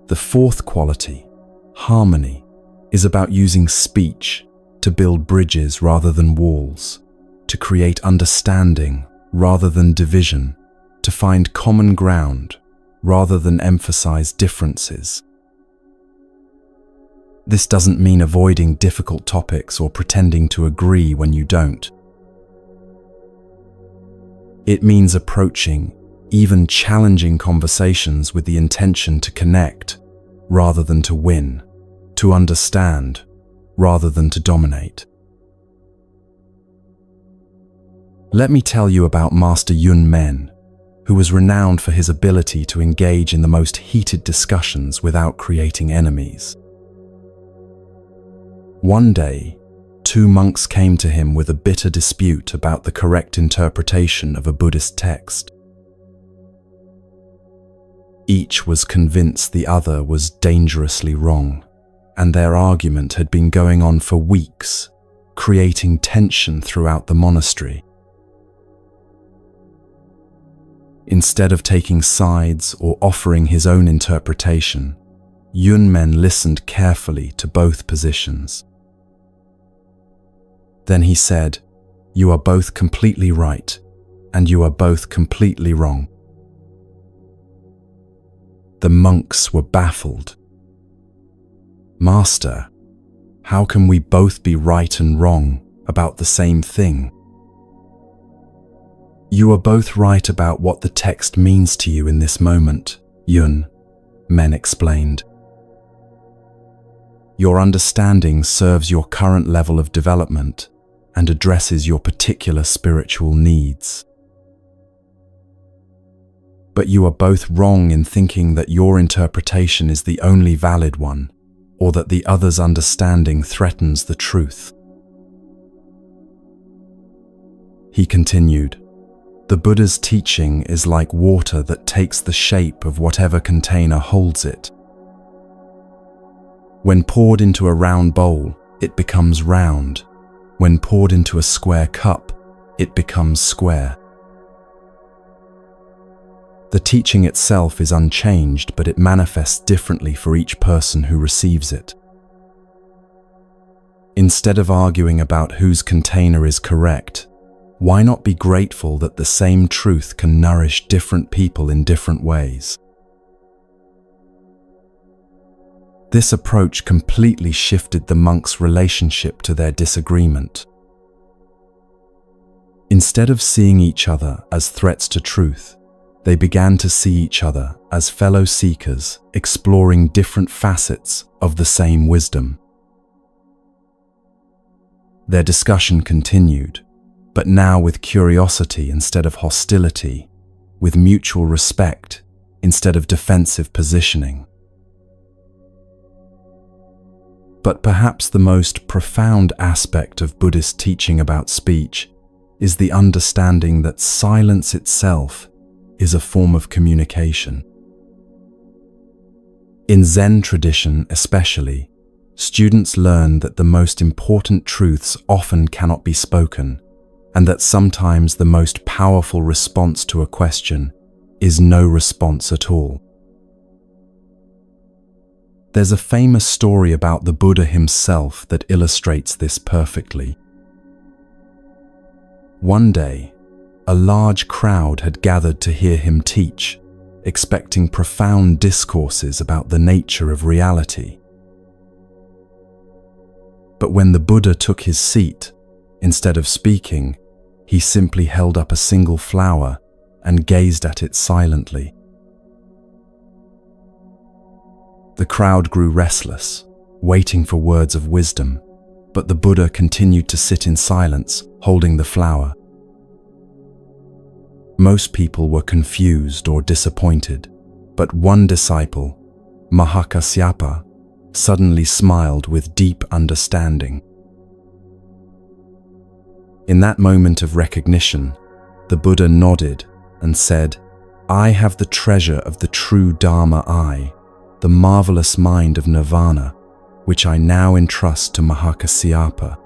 The fourth quality, harmony, is about using speech to build bridges rather than walls, to create understanding rather than division, to find common ground rather than emphasize differences. This doesn't mean avoiding difficult topics or pretending to agree when you don't. It means approaching even challenging conversations with the intention to connect rather than to win, to understand rather than to dominate. Let me tell you about Master Yun Men, who was renowned for his ability to engage in the most heated discussions without creating enemies. One day, two monks came to him with a bitter dispute about the correct interpretation of a Buddhist text. Each was convinced the other was dangerously wrong, and their argument had been going on for weeks, creating tension throughout the monastery. Instead of taking sides or offering his own interpretation, Yun Men listened carefully to both positions. Then he said, "You are both completely right, and you are both completely wrong." The monks were baffled. "Master, how can we both be right and wrong about the same thing?" "You are both right about what the text means to you in this moment," Yun Men explained. "Your understanding serves your current level of development and addresses your particular spiritual needs. But you are both wrong in thinking that your interpretation is the only valid one, or that the other's understanding threatens the truth. He continued, "The Buddha's teaching is like water that takes the shape of whatever container holds it. When poured into a round bowl, it becomes round. When poured into a square cup, it becomes square." The teaching itself is unchanged, but it manifests differently for each person who receives it. Instead of arguing about whose container is correct, why not be grateful that the same truth can nourish different people in different ways? This approach completely shifted the monks' relationship to their disagreement. Instead of seeing each other as threats to truth, they began to see each other as fellow seekers exploring different facets of the same wisdom. Their discussion continued, but now with curiosity instead of hostility, with mutual respect instead of defensive positioning. But perhaps the most profound aspect of Buddhist teaching about speech is the understanding that silence itself is a form of communication. In Zen tradition especially, students learn that the most important truths often cannot be spoken, and that sometimes the most powerful response to a question is no response at all. There's a famous story about the Buddha himself that illustrates this perfectly. One day, a large crowd had gathered to hear him teach, expecting profound discourses about the nature of reality. But when the Buddha took his seat, instead of speaking, he simply held up a single flower and gazed at it silently. The crowd grew restless, waiting for words of wisdom, but the Buddha continued to sit in silence, holding the flower. Most people were confused or disappointed, but one disciple, Mahakasyapa, suddenly smiled with deep understanding. In that moment of recognition, the Buddha nodded and said, "I have the treasure of the true Dharma I, the marvelous mind of nirvana, which I now entrust to Mahakasyapa."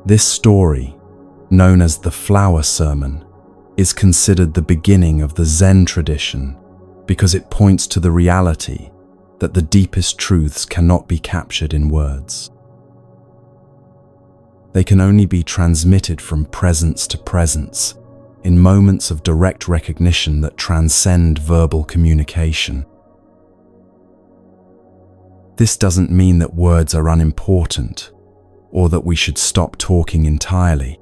This story, known as the Flower Sermon, is considered the beginning of the Zen tradition because it points to the reality that the deepest truths cannot be captured in words. They can only be transmitted from presence to presence, in moments of direct recognition that transcend verbal communication. This doesn't mean that words are unimportant, or that we should stop talking entirely.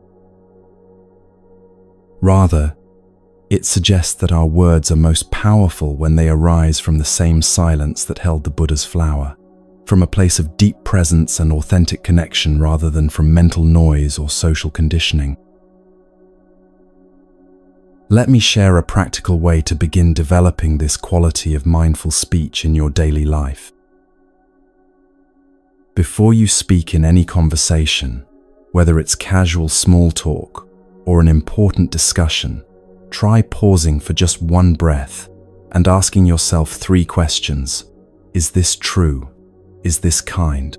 Rather, it suggests that our words are most powerful when they arise from the same silence that held the Buddha's flower, from a place of deep presence and authentic connection rather than from mental noise or social conditioning. Let me share a practical way to begin developing this quality of mindful speech in your daily life. Before you speak in any conversation, whether it's casual small talk or an important discussion, try pausing for just one breath and asking yourself 3 questions. Is this true? Is this kind?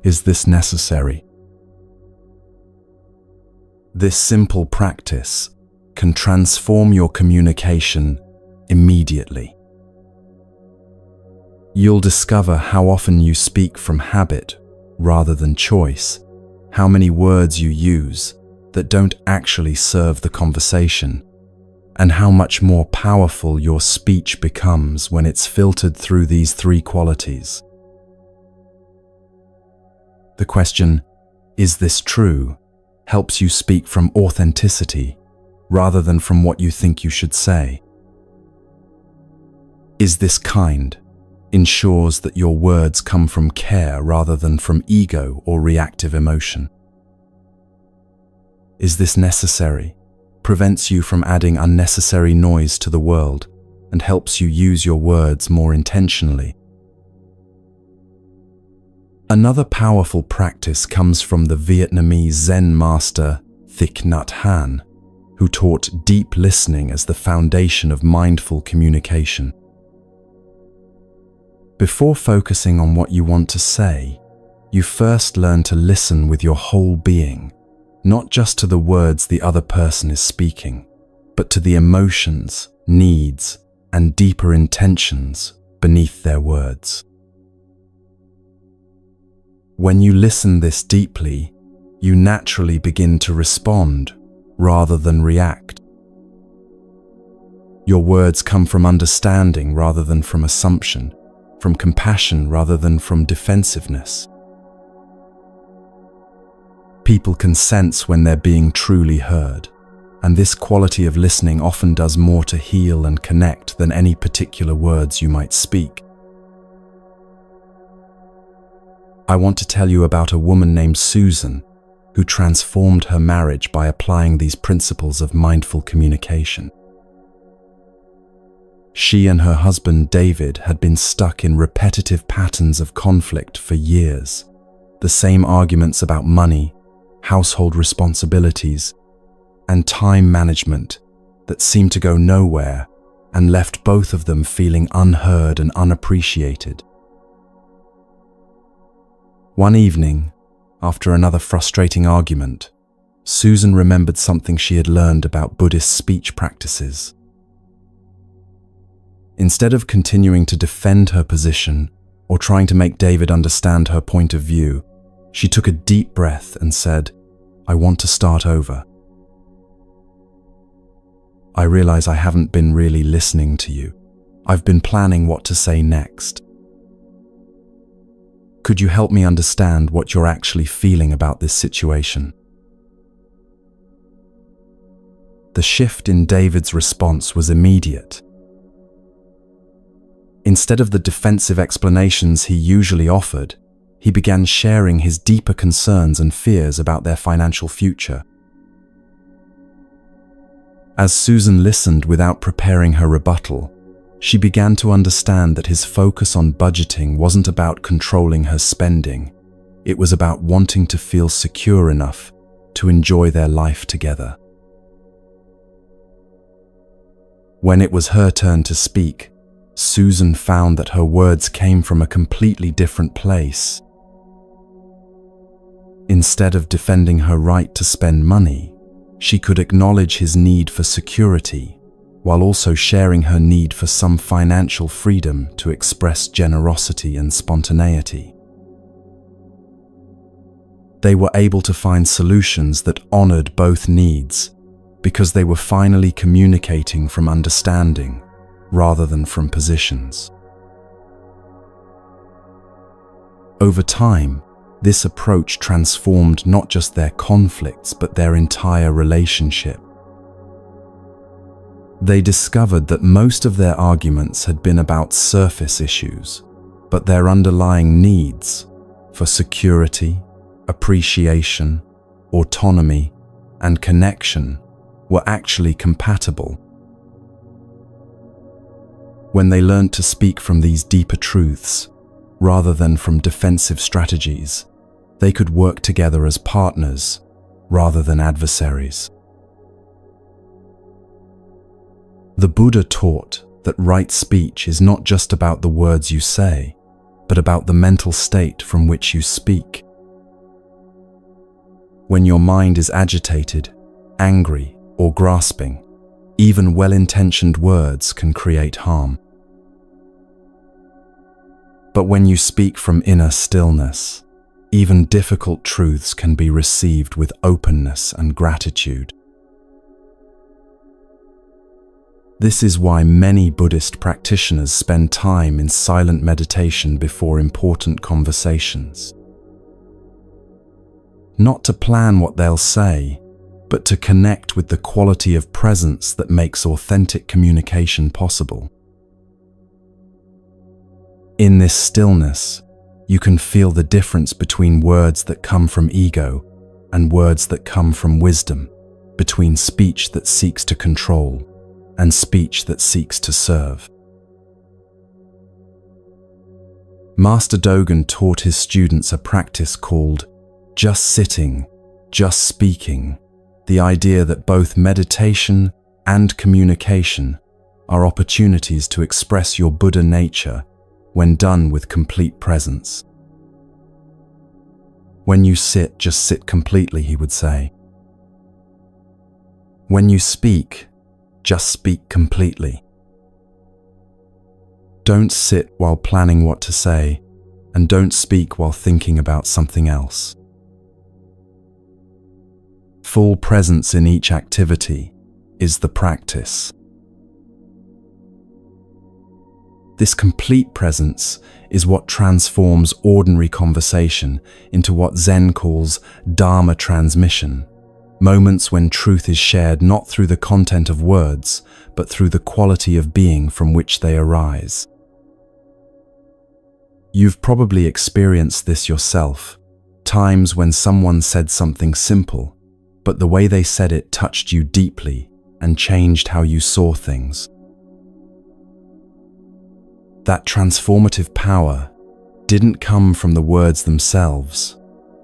Is this necessary? This simple practice can transform your communication immediately. You'll discover how often you speak from habit rather than choice, how many words you use that don't actually serve the conversation, and how much more powerful your speech becomes when it's filtered through these 3 qualities. The question, "Is this true?" helps you speak from authenticity rather than from what you think you should say. "Is this kind?" ensures that your words come from care rather than from ego or reactive emotion. "Is this necessary?" prevents you from adding unnecessary noise to the world and helps you use your words more intentionally. Another powerful practice comes from the Vietnamese Zen master Thich Nhat Hanh, who taught deep listening as the foundation of mindful communication. Before focusing on what you want to say, you first learn to listen with your whole being, not just to the words the other person is speaking, but to the emotions, needs, and deeper intentions beneath their words. When you listen this deeply, you naturally begin to respond rather than react. Your words come from understanding rather than from assumption, from compassion rather than from defensiveness. People can sense when they're being truly heard, and this quality of listening often does more to heal and connect than any particular words you might speak. I want to tell you about a woman named Susan who transformed her marriage by applying these principles of mindful communication. She and her husband David had been stuck in repetitive patterns of conflict for years. The same arguments about money, household responsibilities, and time management that seemed to go nowhere and left both of them feeling unheard and unappreciated. One evening, after another frustrating argument, Susan remembered something she had learned about Buddhist speech practices. Instead of continuing to defend her position or trying to make David understand her point of view, she took a deep breath and said, "I want to start over. I realize I haven't been really listening to you. I've been planning what to say next. Could you help me understand what you're actually feeling about this situation?" The shift in David's response was immediate. Instead of the defensive explanations he usually offered, he began sharing his deeper concerns and fears about their financial future. As Susan listened without preparing her rebuttal, she began to understand that his focus on budgeting wasn't about controlling her spending. It was about wanting to feel secure enough to enjoy their life together. When it was her turn to speak, Susan found that her words came from a completely different place. Instead of defending her right to spend money, she could acknowledge his need for security, while also sharing her need for some financial freedom to express generosity and spontaneity. They were able to find solutions that honored both needs because they were finally communicating from understanding rather than from positions. Over time, this approach transformed not just their conflicts but their entire relationship. They discovered that most of their arguments had been about surface issues, but their underlying needs for security, appreciation, autonomy, and connection were actually compatible. When they learned to speak from these deeper truths, rather than from defensive strategies, they could work together as partners rather than adversaries. The Buddha taught that right speech is not just about the words you say, but about the mental state from which you speak. When your mind is agitated, angry, or grasping, even well-intentioned words can create harm. But when you speak from inner stillness, even difficult truths can be received with openness and gratitude. This is why many Buddhist practitioners spend time in silent meditation before important conversations. Not to plan what they'll say, but to connect with the quality of presence that makes authentic communication possible. In this stillness, you can feel the difference between words that come from ego and words that come from wisdom, between speech that seeks to control and speech that seeks to serve. Master Dogen taught his students a practice called just sitting, just speaking, the idea that both meditation and communication are opportunities to express your Buddha nature when done with complete presence. When you sit, just sit completely, he would say. When you speak, just speak completely. Don't sit while planning what to say, and don't speak while thinking about something else. Full presence in each activity is the practice. This complete presence is what transforms ordinary conversation into what Zen calls Dharma transmission, moments when truth is shared not through the content of words, but through the quality of being from which they arise. You've probably experienced this yourself, times when someone said something simple, but the way they said it touched you deeply and changed how you saw things. That transformative power didn't come from the words themselves,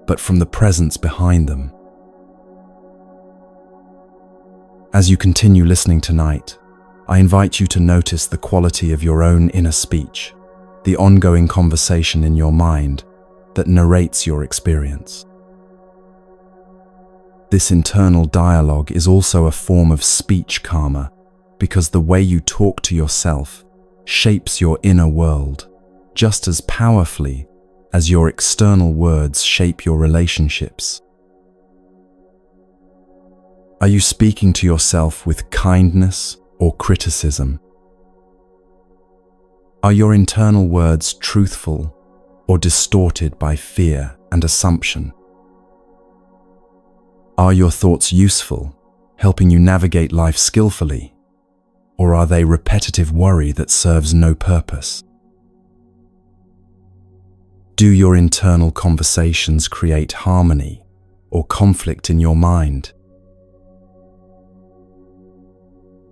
but from the presence behind them. As you continue listening tonight, I invite you to notice the quality of your own inner speech, the ongoing conversation in your mind that narrates your experience. This internal dialogue is also a form of speech karma, because the way you talk to yourself shapes your inner world just as powerfully as your external words shape your relationships. Are you speaking to yourself with kindness or criticism? Are your internal words truthful or distorted by fear and assumption? Are your thoughts useful, helping you navigate life skillfully? Or are they repetitive worry that serves no purpose? Do your internal conversations create harmony or conflict in your mind?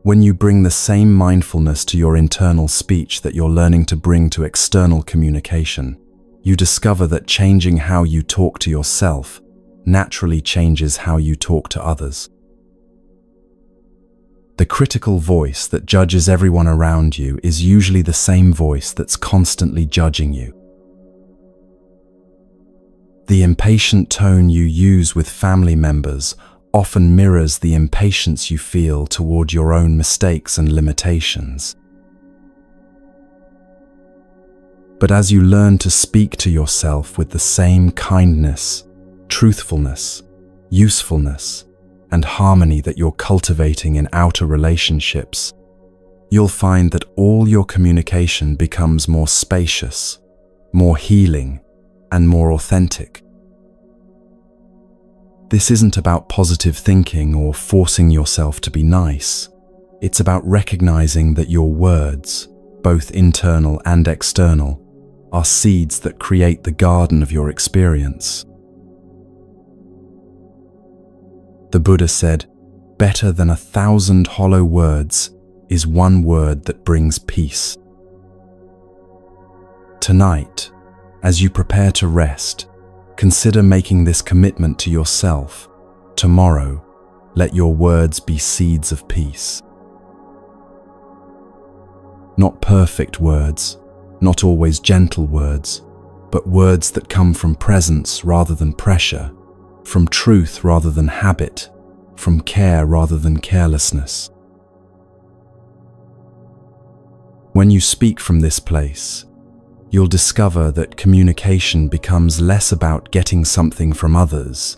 When you bring the same mindfulness to your internal speech that you're learning to bring to external communication, you discover that changing how you talk to yourself naturally changes how you talk to others. The critical voice that judges everyone around you is usually the same voice that's constantly judging you. The impatient tone you use with family members often mirrors the impatience you feel toward your own mistakes and limitations. But as you learn to speak to yourself with the same kindness, truthfulness, usefulness, and harmony that you're cultivating in outer relationships, you'll find that all your communication becomes more spacious, more healing, and more authentic. This isn't about positive thinking or forcing yourself to be nice. It's about recognizing that your words, both internal and external, are seeds that create the garden of your experience. The Buddha said, "Better than 1,000 hollow words is one word that brings peace." Tonight, as you prepare to rest, consider making this commitment to yourself. Tomorrow, let your words be seeds of peace. Not perfect words, not always gentle words, but words that come from presence rather than pressure, from truth rather than habit, from care rather than carelessness. When you speak from this place, you'll discover that communication becomes less about getting something from others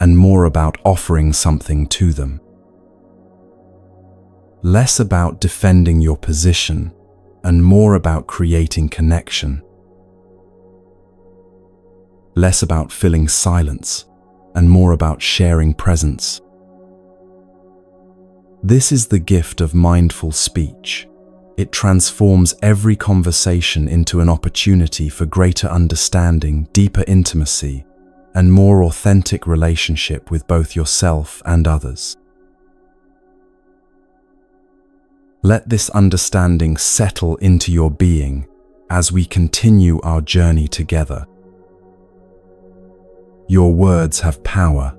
and more about offering something to them. Less about defending your position and more about creating connection. Less about filling silence and more about sharing presence. This is the gift of mindful speech. It transforms every conversation into an opportunity for greater understanding, deeper intimacy, and more authentic relationship with both yourself and others. Let this understanding settle into your being as we continue our journey together. Your words have power,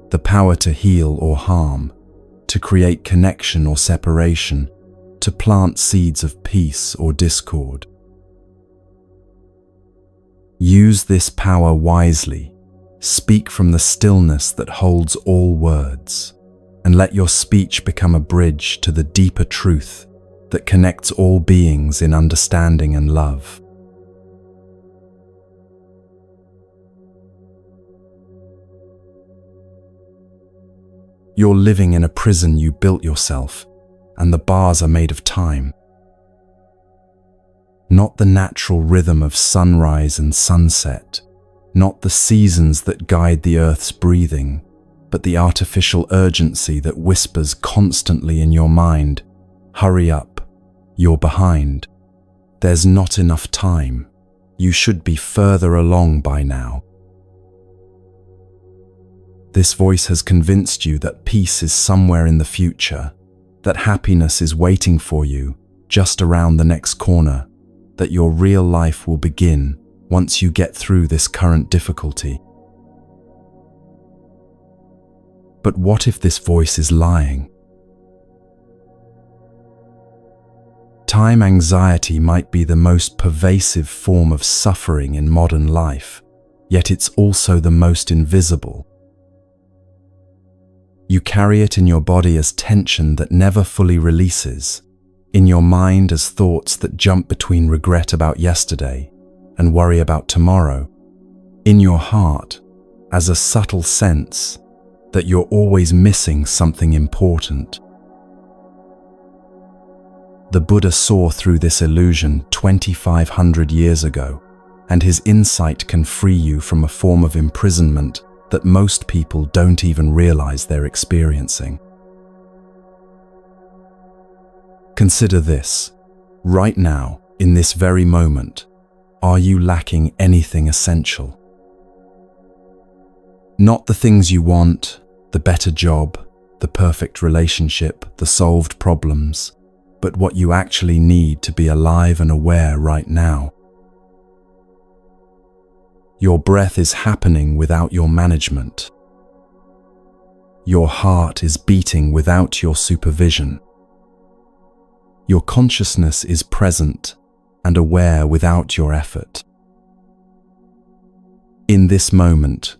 the power to heal or harm, to create connection or separation, to plant seeds of peace or discord. Use this power wisely. Speak from the stillness that holds all words, and let your speech become a bridge to the deeper truth that connects all beings in understanding and love. You're living in a prison you built yourself, and the bars are made of time. Not the natural rhythm of sunrise and sunset, not the seasons that guide the earth's breathing, but the artificial urgency that whispers constantly in your mind, "Hurry up, you're behind. There's not enough time. You should be further along by now." This voice has convinced you that peace is somewhere in the future, that happiness is waiting for you just around the next corner, that your real life will begin once you get through this current difficulty. But what if this voice is lying? Time anxiety might be the most pervasive form of suffering in modern life, yet it's also the most invisible. You carry it in your body as tension that never fully releases, in your mind as thoughts that jump between regret about yesterday and worry about tomorrow, in your heart as a subtle sense that you're always missing something important. The Buddha saw through this illusion 2,500 years ago, and his insight can free you from a form of imprisonment that most people don't even realize they're experiencing. Consider this. Right now, in this very moment, are you lacking anything essential? Not the things you want, the better job, the perfect relationship, the solved problems, but what you actually need to be alive and aware right now. Your breath is happening without your management. Your heart is beating without your supervision. Your consciousness is present and aware without your effort. In this moment,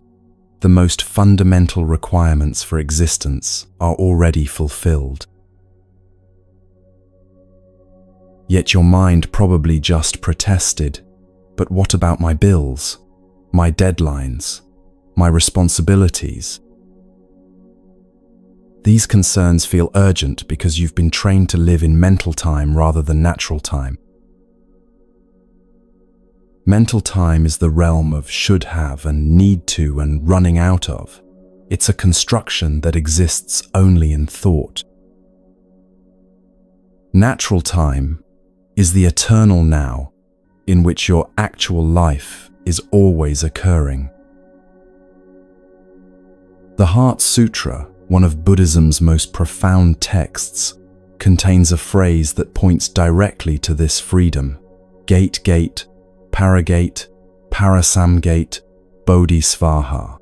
the most fundamental requirements for existence are already fulfilled. Yet your mind probably just protested, "But what about my bills? My deadlines, my responsibilities?" These concerns feel urgent because you've been trained to live in mental time rather than natural time. Mental time is the realm of should have and need to and running out of. It's a construction that exists only in thought. Natural time is the eternal now, in which your actual life is always occurring. The Heart Sutra, one of Buddhism's most profound texts, contains a phrase that points directly to this freedom: gate, gate, paragate, parasamgate, bodhisvaha.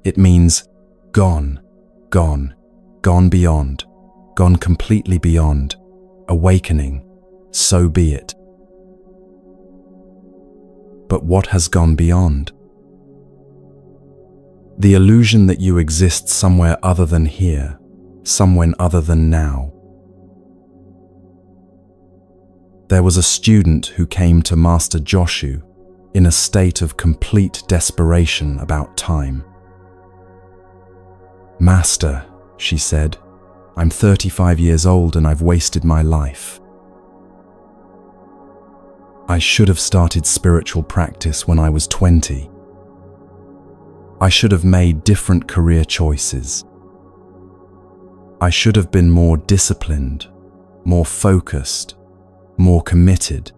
It means gone, gone, gone beyond, gone completely beyond, awakening, so be it. But what has gone beyond? The illusion that you exist somewhere other than here, somewhere other than now. There was a student who came to Master Joshu in a state of complete desperation about time. "Master," she said, "I'm 35 years old and I've wasted my life. I should have started spiritual practice when I was 20. I should have made different career choices. I should have been more disciplined, more focused, more committed.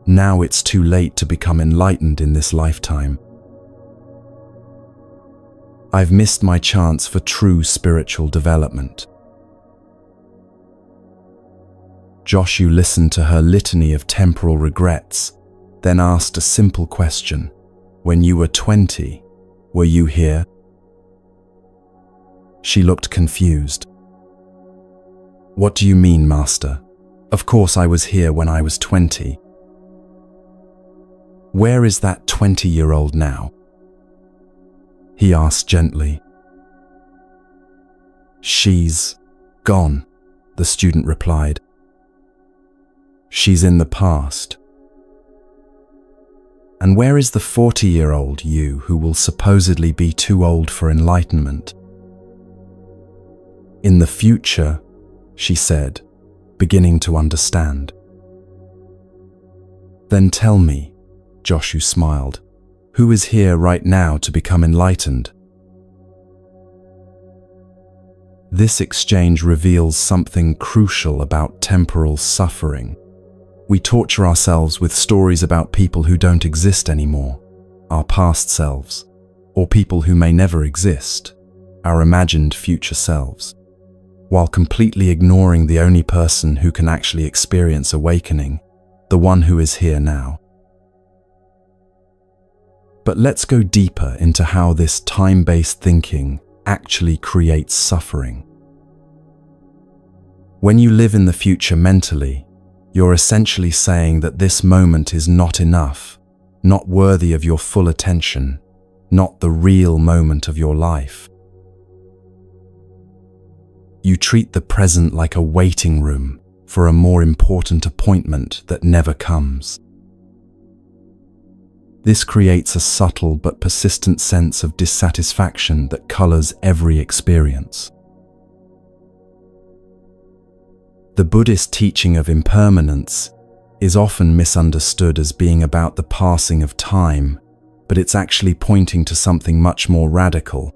Now it's too late to become enlightened in this lifetime. I've missed my chance for true spiritual development." Joshu listened to her litany of temporal regrets, then asked a simple question. When you were 20, were you here? She looked confused. What do you mean, Master? Of course I was here when I was 20. Where is that 20-year-old now? He asked gently. She's gone, the student replied. She's in the past. And where is the 40-year-old you who will supposedly be too old for enlightenment? In the future, she said, beginning to understand. Then tell me, Joshu smiled, who is here right now to become enlightened? This exchange reveals something crucial about temporal suffering. We torture ourselves with stories about people who don't exist anymore, our past selves, or people who may never exist, our imagined future selves, while completely ignoring the only person who can actually experience awakening, the one who is here now. But let's go deeper into how this time-based thinking actually creates suffering. When you live in the future mentally, you're essentially saying that this moment is not enough, not worthy of your full attention, not the real moment of your life. You treat the present like a waiting room for a more important appointment that never comes. This creates a subtle but persistent sense of dissatisfaction that colors every experience. The Buddhist teaching of impermanence is often misunderstood as being about the passing of time, but it's actually pointing to something much more radical,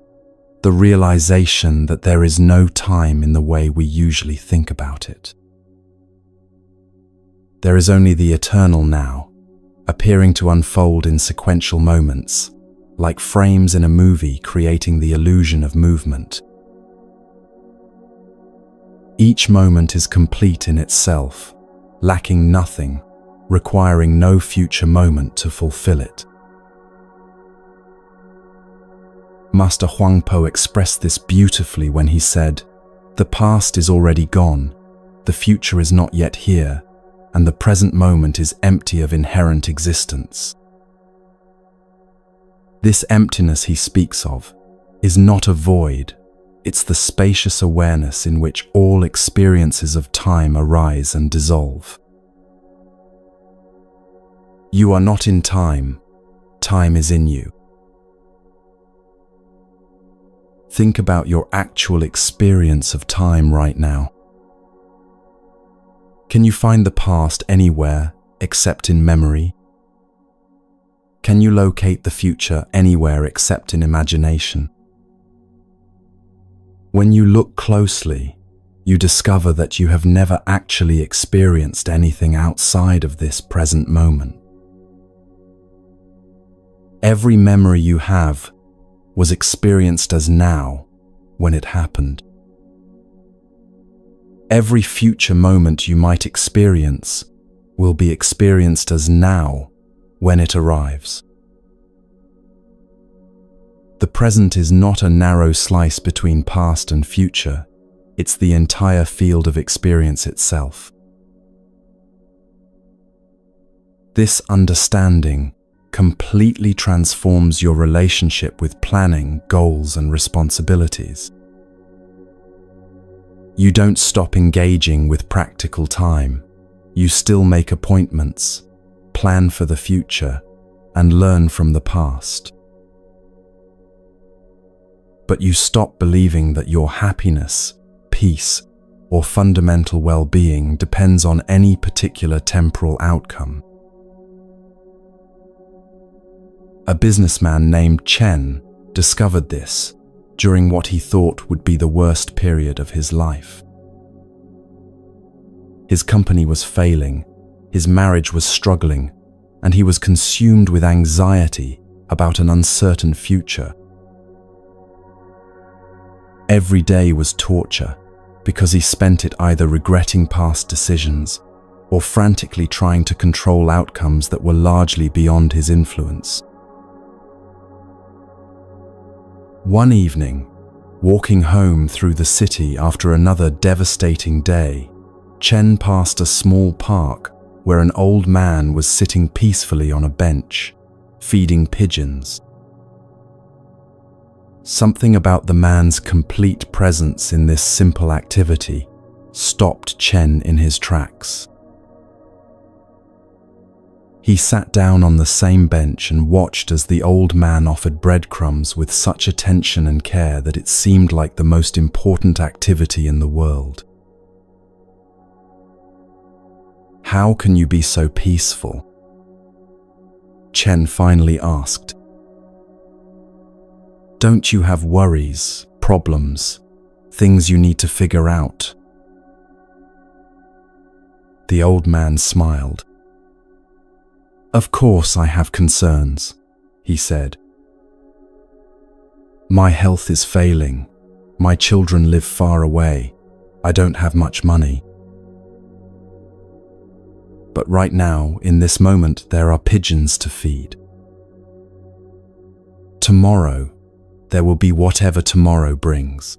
the realization that there is no time in the way we usually think about it. There is only the eternal now, appearing to unfold in sequential moments, like frames in a movie creating the illusion of movement. Each moment is complete in itself, lacking nothing, requiring no future moment to fulfill it. Master Huangpo expressed this beautifully when he said, "The past is already gone, the future is not yet here, and the present moment is empty of inherent existence." This emptiness he speaks of is not a void, it's the spacious awareness in which all experiences of time arise and dissolve. You are not in time, time is in you. Think about your actual experience of time right now. Can you find the past anywhere except in memory? Can you locate the future anywhere except in imagination? When you look closely, you discover that you have never actually experienced anything outside of this present moment. Every memory you have was experienced as now when it happened. Every future moment you might experience will be experienced as now when it arrives. The present is not a narrow slice between past and future, it's the entire field of experience itself. This understanding completely transforms your relationship with planning, goals, and responsibilities. You don't stop engaging with practical time. You still make appointments, plan for the future, and learn from the past. But you stop believing that your happiness, peace, or fundamental well-being depends on any particular temporal outcome. A businessman named Chen discovered this during what he thought would be the worst period of his life. His company was failing, his marriage was struggling, and he was consumed with anxiety about an uncertain future. Every day was torture, because he spent it either regretting past decisions or frantically trying to control outcomes that were largely beyond his influence. One evening, walking home through the city after another devastating day, Chen passed a small park where an old man was sitting peacefully on a bench, feeding pigeons. Something about the man's complete presence in this simple activity stopped Chen in his tracks. He sat down on the same bench and watched as the old man offered breadcrumbs with such attention and care that it seemed like the most important activity in the world. "How can you be so peaceful?" Chen finally asked. "Don't you have worries, problems, things you need to figure out?" The old man smiled. "Of course I have concerns," he said. "My health is failing. My children live far away. I don't have much money. But right now, in this moment, there are pigeons to feed. Tomorrow, there will be whatever tomorrow brings.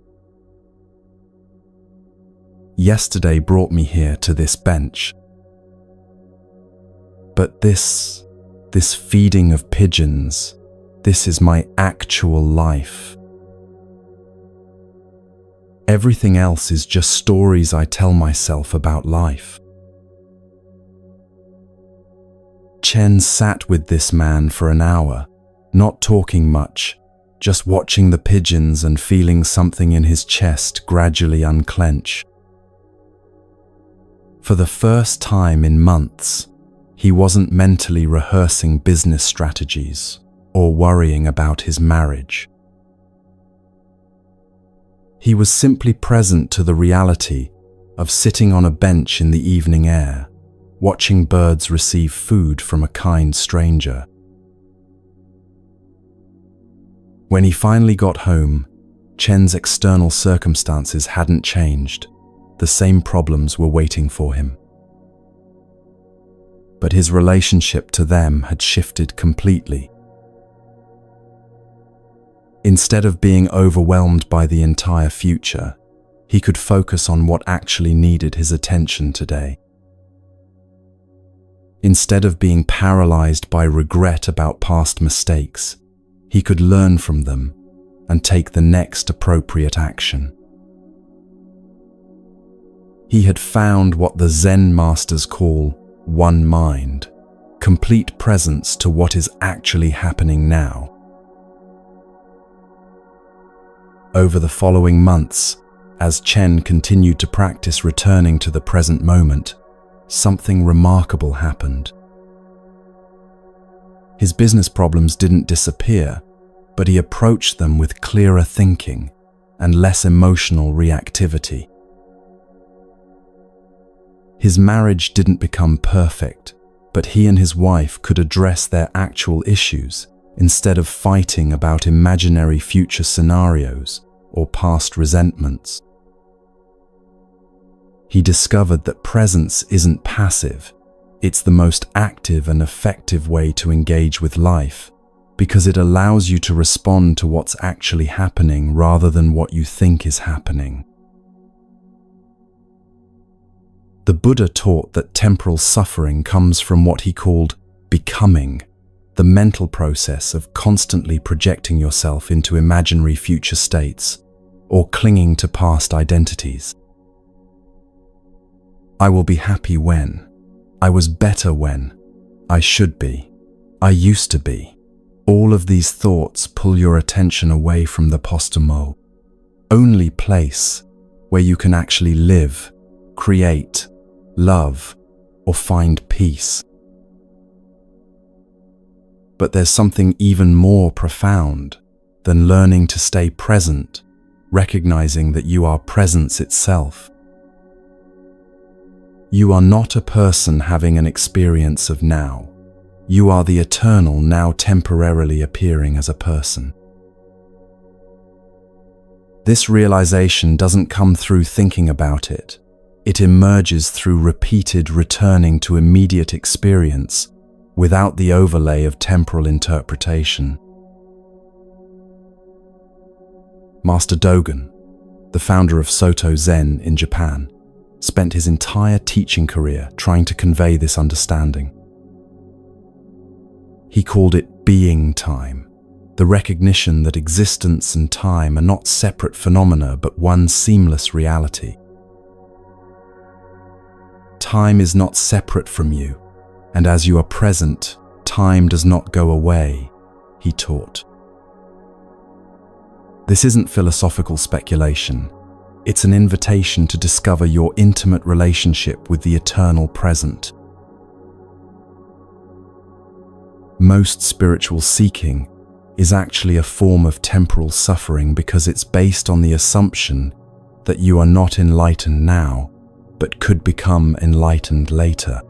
Yesterday brought me here to this bench. But this feeding of pigeons, this is my actual life. Everything else is just stories I tell myself about life." Chen sat with this man for an hour, not talking much, just watching the pigeons and feeling something in his chest gradually unclench. For the first time in months, he wasn't mentally rehearsing business strategies or worrying about his marriage. He was simply present to the reality of sitting on a bench in the evening air, watching birds receive food from a kind stranger. When he finally got home, Chen's external circumstances hadn't changed. The same problems were waiting for him. But his relationship to them had shifted completely. Instead of being overwhelmed by the entire future, he could focus on what actually needed his attention today. Instead of being paralyzed by regret about past mistakes, he could learn from them and take the next appropriate action. He had found what the Zen masters call one mind, complete presence to what is actually happening now. Over the following months, as Chen continued to practice returning to the present moment, something remarkable happened. His business problems didn't disappear, but he approached them with clearer thinking and less emotional reactivity. His marriage didn't become perfect, but he and his wife could address their actual issues instead of fighting about imaginary future scenarios or past resentments. He discovered that presence isn't passive, it's the most active and effective way to engage with life, because it allows you to respond to what's actually happening rather than what you think is happening. The Buddha taught that temporal suffering comes from what he called becoming, the mental process of constantly projecting yourself into imaginary future states or clinging to past identities. I will be happy when, I was better when, I should be, I used to be. All of these thoughts pull your attention away from the postimo, only place where you can actually live, create, love, or find peace. But there's something even more profound than learning to stay present, recognizing that you are presence itself. You are not a person having an experience of now. You are the eternal now temporarily appearing as a person. This realization doesn't come through thinking about it. It emerges through repeated returning to immediate experience without the overlay of temporal interpretation. Master Dogen, the founder of Soto Zen in Japan, spent his entire teaching career trying to convey this understanding. He called it being time, the recognition that existence and time are not separate phenomena but one seamless reality. Time is not separate from you, and as you are present, time does not go away, he taught. This isn't philosophical speculation. It's an invitation to discover your intimate relationship with the eternal present. Most spiritual seeking is actually a form of temporal suffering because it's based on the assumption that you are not enlightened now, but could become enlightened later.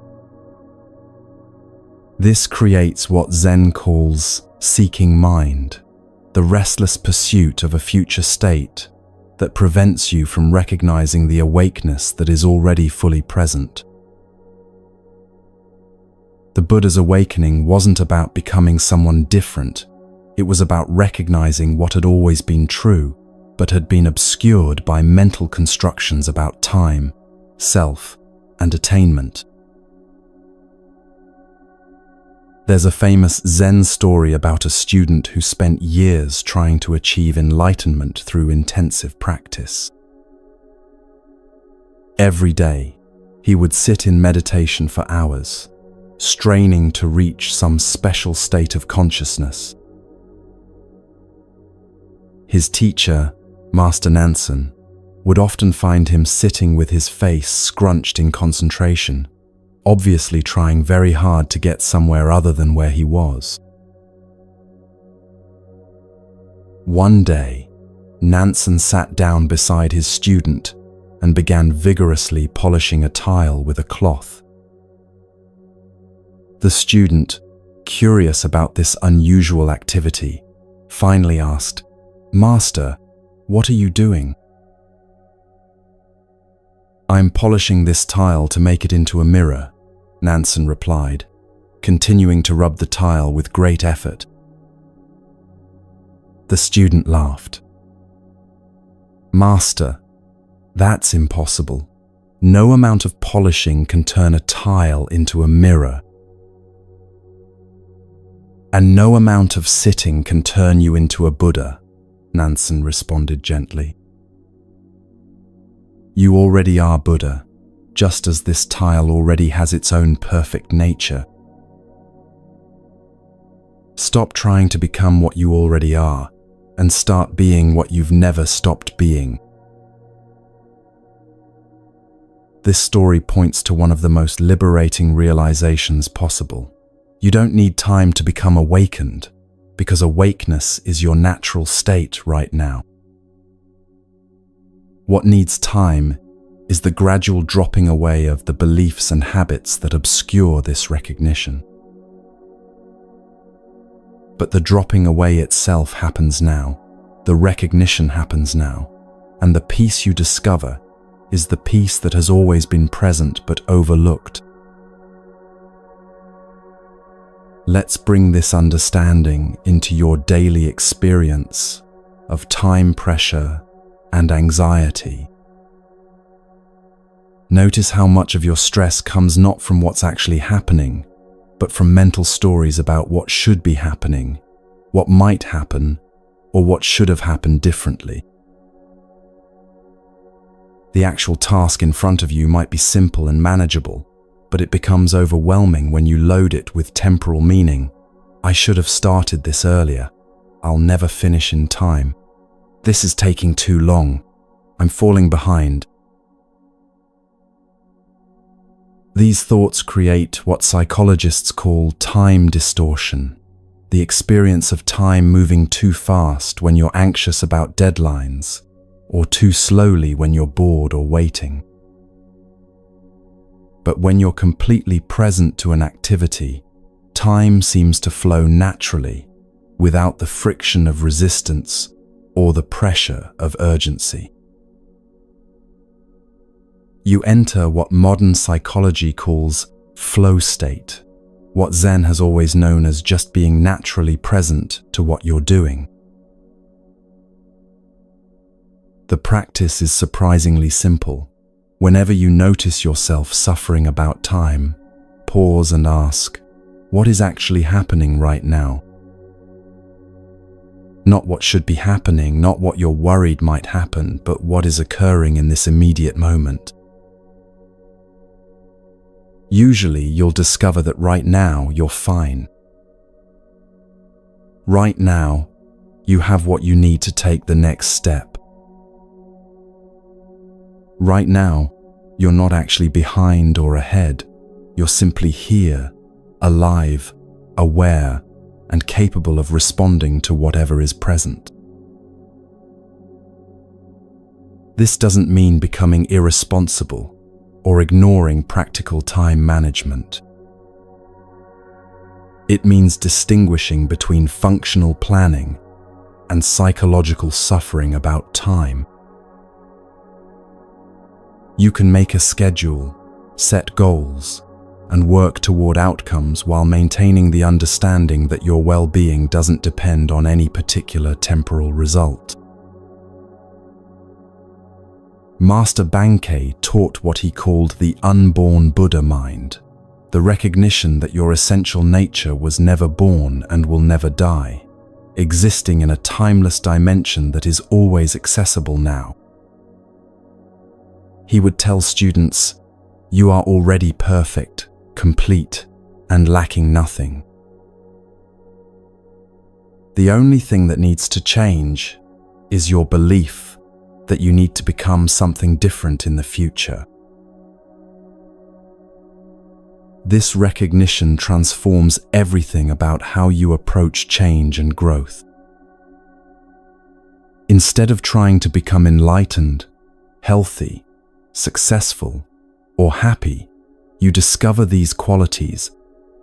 This creates what Zen calls seeking mind, the restless pursuit of a future state that prevents you from recognizing the awakeness that is already fully present. The Buddha's awakening wasn't about becoming someone different. It was about recognizing what had always been true, but had been obscured by mental constructions about time, self, and attainment. There's a famous Zen story about a student who spent years trying to achieve enlightenment through intensive practice. Every day, he would sit in meditation for hours, straining to reach some special state of consciousness. His teacher, Master Nansen, would often find him sitting with his face scrunched in concentration, obviously trying very hard to get somewhere other than where he was. One day, Nansen sat down beside his student and began vigorously polishing a tile with a cloth. The student, curious about this unusual activity, finally asked, "Master, what are you doing?" "I'm polishing this tile to make it into a mirror," Nansen replied, continuing to rub the tile with great effort. The student laughed. "Master, that's impossible. No amount of polishing can turn a tile into a mirror. And no amount of sitting can turn you into a Buddha," Nansen responded gently. "You already are Buddha, just as this tile already has its own perfect nature. Stop trying to become what you already are, and start being what you've never stopped being." This story points to one of the most liberating realizations possible. You don't need time to become awakened, because awakeness is your natural state right now. What needs time is the gradual dropping away of the beliefs and habits that obscure this recognition. But the dropping away itself happens now, the recognition happens now, and the peace you discover is the peace that has always been present but overlooked. Let's bring this understanding into your daily experience of time pressure and anxiety. Notice how much of your stress comes not from what's actually happening, but from mental stories about what should be happening, what might happen, or what should have happened differently. The actual task in front of you might be simple and manageable, but it becomes overwhelming when you load it with temporal meaning. "I should have started this earlier. I'll never finish in time. This is taking too long. I'm falling behind." These thoughts create what psychologists call time distortion, the experience of time moving too fast when you're anxious about deadlines, or too slowly when you're bored or waiting. But when you're completely present to an activity, time seems to flow naturally, without the friction of resistance or the pressure of urgency. You enter what modern psychology calls flow state, what Zen has always known as just being naturally present to what you're doing. The practice is surprisingly simple. Whenever you notice yourself suffering about time, pause and ask, what is actually happening right now? Not what should be happening, not what you're worried might happen, but what is occurring in this immediate moment. Usually, you'll discover that right now you're fine. Right now, you have what you need to take the next step. Right now, you're not actually behind or ahead. You're simply here, alive, aware, and capable of responding to whatever is present. This doesn't mean becoming irresponsible or ignoring practical time management. It means distinguishing between functional planning and psychological suffering about time. You can make a schedule, set goals, and work toward outcomes while maintaining the understanding that your well-being doesn't depend on any particular temporal result. Master Bankei taught what he called the unborn Buddha mind, the recognition that your essential nature was never born and will never die, existing in a timeless dimension that is always accessible now. He would tell students, "You are already perfect, complete, and lacking nothing. The only thing that needs to change is your belief that you need to become something different in the future." This recognition transforms everything about how you approach change and growth. Instead of trying to become enlightened, healthy, successful, or happy, you discover these qualities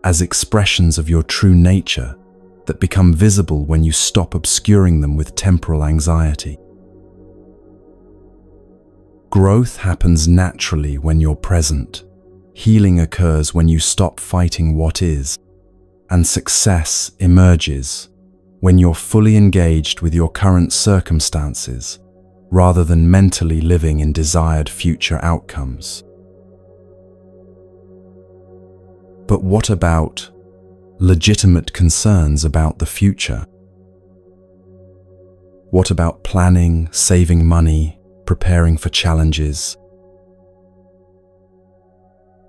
as expressions of your true nature that become visible when you stop obscuring them with temporal anxiety. Growth happens naturally when you're present. Healing occurs when you stop fighting what is, and success emerges when you're fully engaged with your current circumstances rather than mentally living in desired future outcomes. But what about legitimate concerns about the future? What about planning, saving money, preparing for challenges?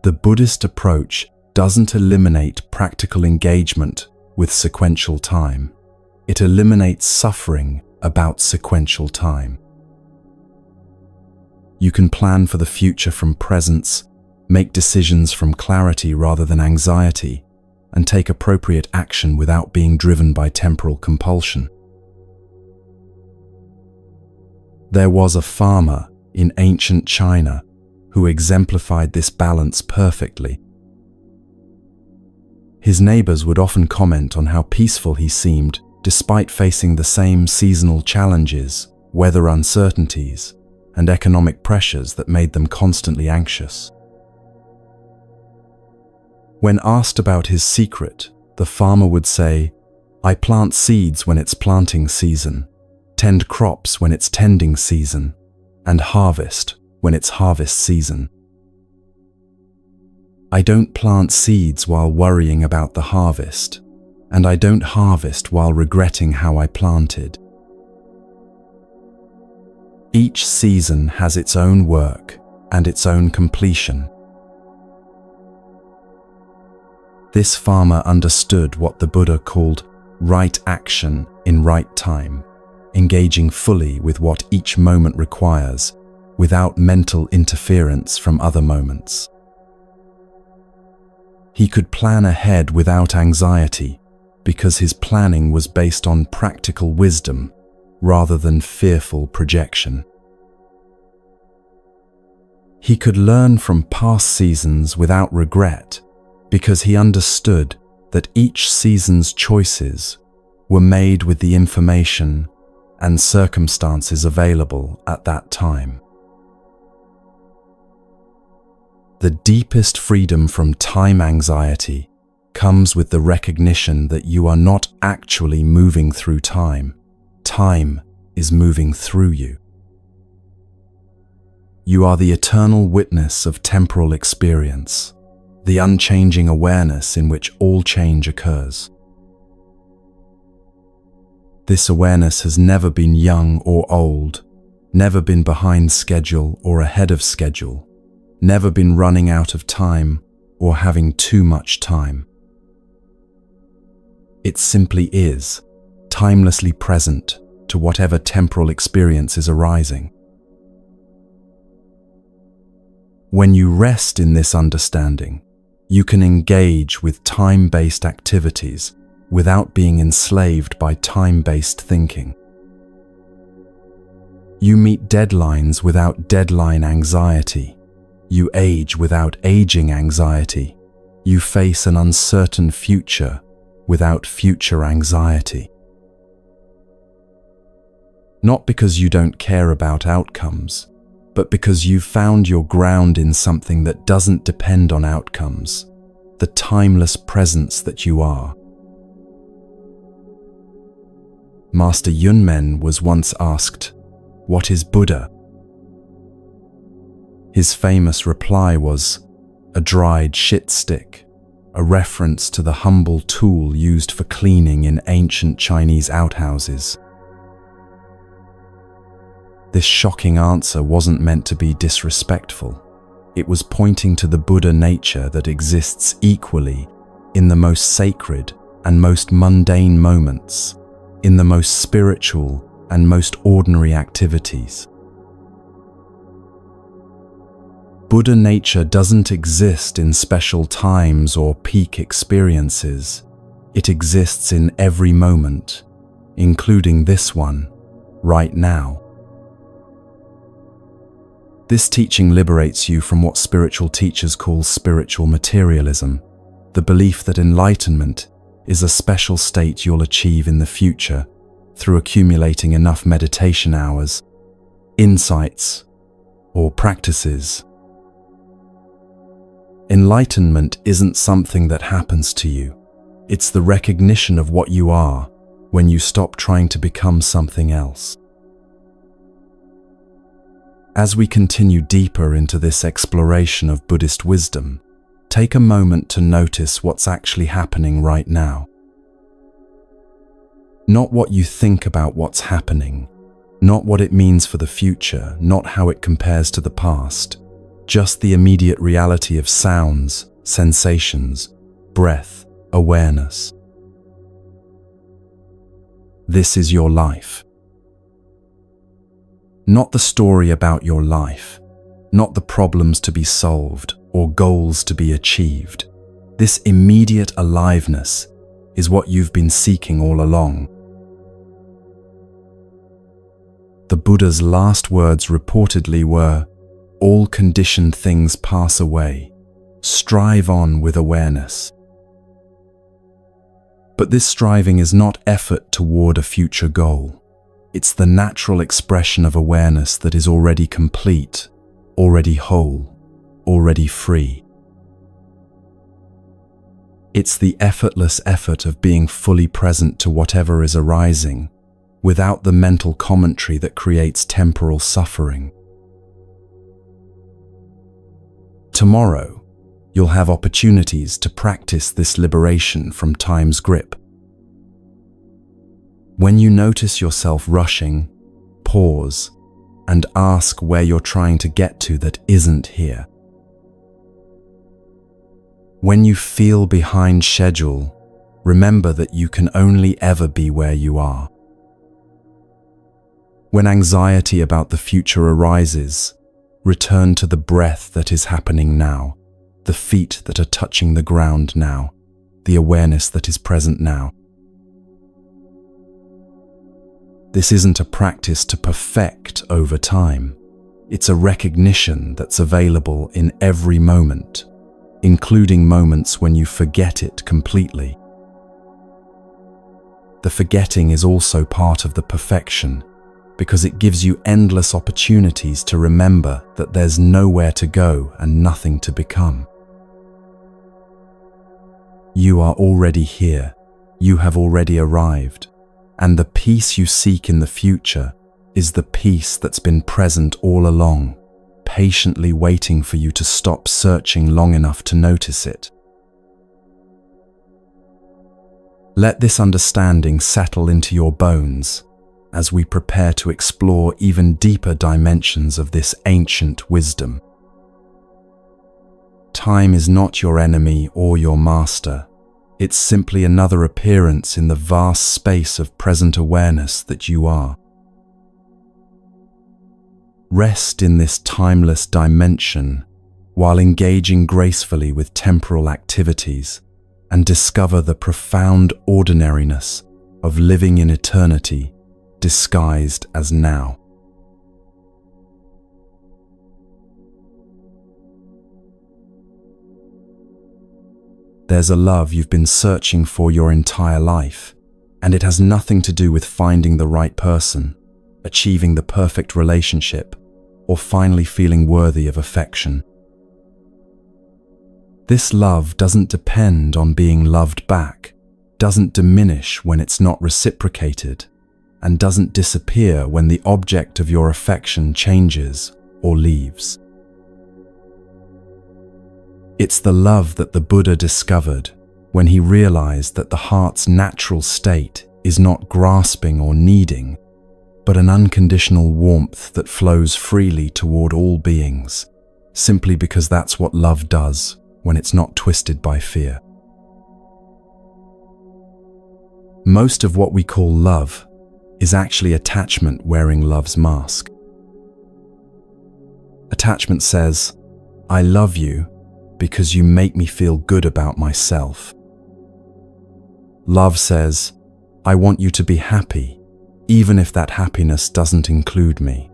The Buddhist approach doesn't eliminate practical engagement with sequential time. It eliminates suffering about sequential time. You can plan for the future from presence, make decisions from clarity rather than anxiety, and take appropriate action without being driven by temporal compulsion. There was a farmer in ancient China who exemplified this balance perfectly. His neighbors would often comment on how peaceful he seemed despite facing the same seasonal challenges, weather uncertainties, and economic pressures that made them constantly anxious. When asked about his secret, the farmer would say, "I plant seeds when it's planting season, tend crops when it's tending season, and harvest when it's harvest season. I don't plant seeds while worrying about the harvest, and I don't harvest while regretting how I planted." Each season has its own work and its own completion. This farmer understood what the Buddha called right action in right time, engaging fully with what each moment requires, without mental interference from other moments. He could plan ahead without anxiety because his planning was based on practical wisdom rather than fearful projection. He could learn from past seasons without regret because he understood that each season's choices were made with the information and circumstances available at that time. The deepest freedom from time anxiety comes with the recognition that you are not actually moving through time. Time is moving through you. You are the eternal witness of temporal experience, the unchanging awareness in which all change occurs. This awareness has never been young or old, never been behind schedule or ahead of schedule, never been running out of time or having too much time. It simply is, timelessly present to whatever temporal experience is arising. When you rest in this understanding, you can engage with time-based activities without being enslaved by time-based thinking. You meet deadlines without deadline anxiety. You age without aging anxiety. You face an uncertain future without future anxiety. Not because you don't care about outcomes, but because you've found your ground in something that doesn't depend on outcomes, the timeless presence that you are. Master Yunmen was once asked, "What is Buddha?" His famous reply was, "A dried shit stick," a reference to the humble tool used for cleaning in ancient Chinese outhouses. This shocking answer wasn't meant to be disrespectful. It was pointing to the Buddha nature that exists equally in the most sacred and most mundane moments, in the most spiritual and most ordinary activities. Buddha nature doesn't exist in special times or peak experiences. It exists in every moment, including this one, right now. This teaching liberates you from what spiritual teachers call spiritual materialism, the belief that enlightenment is a special state you'll achieve in the future through accumulating enough meditation hours, insights, or practices. Enlightenment isn't something that happens to you. It's the recognition of what you are when you stop trying to become something else. As we continue deeper into this exploration of Buddhist wisdom, take a moment to notice what's actually happening right now. Not what you think about what's happening, not what it means for the future, not how it compares to the past, just the immediate reality of sounds, sensations, breath, awareness. This is your life. Not the story about your life, not the problems to be solved or goals to be achieved. This immediate aliveness is what you've been seeking all along. The Buddha's last words reportedly were, "All conditioned things pass away. Strive on with awareness." But this striving is not effort toward a future goal. It's the natural expression of awareness that is already complete, already whole, already free. It's the effortless effort of being fully present to whatever is arising, without the mental commentary that creates temporal suffering. Tomorrow, you'll have opportunities to practice this liberation from time's grip. When you notice yourself rushing, pause and ask where you're trying to get to that isn't here. When you feel behind schedule, remember that you can only ever be where you are. When anxiety about the future arises, return to the breath that is happening now, the feet that are touching the ground now, the awareness that is present now. This isn't a practice to perfect over time. It's a recognition that's available in every moment, including moments when you forget it completely. The forgetting is also part of the perfection. because it gives you endless opportunities to remember that there's nowhere to go and nothing to become. You are already here, you have already arrived, and the peace you seek in the future is the peace that's been present all along, patiently waiting for you to stop searching long enough to notice it. Let this understanding settle into your bones as we prepare to explore even deeper dimensions of this ancient wisdom. Time is not your enemy or your master. It's simply another appearance in the vast space of present awareness that you are. Rest in this timeless dimension while engaging gracefully with temporal activities and discover the profound ordinariness of living in eternity disguised as now. There's a love you've been searching for your entire life, and it has nothing to do with finding the right person, achieving the perfect relationship, or finally feeling worthy of affection. This love doesn't depend on being loved back, doesn't diminish when it's not reciprocated, and doesn't disappear when the object of your affection changes or leaves. It's the love that the Buddha discovered when he realized that the heart's natural state is not grasping or needing, but an unconditional warmth that flows freely toward all beings, simply because that's what love does when it's not twisted by fear. Most of what we call love is actually attachment wearing love's mask. Attachment says, "I love you because you make me feel good about myself." Love says, "I want you to be happy, even if that happiness doesn't include me."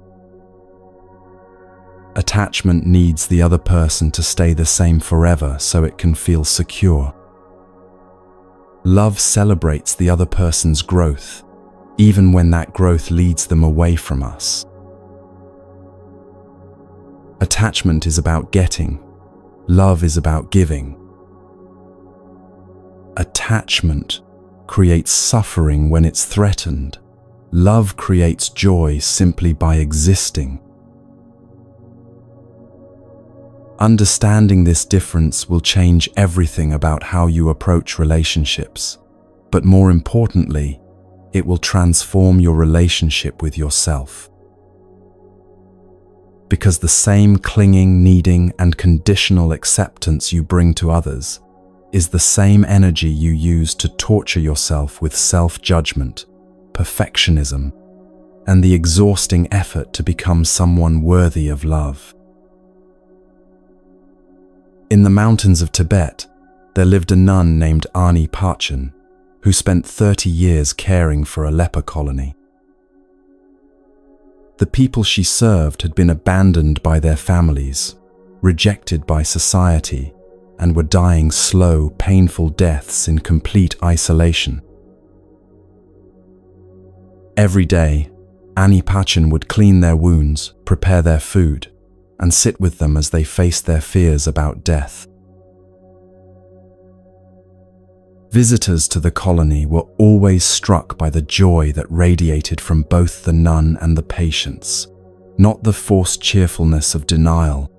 Attachment needs the other person to stay the same forever so it can feel secure. Love celebrates the other person's growth, even when that growth leads them away from us. Attachment is about getting. Love is about giving. Attachment creates suffering when it's threatened. Love creates joy simply by existing. Understanding this difference will change everything about how you approach relationships, but more importantly, it will transform your relationship with yourself. Because the same clinging, needing, and conditional acceptance you bring to others is the same energy you use to torture yourself with self-judgment, perfectionism, and the exhausting effort to become someone worthy of love. In the mountains of Tibet, there lived a nun named Ani Parchen, who spent 30 years caring for a leper colony. The people she served had been abandoned by their families, rejected by society, and were dying slow, painful deaths in complete isolation. Every day, Ani Parchen would clean their wounds, prepare their food, and sit with them as they faced their fears about death. Visitors to the colony were always struck by the joy that radiated from both the nun and the patients, not the forced cheerfulness of denial,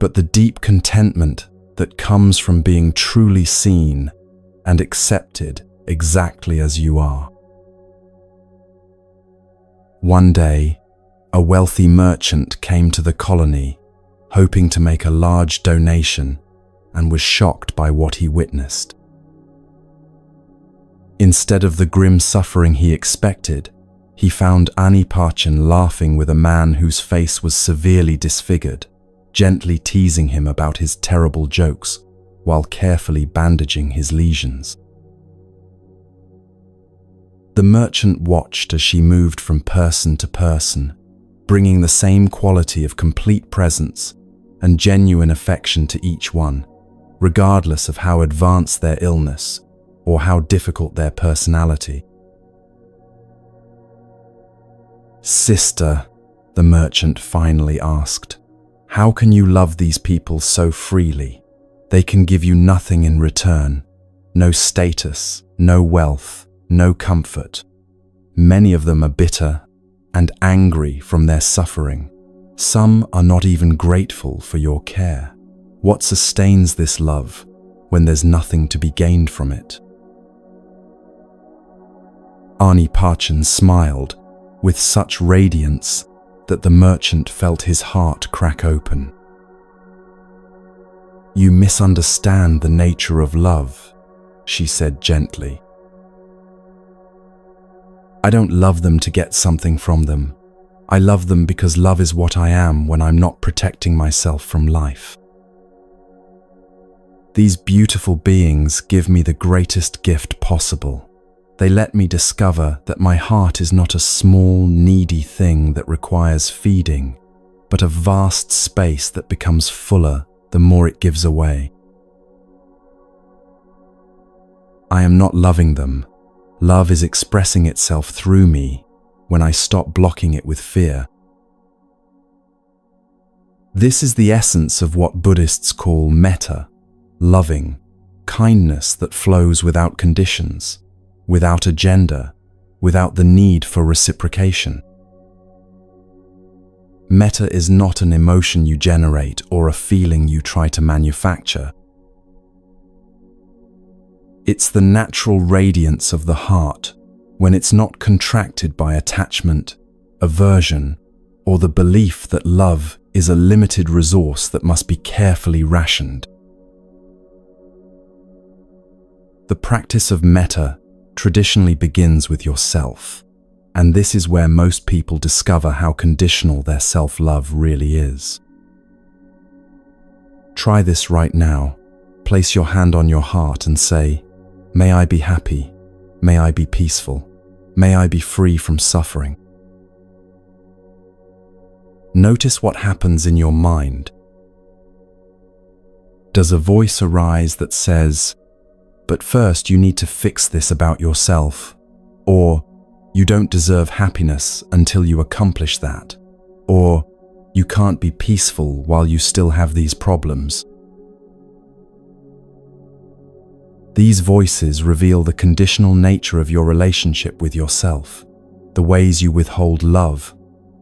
but the deep contentment that comes from being truly seen and accepted exactly as you are. One day, a wealthy merchant came to the colony, hoping to make a large donation, and was shocked by what he witnessed. Instead of the grim suffering he expected, he found Ani Parchen laughing with a man whose face was severely disfigured, gently teasing him about his terrible jokes while carefully bandaging his lesions. The merchant watched as she moved from person to person, bringing the same quality of complete presence and genuine affection to each one, regardless of how advanced their illness or how difficult their personality. "Sister," the merchant finally asked, "how can you love these people so freely? They can give you nothing in return. No status, no wealth, no comfort. Many of them are bitter and angry from their suffering. Some are not even grateful for your care. What sustains this love when there's nothing to be gained from it?" Arni Parchin smiled with such radiance that the merchant felt his heart crack open. "You misunderstand the nature of love," she said gently. "I don't love them to get something from them. I love them because love is what I am when I'm not protecting myself from life. These beautiful beings give me the greatest gift possible. They let me discover that my heart is not a small, needy thing that requires feeding, but a vast space that becomes fuller the more it gives away. I am not loving them. Love is expressing itself through me when I stop blocking it with fear. This is the essence of what Buddhists call metta, loving, kindness that flows without conditions, without agenda, without the need for reciprocation. Metta is not an emotion you generate or a feeling you try to manufacture. It's the natural radiance of the heart when it's not contracted by attachment, aversion, or the belief that love is a limited resource that must be carefully rationed. The practice of metta traditionally begins with yourself, and this is where most people discover how conditional their self-love really is. Try this right now. Place your hand on your heart and say, "May I be happy, may I be peaceful, may I be free from suffering." Notice what happens in your mind. Does a voice arise that says, "But first you need to fix this about yourself," or "You don't deserve happiness until you accomplish that," or "You can't be peaceful while you still have these problems"? These voices reveal the conditional nature of your relationship with yourself, the ways you withhold love,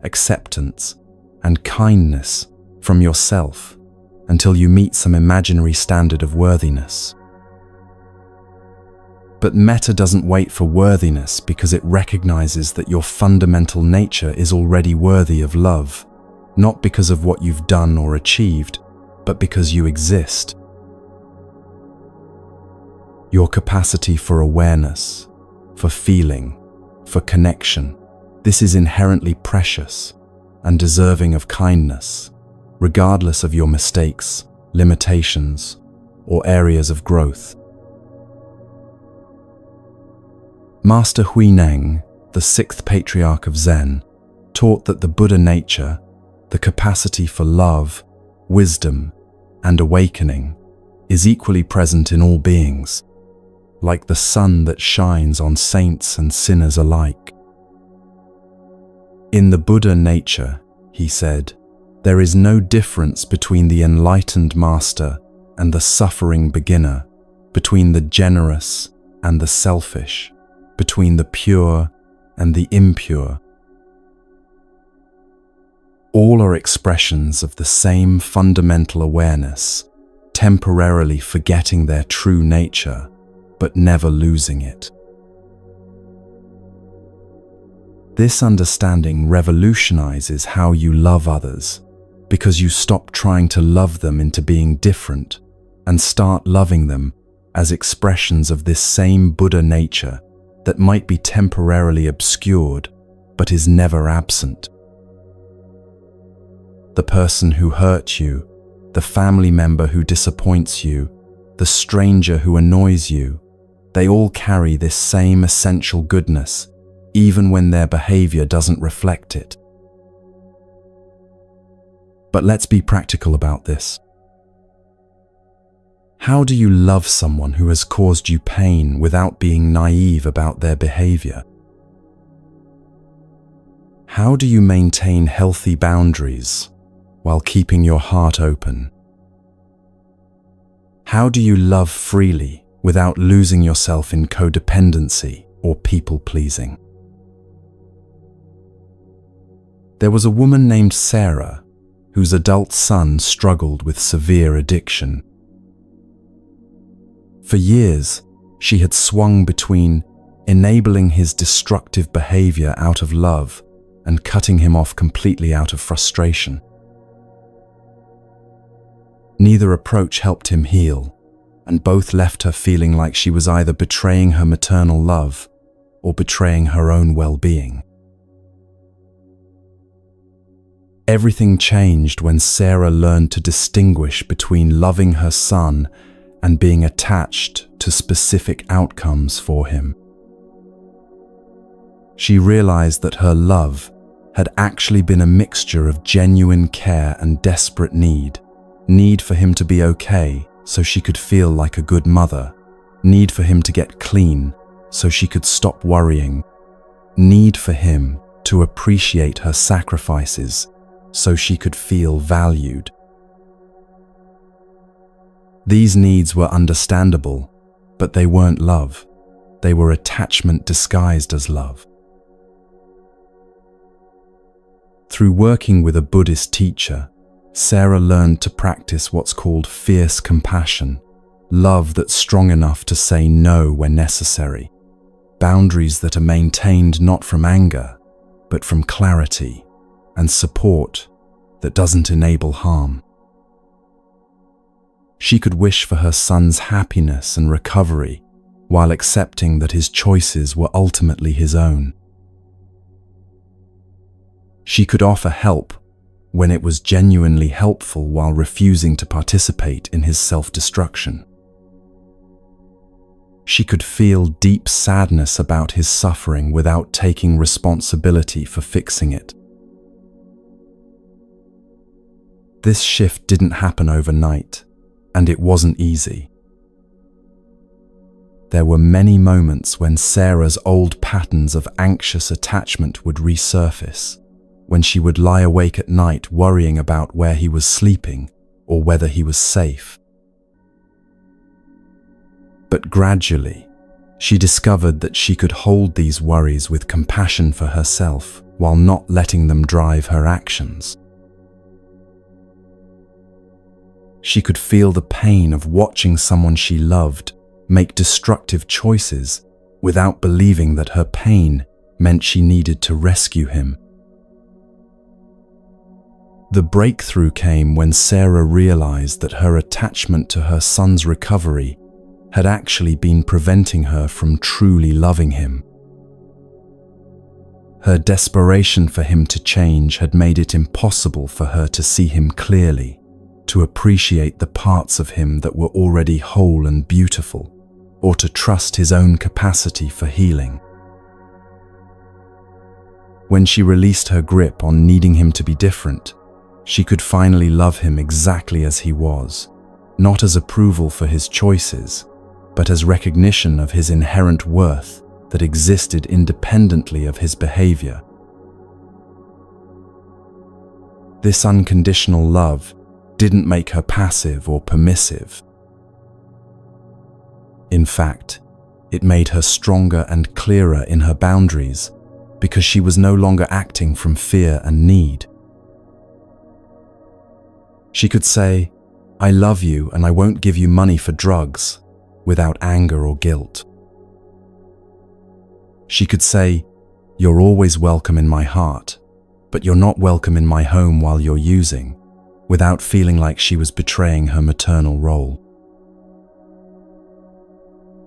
acceptance, and kindness from yourself until you meet some imaginary standard of worthiness. But metta doesn't wait for worthiness because it recognizes that your fundamental nature is already worthy of love, not because of what you've done or achieved, but because you exist. Your capacity for awareness, for feeling, for connection, this is inherently precious and deserving of kindness, regardless of your mistakes, limitations, or areas of growth. Master Huineng, the sixth patriarch of Zen, taught that the Buddha nature, the capacity for love, wisdom, and awakening, is equally present in all beings, like the sun that shines on saints and sinners alike. In the Buddha nature, he said, there is no difference between the enlightened master and the suffering beginner, between the generous and the selfish, between the pure and the impure. All are expressions of the same fundamental awareness, temporarily forgetting their true nature, but never losing it. This understanding revolutionizes how you love others, because you stop trying to love them into being different and start loving them as expressions of this same Buddha nature that might be temporarily obscured, but is never absent. The person who hurt you, the family member who disappoints you, the stranger who annoys you, they all carry this same essential goodness, even when their behavior doesn't reflect it. But let's be practical about this. How do you love someone who has caused you pain without being naive about their behavior? How do you maintain healthy boundaries while keeping your heart open? How do you love freely without losing yourself in codependency or people-pleasing? There was a woman named Sarah whose adult son struggled with severe addiction. For years, she had swung between enabling his destructive behavior out of love and cutting him off completely out of frustration. Neither approach helped him heal, and both left her feeling like she was either betraying her maternal love or betraying her own well-being. Everything changed when Sarah learned to distinguish between loving her son and being attached to specific outcomes for him. She realized that her love had actually been a mixture of genuine care and desperate need for him to be okay so she could feel like a good mother, need for him to get clean so she could stop worrying, need for him to appreciate her sacrifices so she could feel valued. These needs were understandable, but they weren't love. They were attachment disguised as love. Through working with a Buddhist teacher, Sarah learned to practice what's called fierce compassion, love that's strong enough to say no when necessary, boundaries that are maintained not from anger, but from clarity, and support that doesn't enable harm. She could wish for her son's happiness and recovery while accepting that his choices were ultimately his own. She could offer help when it was genuinely helpful while refusing to participate in his self-destruction. She could feel deep sadness about his suffering without taking responsibility for fixing it. This shift didn't happen overnight, and it wasn't easy. There were many moments when Sarah's old patterns of anxious attachment would resurface, when she would lie awake at night worrying about where he was sleeping or whether he was safe. But gradually, she discovered that she could hold these worries with compassion for herself while not letting them drive her actions. She could feel the pain of watching someone she loved make destructive choices without believing that her pain meant she needed to rescue him. The breakthrough came when Sarah realized that her attachment to her son's recovery had actually been preventing her from truly loving him. Her desperation for him to change had made it impossible for her to see him clearly, to appreciate the parts of him that were already whole and beautiful, or to trust his own capacity for healing. When she released her grip on needing him to be different, she could finally love him exactly as he was, not as approval for his choices, but as recognition of his inherent worth that existed independently of his behavior. This unconditional love didn't make her passive or permissive. In fact, it made her stronger and clearer in her boundaries because she was no longer acting from fear and need. She could say, "I love you and I won't give you money for drugs," without anger or guilt. She could say, "You're always welcome in my heart, but you're not welcome in my home while you're using," without feeling like she was betraying her maternal role.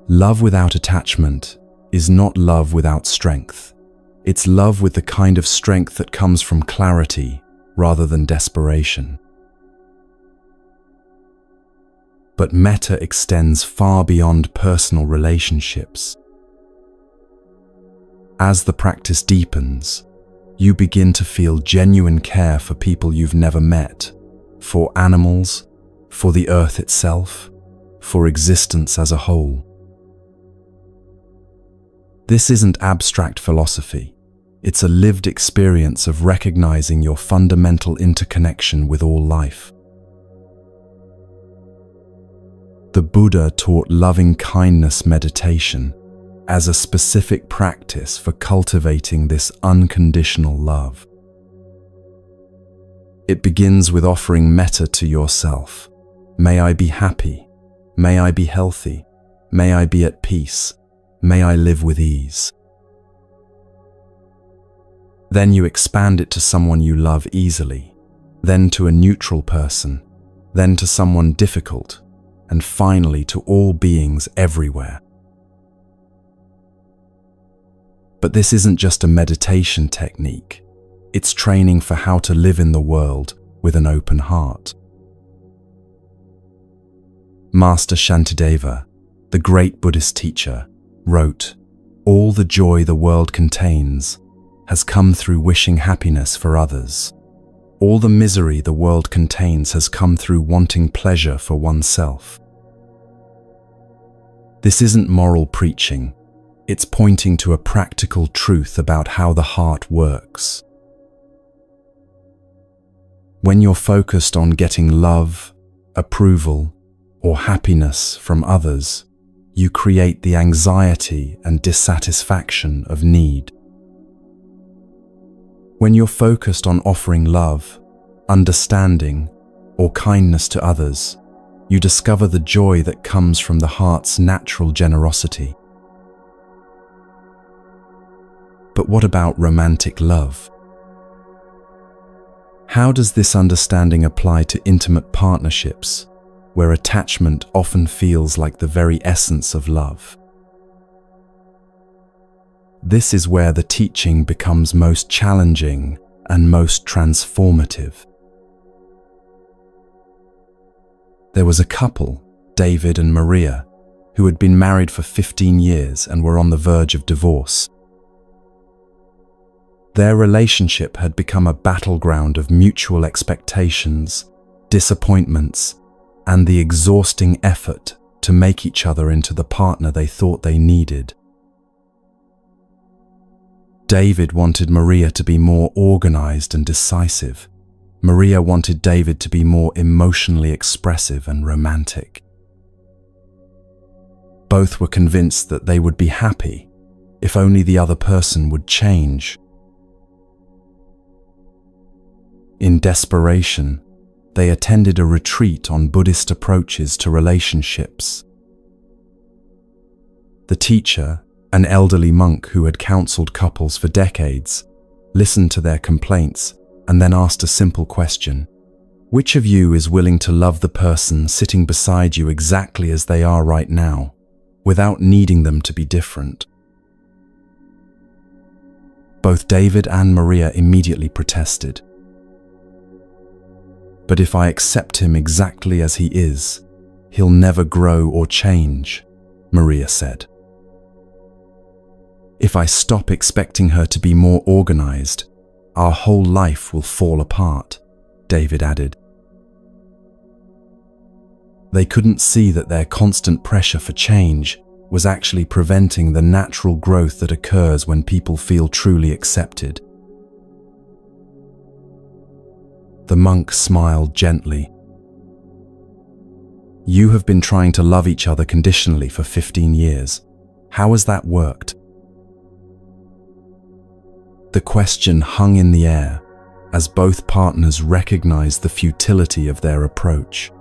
Love without attachment is not love without strength. It's love with the kind of strength that comes from clarity rather than desperation. But metta extends far beyond personal relationships. As the practice deepens, you begin to feel genuine care for people you've never met, for animals, for the earth itself, for existence as a whole. This isn't abstract philosophy. It's a lived experience of recognizing your fundamental interconnection with all life. The Buddha taught loving-kindness meditation as a specific practice for cultivating this unconditional love. It begins with offering metta to yourself. May I be happy. May I be healthy. May I be at peace. May I live with ease. Then you expand it to someone you love easily, then to a neutral person, then to someone difficult, and finally to all beings everywhere. But this isn't just a meditation technique. It's training for how to live in the world with an open heart. Master Shantideva, the great Buddhist teacher, wrote, "All the joy the world contains has come through wishing happiness for others. All the misery the world contains has come through wanting pleasure for oneself." This isn't moral preaching. It's pointing to a practical truth about how the heart works. When you're focused on getting love, approval, or happiness from others, you create the anxiety and dissatisfaction of need. When you're focused on offering love, understanding, or kindness to others, you discover the joy that comes from the heart's natural generosity. But what about romantic love? How does this understanding apply to intimate partnerships, where attachment often feels like the very essence of love? This is where the teaching becomes most challenging and most transformative. There was a couple, David and Maria, who had been married for 15 years and were on the verge of divorce. Their relationship had become a battleground of mutual expectations, disappointments, and the exhausting effort to make each other into the partner they thought they needed. David wanted Maria to be more organized and decisive. Maria wanted David to be more emotionally expressive and romantic. Both were convinced that they would be happy if only the other person would change. In desperation, they attended a retreat on Buddhist approaches to relationships. The teacher, an elderly monk who had counseled couples for decades, listened to their complaints and then asked a simple question: which of you is willing to love the person sitting beside you exactly as they are right now, without needing them to be different? Both David and Maria immediately protested. "But if I accept him exactly as he is, he'll never grow or change," Maria said. "If I stop expecting her to be more organized, our whole life will fall apart," David added. They couldn't see that their constant pressure for change was actually preventing the natural growth that occurs when people feel truly accepted. The monk smiled gently. "You have been trying to love each other conditionally for 15 years. How has that worked?" The question hung in the air as both partners recognized the futility of their approach.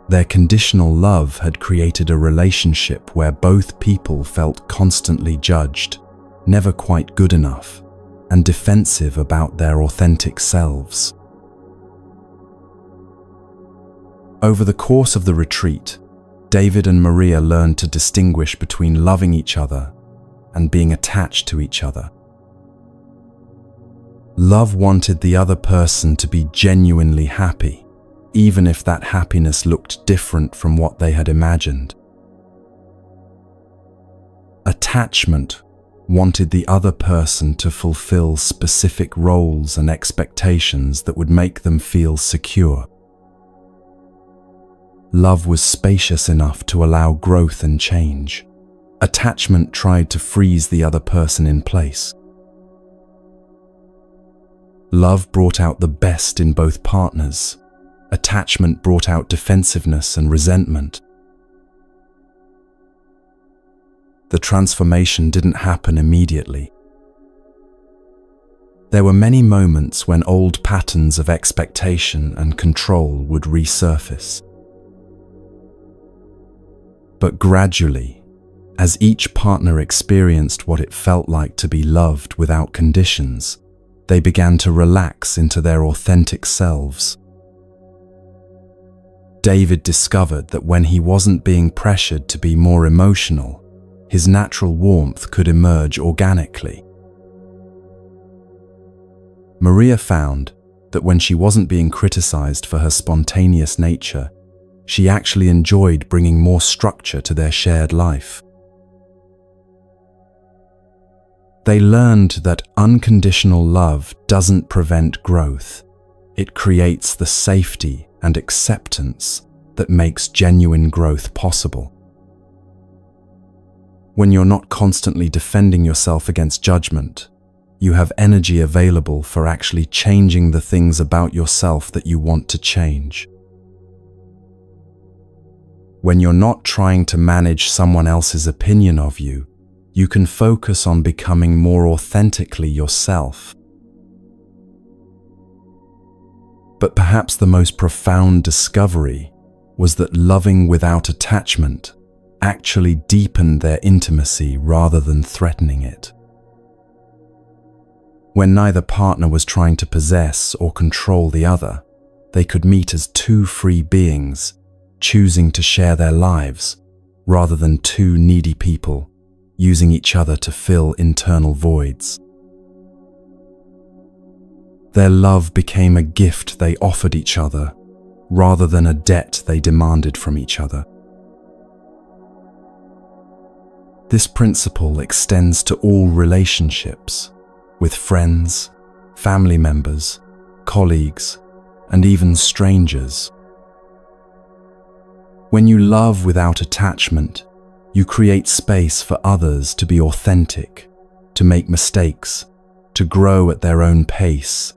Their conditional love had created a relationship where both people felt constantly judged, never quite good enough, and defensive about their authentic selves. Over the course of the retreat, David and Maria learned to distinguish between loving each other and being attached to each other. Love wanted the other person to be genuinely happy, even if that happiness looked different from what they had imagined. Attachment wanted the other person to fulfill specific roles and expectations that would make them feel secure. Love was spacious enough to allow growth and change, Attachment tried to freeze the other person in place. Love brought out the best in both partners. Attachment brought out defensiveness and resentment. The transformation didn't happen immediately. There were many moments when old patterns of expectation and control would resurface. But gradually, as each partner experienced what it felt like to be loved without conditions, they began to relax into their authentic selves. David discovered that when he wasn't being pressured to be more emotional, his natural warmth could emerge organically. Maria found that when she wasn't being criticized for her spontaneous nature, she actually enjoyed bringing more structure to their shared life. They learned that unconditional love doesn't prevent growth. It creates the safety and acceptance that makes genuine growth possible. When you're not constantly defending yourself against judgment, you have energy available for actually changing the things about yourself that you want to change. When you're not trying to manage someone else's opinion of you, you can focus on becoming more authentically yourself. But perhaps the most profound discovery was that loving without attachment actually deepened their intimacy rather than threatening it. When neither partner was trying to possess or control the other, they could meet as two free beings, choosing to share their lives, rather than two needy people, using each other to fill internal voids. Their love became a gift they offered each other, rather than a debt they demanded from each other. This principle extends to all relationships, with friends, family members, colleagues, and even strangers. When you love without attachment, you create space for others to be authentic, to make mistakes, to grow at their own pace,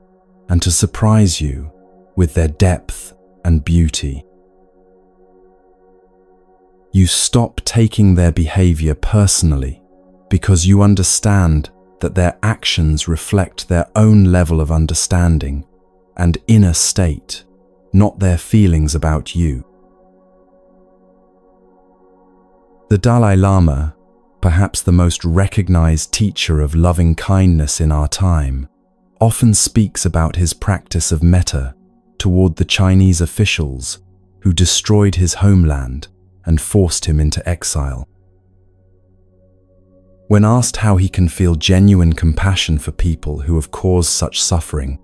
and to surprise you with their depth and beauty. You stop taking their behavior personally because you understand that their actions reflect their own level of understanding and inner state, not their feelings about you. The Dalai Lama, perhaps the most recognized teacher of loving kindness in our time, often speaks about his practice of metta toward the Chinese officials who destroyed his homeland and forced him into exile. When asked how he can feel genuine compassion for people who have caused such suffering,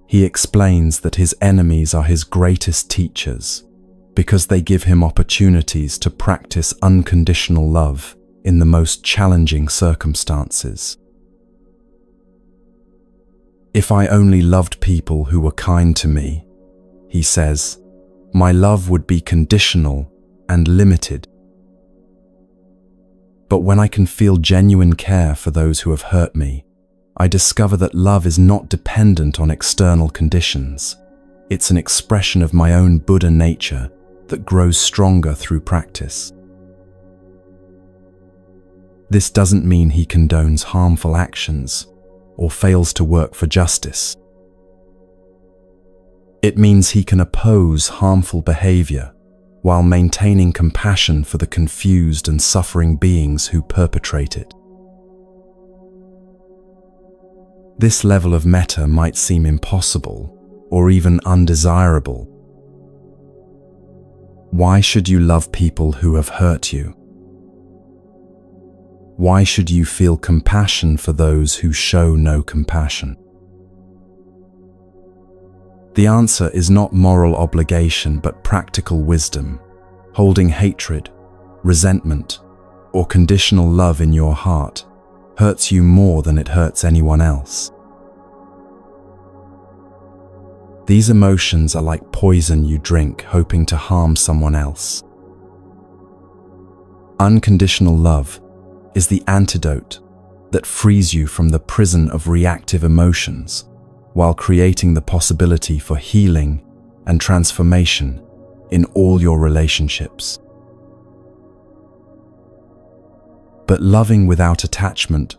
he explains that his enemies are his greatest teachers because they give him opportunities to practice unconditional love in the most challenging circumstances. If I only loved people who were kind to me, he says, my love would be conditional and limited. But when I can feel genuine care for those who have hurt me, I discover that love is not dependent on external conditions. It's an expression of my own Buddha nature that grows stronger through practice. This doesn't mean he condones harmful actions or fails to work for justice. It means he can oppose harmful behavior while maintaining compassion for the confused and suffering beings who perpetrate it. This level of metta might seem impossible or even undesirable. Why should you love people who have hurt you? Why should you feel compassion for those who show no compassion? The answer is not moral obligation but practical wisdom. Holding hatred, resentment, or conditional love in your heart hurts you more than it hurts anyone else. These emotions are like poison you drink hoping to harm someone else. Unconditional love is the antidote that frees you from the prison of reactive emotions while creating the possibility for healing and transformation in all your relationships. But loving without attachment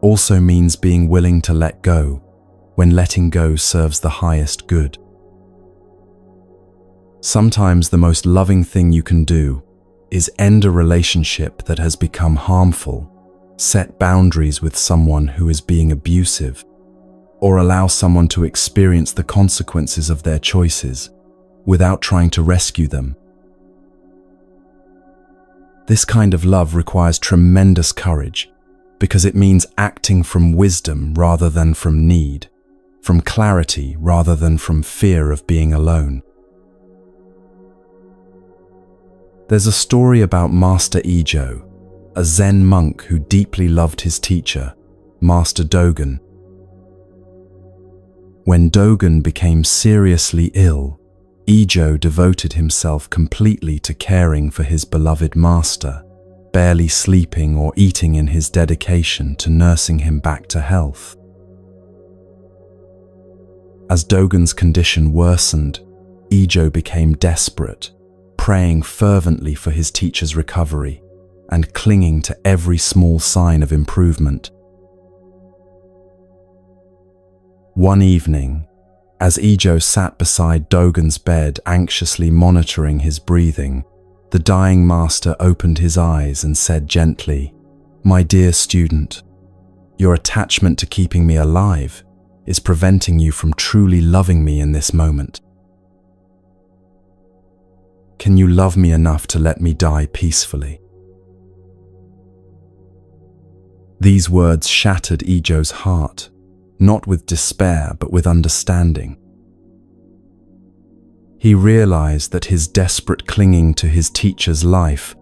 also means being willing to let go when letting go serves the highest good. Sometimes the most loving thing you can do is end a relationship that has become harmful, set boundaries with someone who is being abusive, or allow someone to experience the consequences of their choices without trying to rescue them. This kind of love requires tremendous courage because it means acting from wisdom rather than from need, from clarity rather than from fear of being alone. There's a story about Master Ijo, a Zen monk who deeply loved his teacher, Master Dogen. When Dogen became seriously ill, Ijo devoted himself completely to caring for his beloved master, barely sleeping or eating in his dedication to nursing him back to health. As Dogen's condition worsened, Ijo became desperate, praying fervently for his teacher's recovery and clinging to every small sign of improvement. One evening, as Ijo sat beside Dogen's bed anxiously monitoring his breathing, the dying master opened his eyes and said gently, "My dear student, your attachment to keeping me alive is preventing you from truly loving me in this moment. Can you love me enough to let me die peacefully?" These words shattered Ijo's heart, not with despair but with understanding. He realized that his desperate clinging to his teacher's life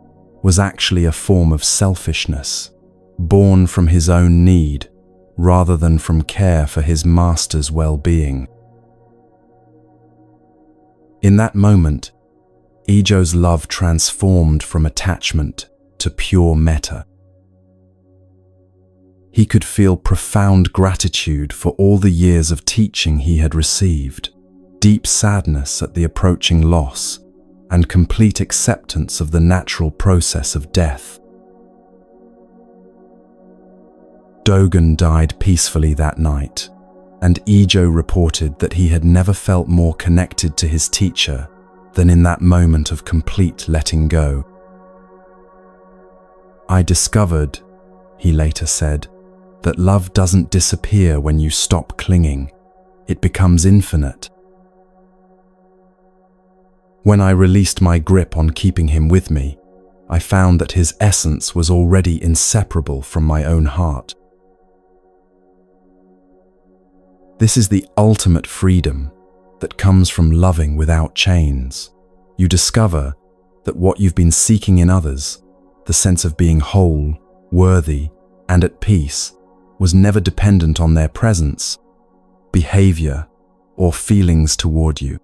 was actually a form of selfishness, born from his own need rather than from care for his master's well-being. In that moment, Ijo's love transformed from attachment to pure metta. He could feel profound gratitude for all the years of teaching he had received, deep sadness at the approaching loss, and complete acceptance of the natural process of death. Dogen died peacefully that night, and Ijo reported that he had never felt more connected to his teacher than in that moment of complete letting go. "I discovered," he later said, "that love doesn't disappear when you stop clinging. It becomes infinite. When I released my grip on keeping him with me, I found that his essence was already inseparable from my own heart." This is the ultimate freedom that comes from loving without chains. You discover that what you've been seeking in others, the sense of being whole, worthy, and at peace, was never dependent on their presence, behavior, or feelings toward you.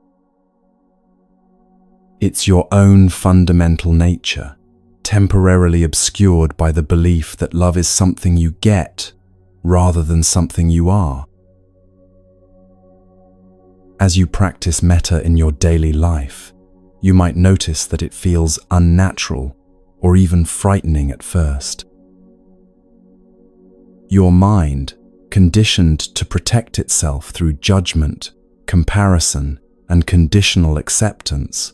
It's your own fundamental nature, temporarily obscured by the belief that love is something you get rather than something you are. As you practice metta in your daily life, you might notice that it feels unnatural or even frightening at first. Your mind, conditioned to protect itself through judgment, comparison, and conditional acceptance,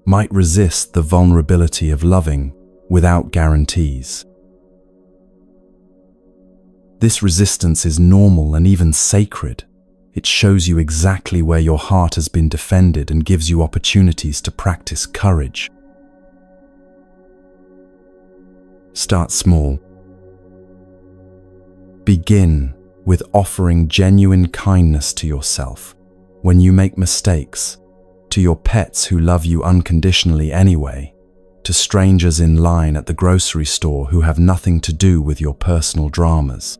might resist the vulnerability of loving without guarantees. This resistance is normal and even sacred. It shows you exactly where your heart has been defended and gives you opportunities to practice courage. Start small. Begin with offering genuine kindness to yourself when you make mistakes, to your pets who love you unconditionally anyway, to strangers in line at the grocery store who have nothing to do with your personal dramas.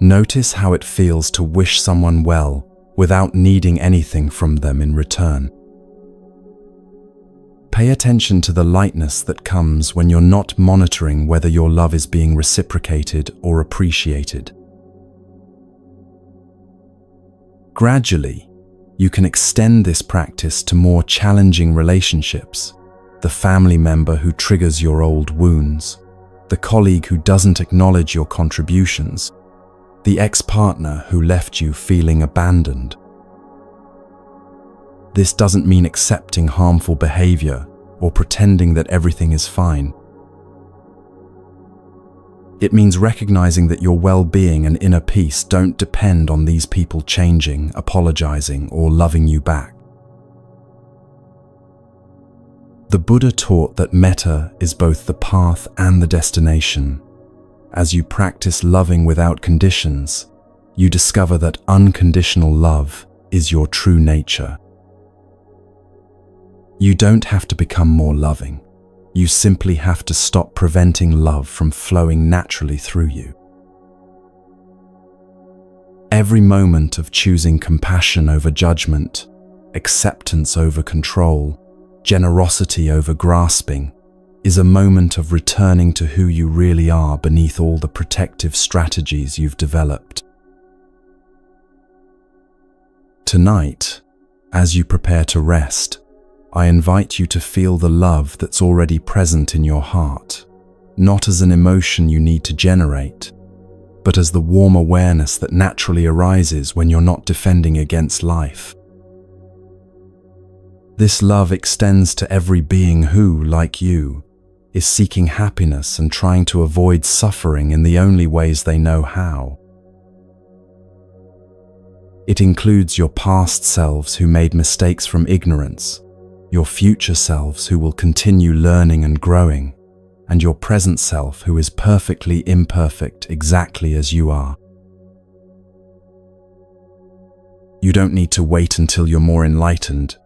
Notice how it feels to wish someone well without needing anything from them in return. Pay attention to the lightness that comes when you're not monitoring whether your love is being reciprocated or appreciated. Gradually, you can extend this practice to more challenging relationships, the family member who triggers your old wounds, the colleague who doesn't acknowledge your contributions, the ex-partner who left you feeling abandoned. This doesn't mean accepting harmful behavior or pretending that everything is fine. It means recognizing that your well-being and inner peace don't depend on these people changing, apologizing, or loving you back. The Buddha taught that metta is both the path and the destination. As you practice loving without conditions, you discover that unconditional love is your true nature. You don't have to become more loving. You simply have to stop preventing love from flowing naturally through you. Every moment of choosing compassion over judgment, acceptance over control, generosity over grasping, is a moment of returning to who you really are beneath all the protective strategies you've developed. Tonight, as you prepare to rest, I invite you to feel the love that's already present in your heart, not as an emotion you need to generate, but as the warm awareness that naturally arises when you're not defending against life. This love extends to every being who, like you, is seeking happiness and trying to avoid suffering in the only ways they know how. It includes your past selves who made mistakes from ignorance, your future selves who will continue learning and growing, and your present self who is perfectly imperfect exactly as you are. You don't need to wait until you're more enlightened,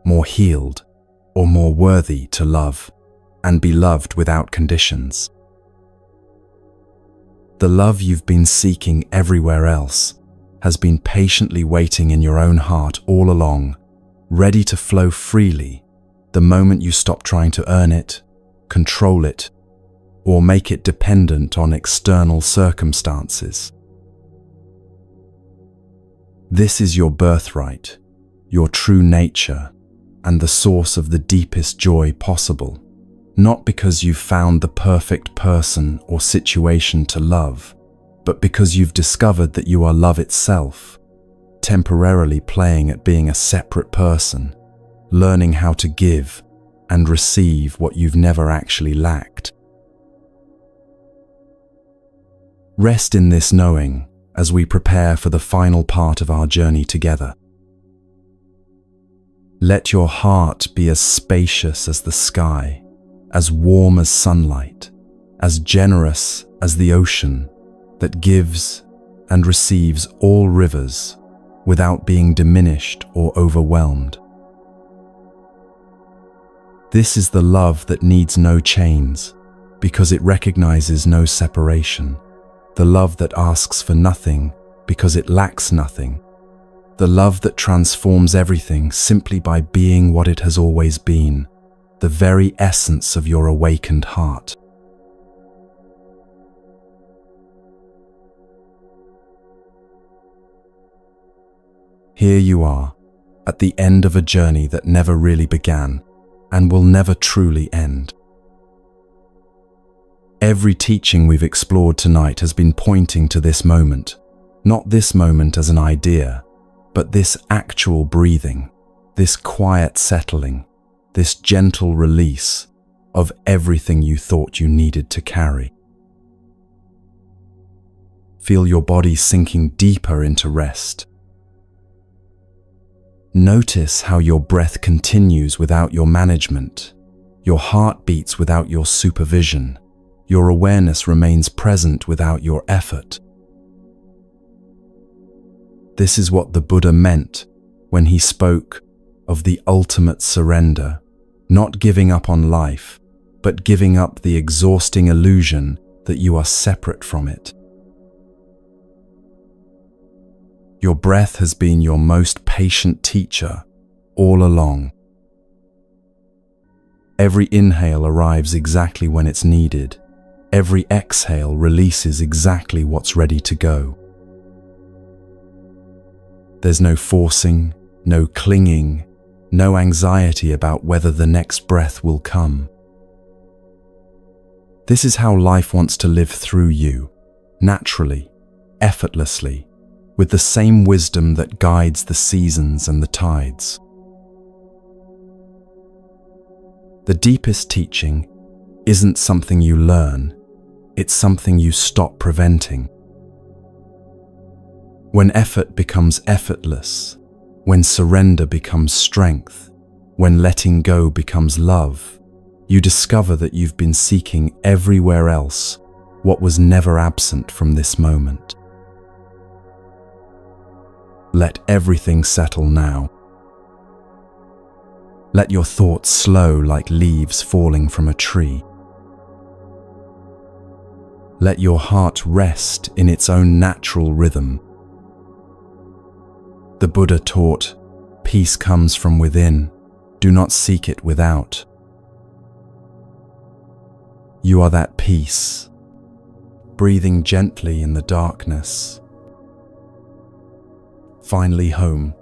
more healed, or more worthy to love and be loved without conditions. The love you've been seeking everywhere else has been patiently waiting in your own heart all along, ready to flow freely the moment you stop trying to earn it, control it, or make it dependent on external circumstances. This is your birthright, your true nature, and the source of the deepest joy possible, not because you've found the perfect person or situation to love, but because you've discovered that you are love itself, temporarily playing at being a separate person, learning how to give and receive what you've never actually lacked. Rest in this knowing as we prepare for the final part of our journey together. Let your heart be as spacious as the sky, as warm as sunlight, as generous as the ocean that gives and receives all rivers without being diminished or overwhelmed. This is the love that needs no chains because it recognizes no separation, the love that asks for nothing because it lacks nothing, the love that transforms everything simply by being what it has always been, the very essence of your awakened heart. Here you are, at the end of a journey that never really began and will never truly end. Every teaching we've explored tonight has been pointing to this moment, not this moment as an idea, but this actual breathing, this quiet settling, this gentle release of everything you thought you needed to carry. Feel your body sinking deeper into rest. Notice how your breath continues without your management, your heart beats without your supervision, your awareness remains present without your effort. This is what the Buddha meant when he spoke of the ultimate surrender, not giving up on life, but giving up the exhausting illusion that you are separate from it. Your breath has been your most patient teacher all along. Every inhale arrives exactly when it's needed. Every exhale releases exactly what's ready to go. There's no forcing, no clinging, no anxiety about whether the next breath will come. This is how life wants to live through you, naturally, effortlessly, with the same wisdom that guides the seasons and the tides. The deepest teaching isn't something you learn, it's something you stop preventing. When effort becomes effortless, when surrender becomes strength, when letting go becomes love, you discover that you've been seeking everywhere else what was never absent from this moment. Let everything settle now. Let your thoughts slow like leaves falling from a tree. Let your heart rest in its own natural rhythm. The Buddha taught, peace comes from within, do not seek it without. You are that peace, breathing gently in the darkness. Finally home.